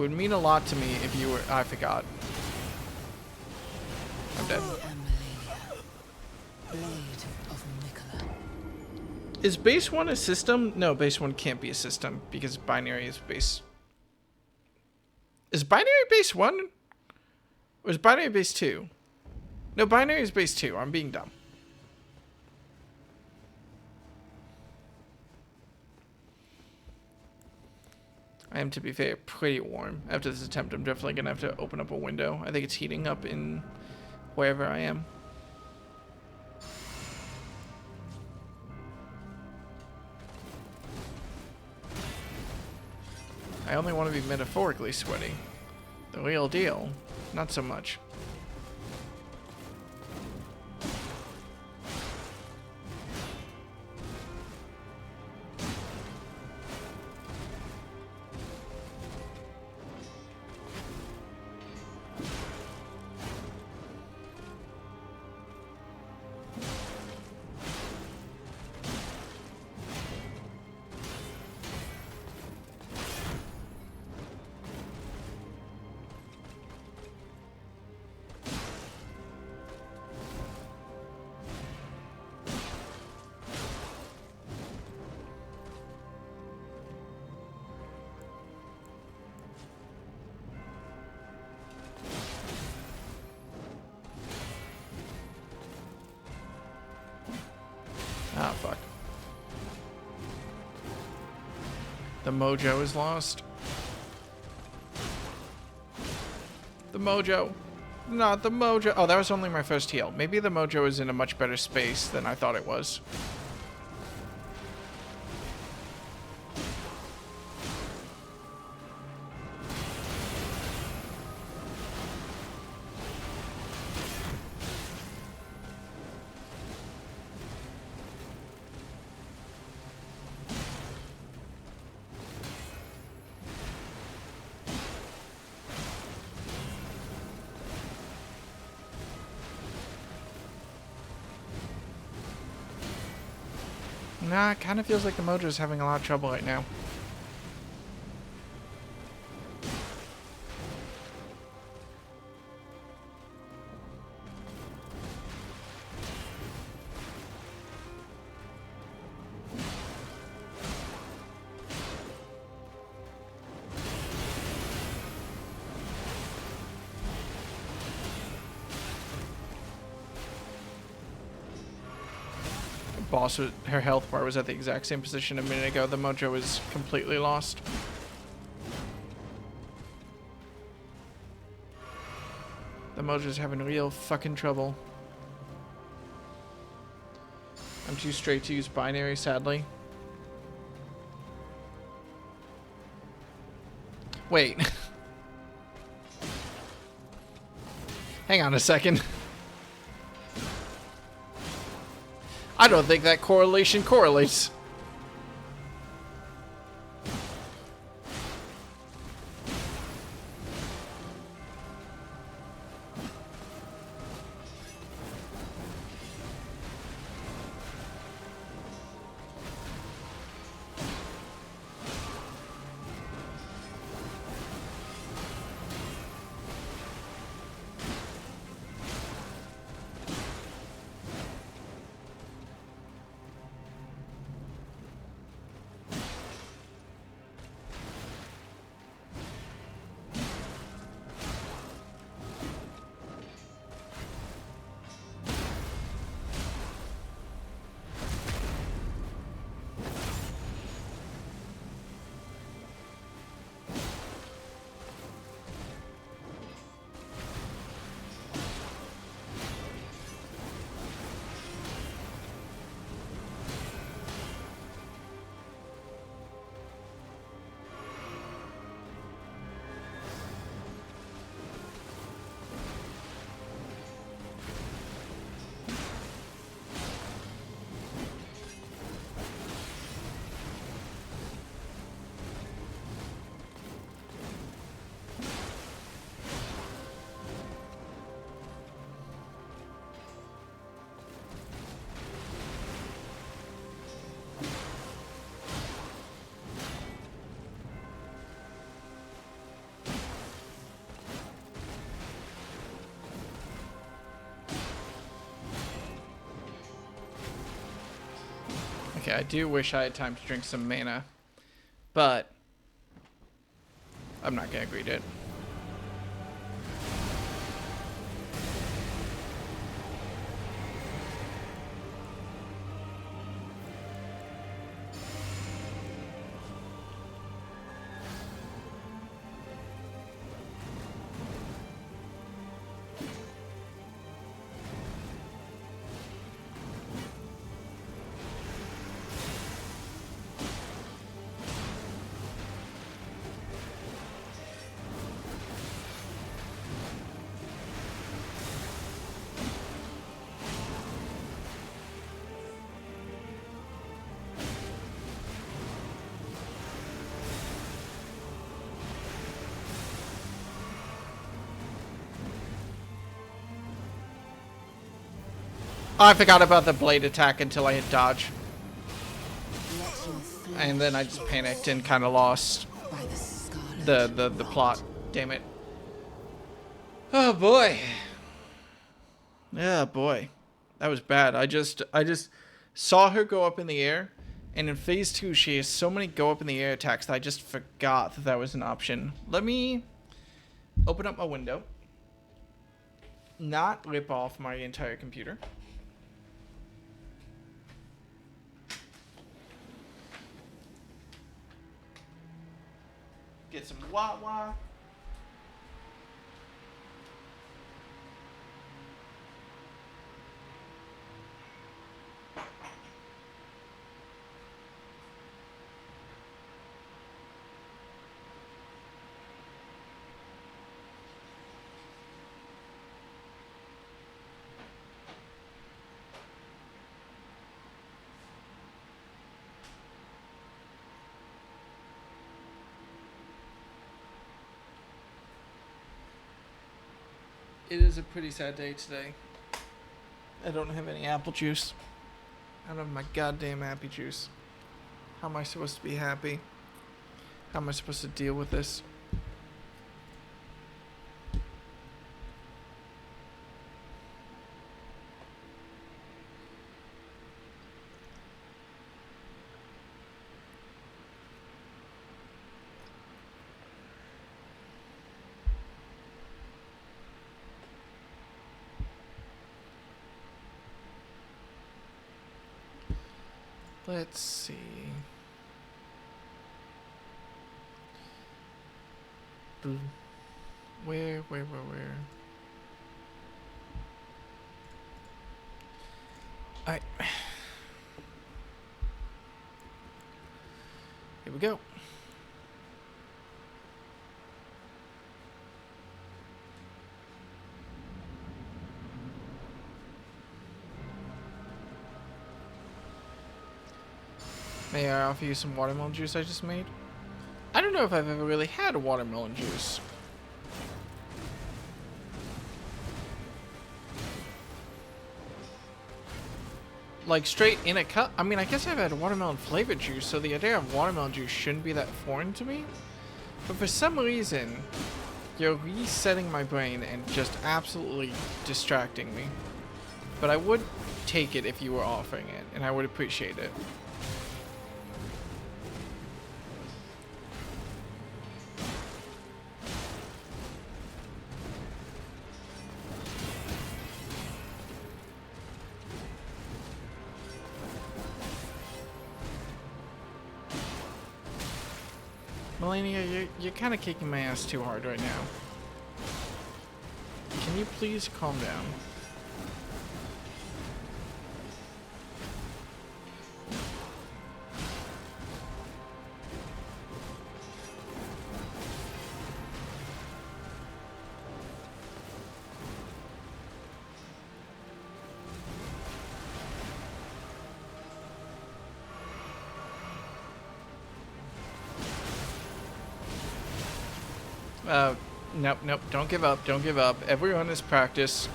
would mean a lot to me if you were. I forgot. I'm dead. I am Malenia, blade of Mikola. Is base 1 a system? No, base 1 can't be a system because binary is base. Is binary base 1? Or is binary base 2? No, binary is base 2. I'm being dumb. I am, to be fair, pretty warm. After this attempt, I'm definitely going to have to open up a window. I think it's heating up in wherever I am. I only want to be metaphorically sweaty. The real deal, not so much. Ah, fuck. The mojo is lost. The mojo. Not the mojo. Oh, that was only my first heal. Maybe the mojo is in a much better space than I thought it was. Nah, it kind of feels like the mojo is having a lot of trouble right now. Boss, her health bar was at the exact same position a minute ago. The mojo is completely lost. The mojo's having real fucking trouble. I'm too straight to use binary, sadly. Wait. Hang on a second. I don't think that correlation correlates. Okay, I do wish I had time to drink some mana, but I'm not gonna read it. Oh, I forgot about the blade attack until I hit dodge. And then I just panicked and kind of lost the plot. Damn it. Oh boy. Yeah, boy. That was bad. I just saw her go up in the air, and in phase 2 she has so many go up in the air attacks that I just forgot that that was an option. Let me open up my window. Not rip off my entire computer. Get some wah-wah. It is a pretty sad day today. I don't have any apple juice. I don't have my goddamn apple juice. How am I supposed to be happy? How am I supposed to deal with this? Let's see. Where? Alright. Here we go. May I offer you some watermelon juice I just made? I don't know if I've ever really had a watermelon juice. Like straight in a cup? I mean, I guess I've had a watermelon flavored juice, so the idea of watermelon juice shouldn't be that foreign to me. But for some reason, you're resetting my brain and just absolutely distracting me. But I would take it if you were offering it, and I would appreciate it. Malenia, you're kind of kicking my ass too hard right now. Can you please calm down? Nope, don't give up, don't give up. Everyone is practice.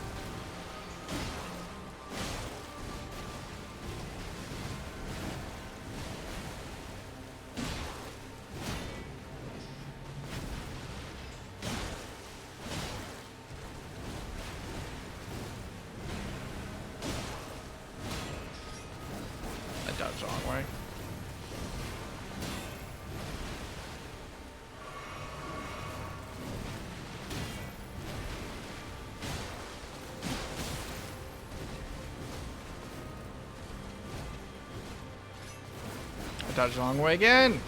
dodged the wrong way. I dodged the wrong way again.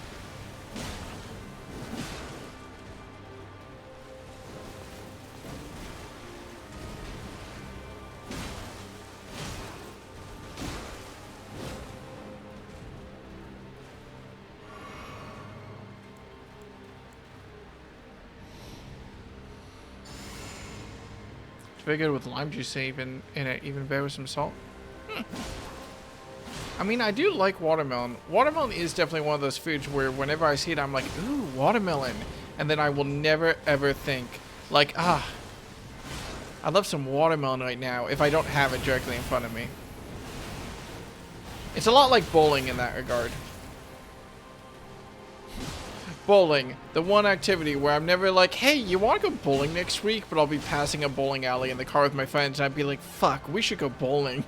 It's very good with lime juice even in it, even better with some salt. I mean, I do like watermelon. Watermelon is definitely one of those foods where whenever I see it, I'm like, ooh, watermelon. And then I will never, ever think, like, I love some watermelon right now if I don't have it directly in front of me. It's a lot like bowling in that regard. Bowling, the one activity where I'm never like, hey, you want to go bowling next week? But I'll be passing a bowling alley in the car with my friends and I'd be like, fuck, we should go bowling.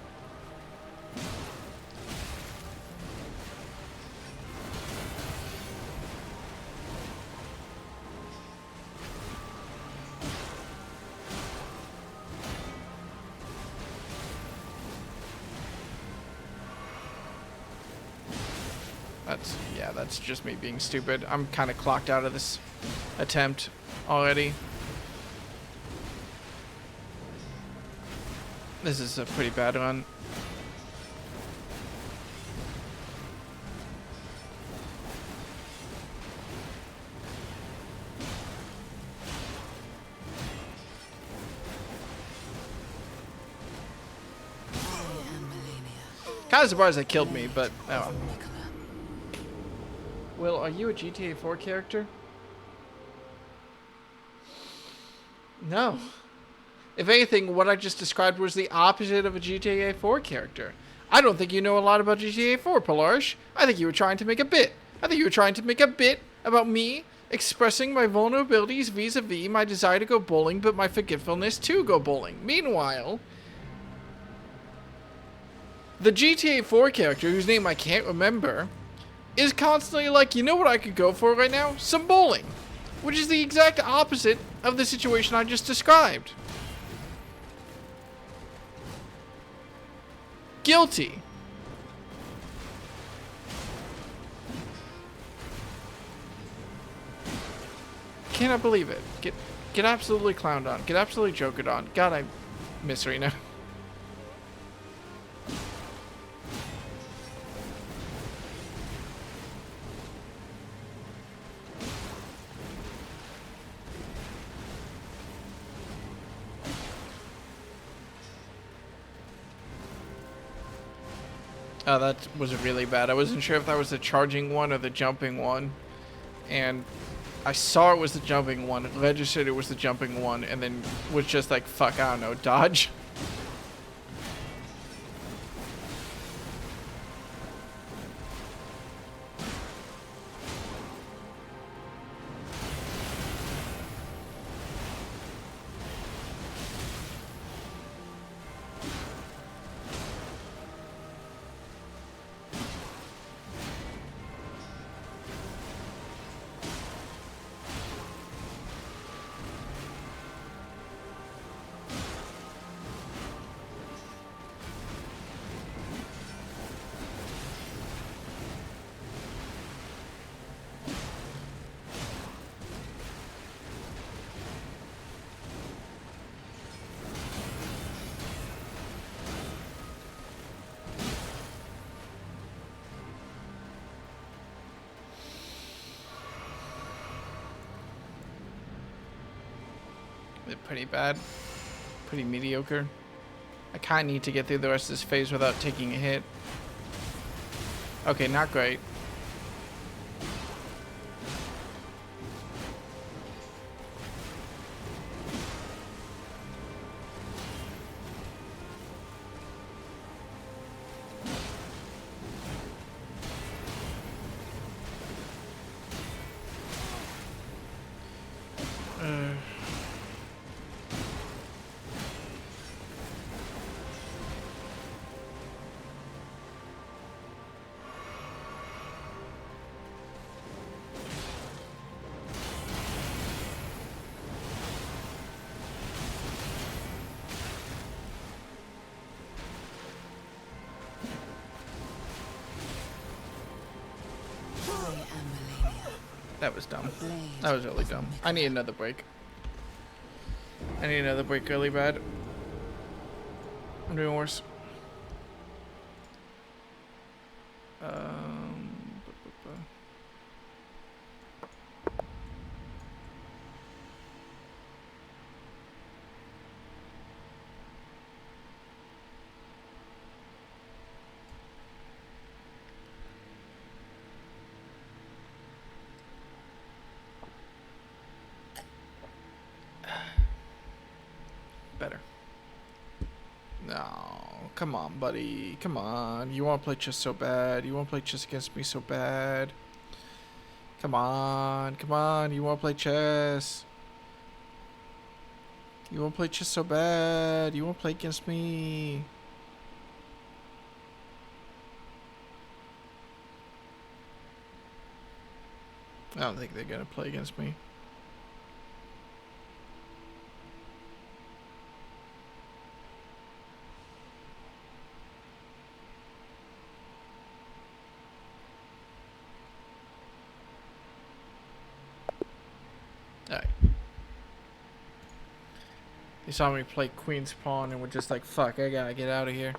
That's just me being stupid. I'm kind of clocked out of this attempt already. This is a pretty bad run. I am Malenia. Kind of surprised they killed me, but oh well. Will, are you a GTA 4 character? No. If anything, what I just described was the opposite of a GTA 4 character. I don't think you know a lot about GTA 4, Polarish. I think you were trying to make a bit. I think you were trying to make a bit about me expressing my vulnerabilities vis-a-vis my desire to go bowling, but my forgetfulness to go bowling. Meanwhile, the GTA 4 character, whose name I can't remember, is constantly like, you know what I could go for right now? Some bowling. Which is the exact opposite of the situation I just described. Guilty. Cannot believe it. Get absolutely clowned on. Get absolutely joked on. God, I miss her now. Oh, that was really bad. I wasn't sure if that was the charging one or the jumping one. And I saw it was the jumping one. It registered it was the jumping one. And then was just like, fuck, I don't know, dodge. Pretty bad. Pretty mediocre. I kind of need to get through the rest of this phase without taking a hit. Okay, not great. That was dumb. The blade That was really of dumb. Mick- I need another break. I need another break really bad. I'm doing worse. Bu- bu- bu. Better. No, come on, buddy. Come on. You want to play chess so bad. You want to play chess against me so bad. Come on. Come on. You want to play chess. You want to play chess so bad. You want to play against me. I don't think they're going to play against me. Alright. They saw me play Queen's Pawn and were just like, fuck, I gotta get out of here.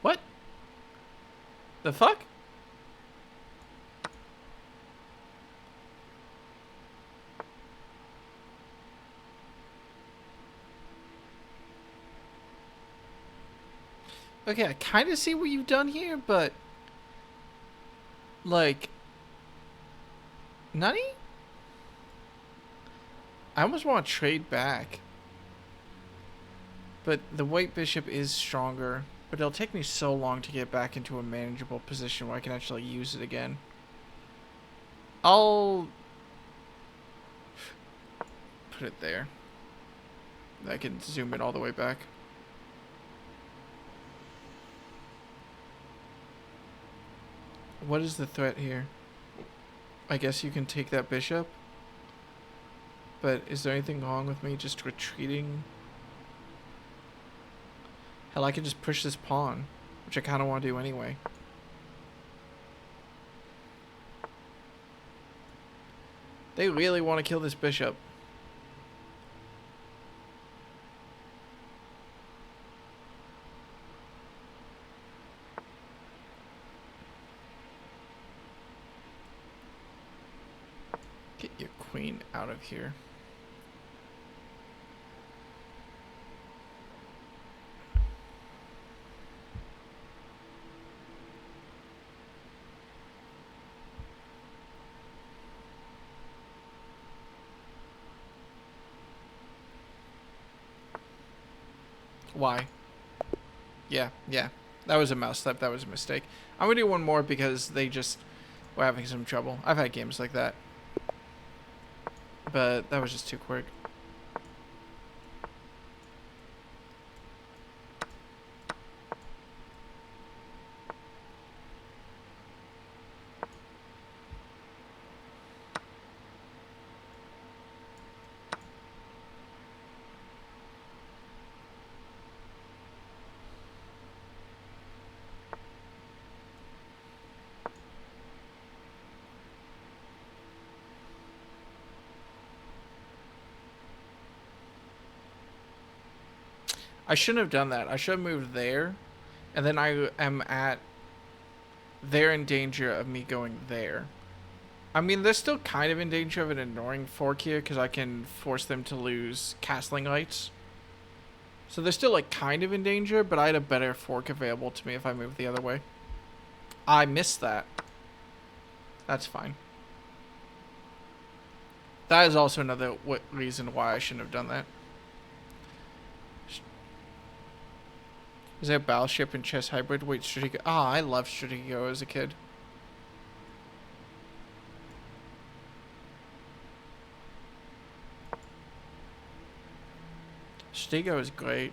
What? The fuck? Okay, I kind of see what you've done here, but like, Nutty? I almost want to trade back, but the white bishop is stronger. But it'll take me so long to get back into a manageable position where I can actually use it again. I'll put it there. I can zoom it all the way back. What is the threat here? I guess you can take that bishop. But is there anything wrong with me just retreating? Hell, I can just push this pawn, which I kind of want to do anyway. They really want to kill this bishop. Get your queen out of here. Why? Yeah. That was a mouse step. That was a mistake. I'm going to do one more because they just were having some trouble. I've had games like that. But that was just too quick. I shouldn't have done that. I should have moved there. And then I am at... They're in danger of me going there. I mean, they're still kind of in danger of an annoying fork here because I can force them to lose castling lights. So they're still, like, kind of in danger, but I had a better fork available to me if I moved the other way. I missed that. That's fine. That is also another reason why I shouldn't have done that. Is there a battleship in chess hybrid? Wait, Stratego. Ah, I loved Stratego as a kid. Stratego is great.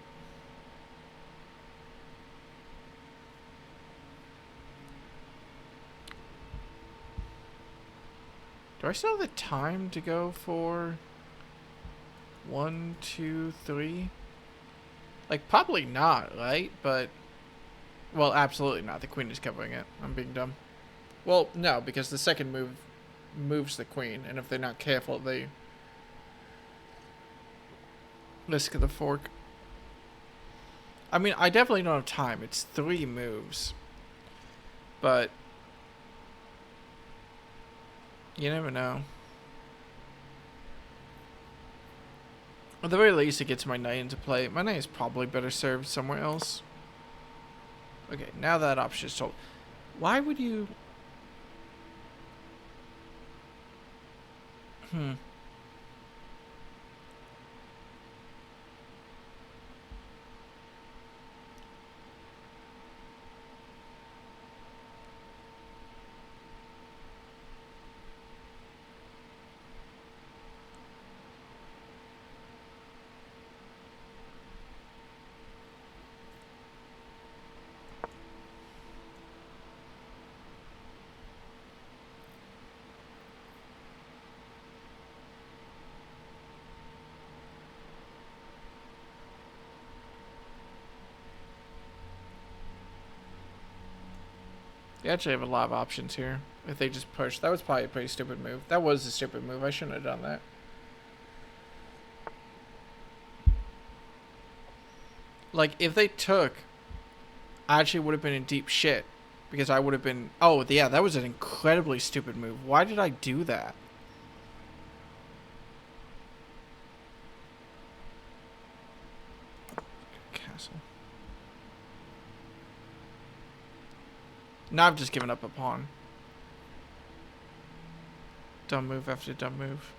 Do I still have the time to go for 1, 2, 3? Like, probably not, right? But, well, absolutely not. The queen is covering it. I'm being dumb. Well, no, because the second move moves the queen, and if they're not careful, they risk the fork. I mean, I definitely don't have time. It's 3 moves. But you never know. At the very least, it gets my knight into play. My knight is probably better served somewhere else. Okay, now that option is told. Why would you... They actually have a lot of options here. If they just push. That was probably a pretty stupid move. That was a stupid move. I shouldn't have done that. Like, if they took, I actually would have been in deep shit. Because I would have been... Oh, yeah, that was an incredibly stupid move. Why did I do that? Castle. Now I've just given up a pawn. Dumb move after dumb move.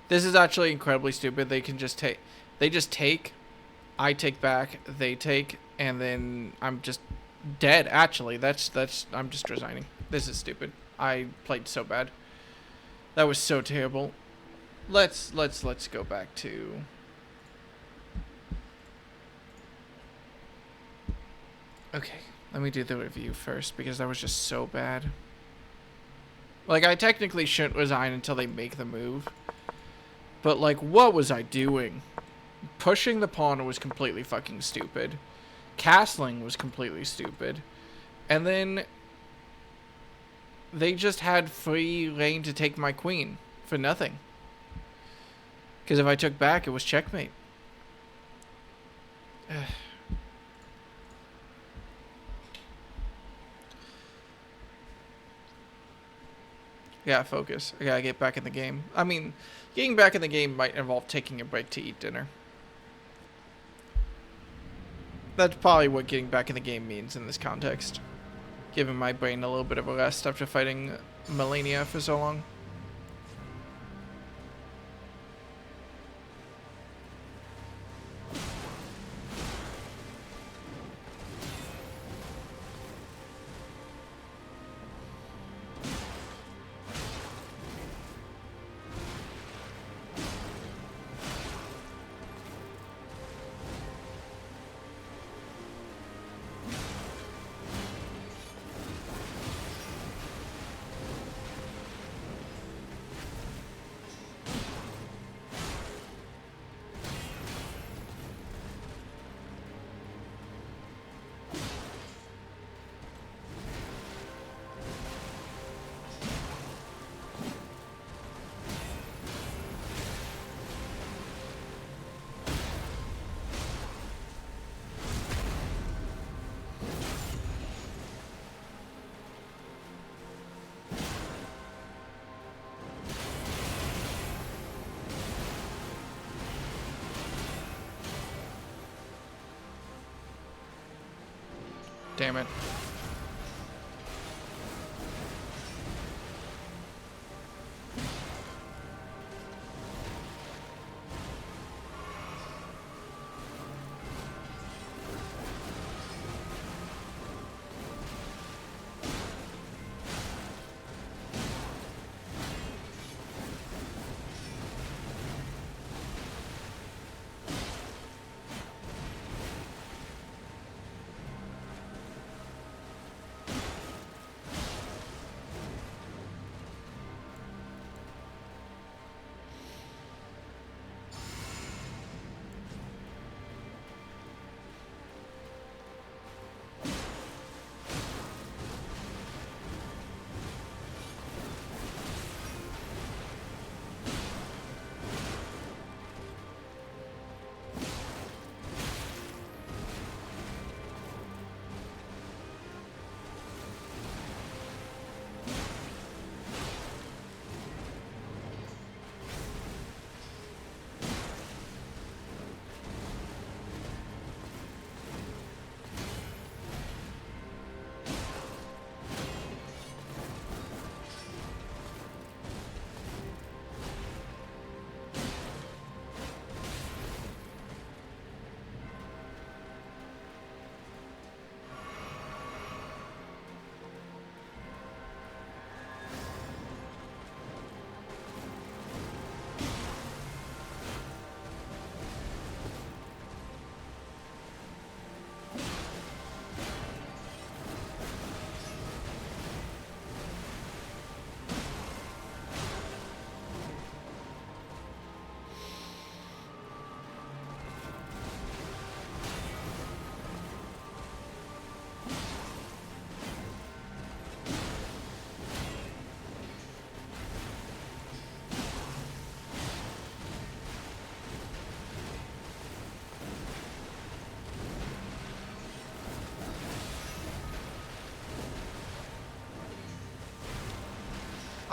This is actually incredibly stupid. They can just take... They just take. I take back. They take. And then I'm just dead, actually. That's... I'm just resigning. This is stupid. I played so bad. That was so terrible. Let's go back to... Okay. Let me do the review first, because that was just so bad. Like, I technically shouldn't resign until they make the move. But, like, what was I doing? Pushing the pawn was completely fucking stupid. Castling was completely stupid. And then they just had free reign to take my queen for nothing. Because if I took back, it was checkmate. I gotta focus. I gotta get back in the game. I mean, getting back in the game might involve taking a break to eat dinner. That's probably what getting back in the game means in this context. Giving my brain a little bit of a rest after fighting Malenia for so long. Damn it.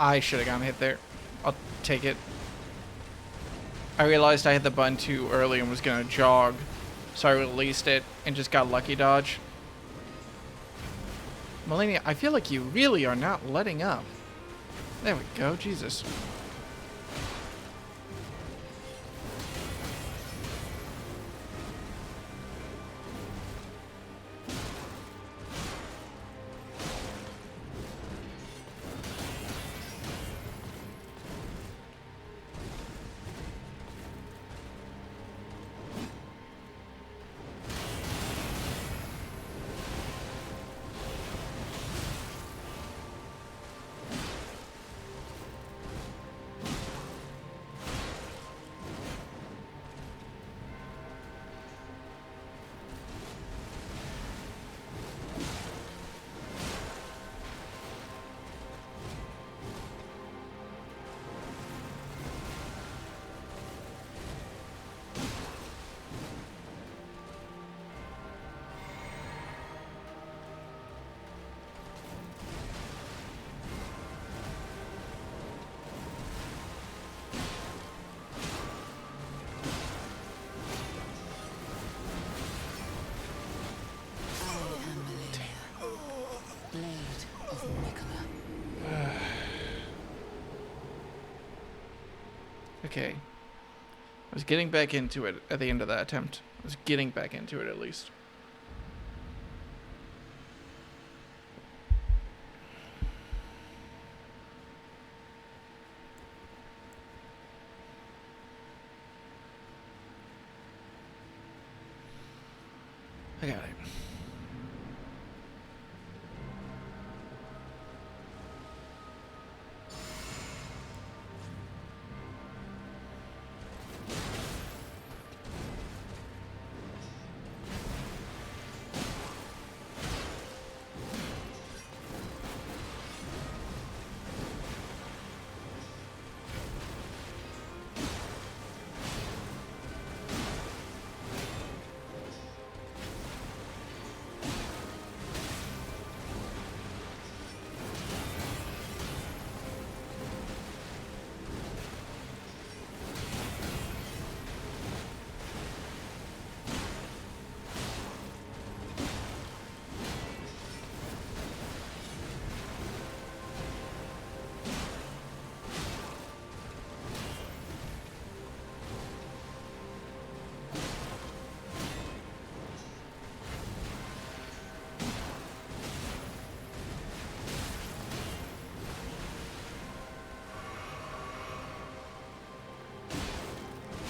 I should have gone hit there. I'll take it. I realized I hit the button too early and was gonna jog, so I released it and just got lucky dodge. Malenia, I feel like you really are not letting up. There we go, Jesus. Okay. I was getting back into it at the end of that attempt. I was getting back into it at least. I got it.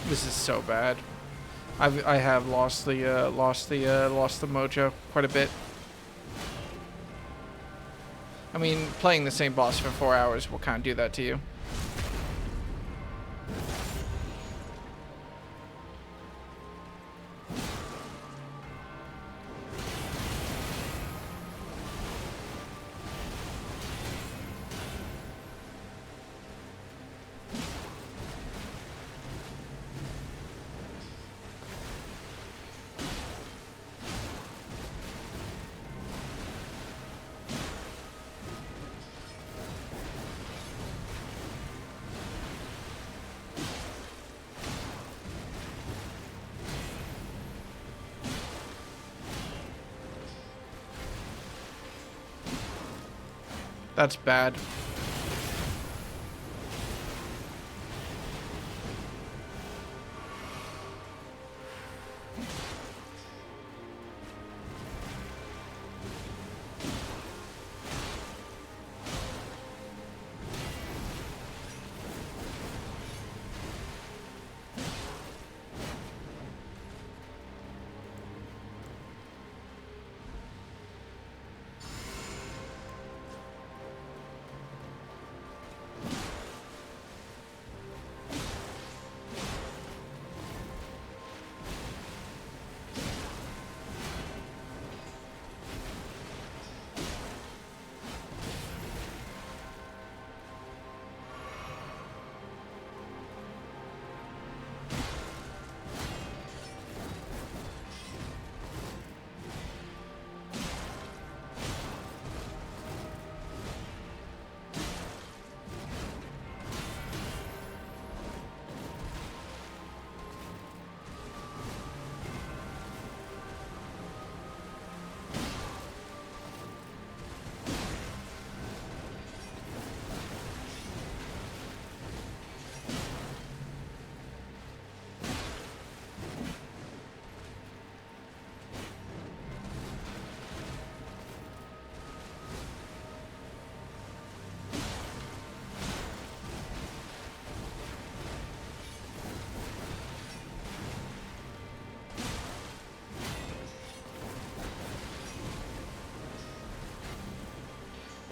This is so bad. I have lost the mojo quite a bit. I mean, playing the same boss for 4 hours will kind of do that to you. That's bad.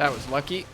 That was lucky.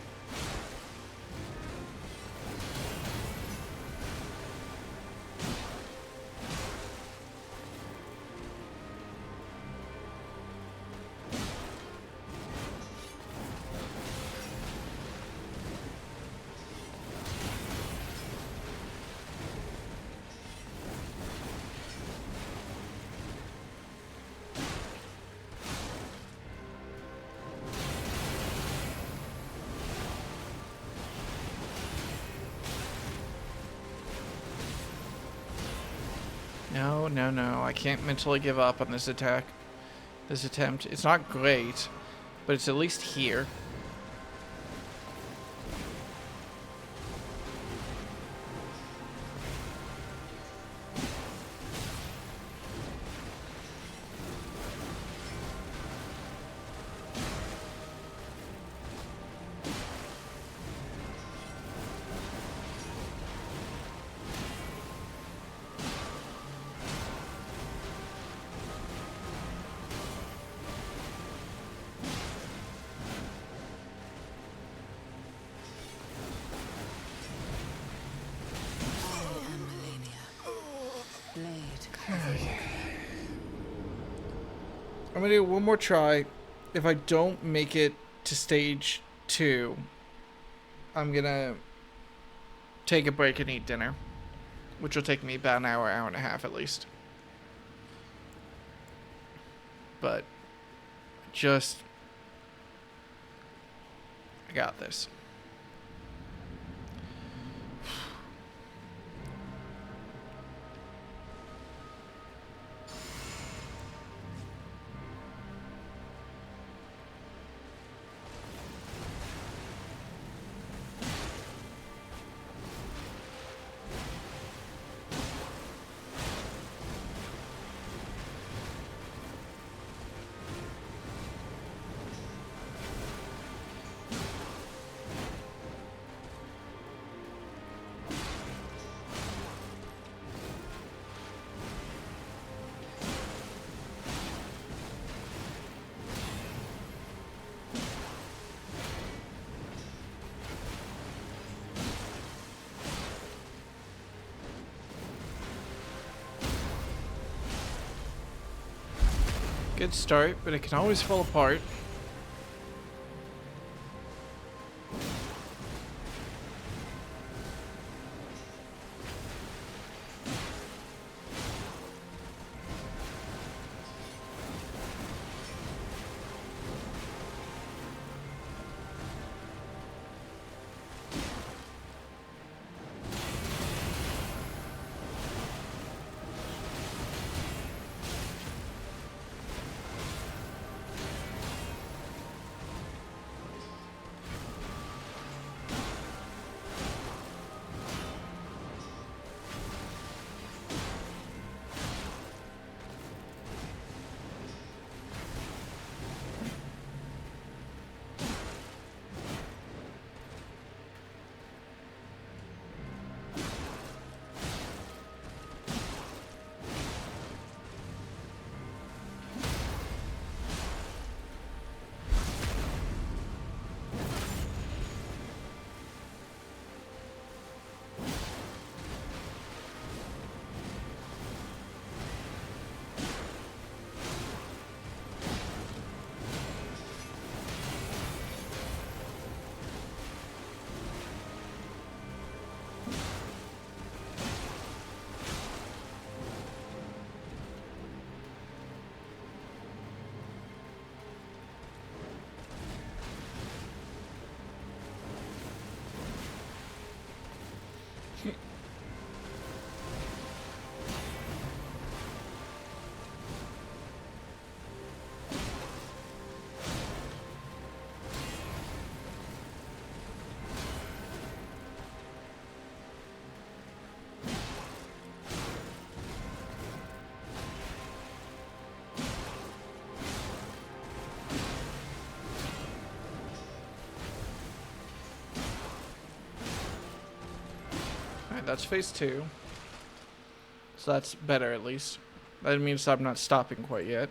No, no, no. I can't mentally give up on this attack. This attempt. It's not great, but it's at least here. I am Malenia. Blade. I'm gonna do one more try. If I don't make it to stage 2, I'm gonna take a break and eat dinner, which will take me about an hour, hour and a half at least. But I got this. Good start, but it can always fall apart. That's phase 2. So that's better at least. That means I'm not stopping quite yet.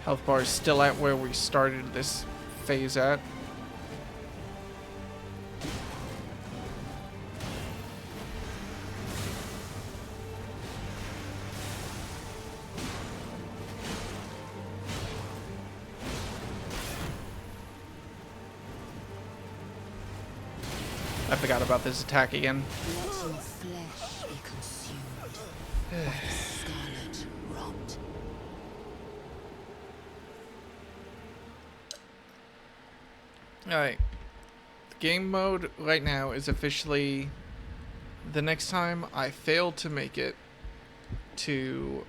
Health bar is still at where we started this phase at. I forgot about this attack again. Let your flesh be consumed by the scarlet rot. Alright. The game mode right now is officially the next time I fail to make it to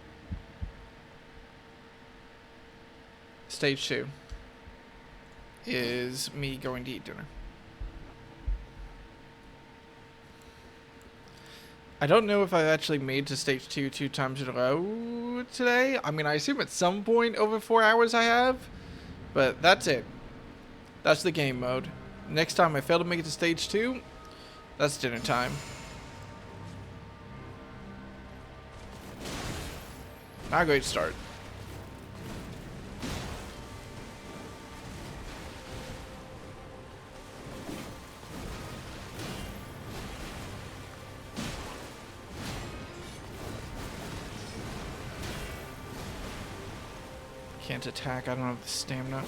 stage 2 is me going to eat dinner. I don't know if I've actually made to stage 2 times in a row today. I mean, I assume at some point over 4 hours I have, but that's it. That's the game mode. Next time I fail to make it to stage 2, that's dinner time. Not a great start. Can't attack, I don't have the stamina.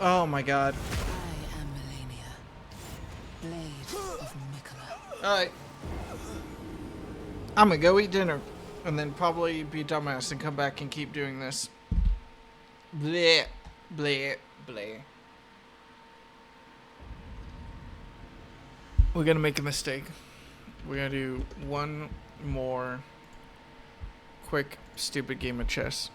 Oh my god. I am Malenia, blade of Mikola. Alright. I'm gonna go eat dinner. And then probably be a dumbass and come back and keep doing this. Bleh. Bleh. Bleh. We're gonna make a mistake. We're gonna do one more quick, stupid game of chess.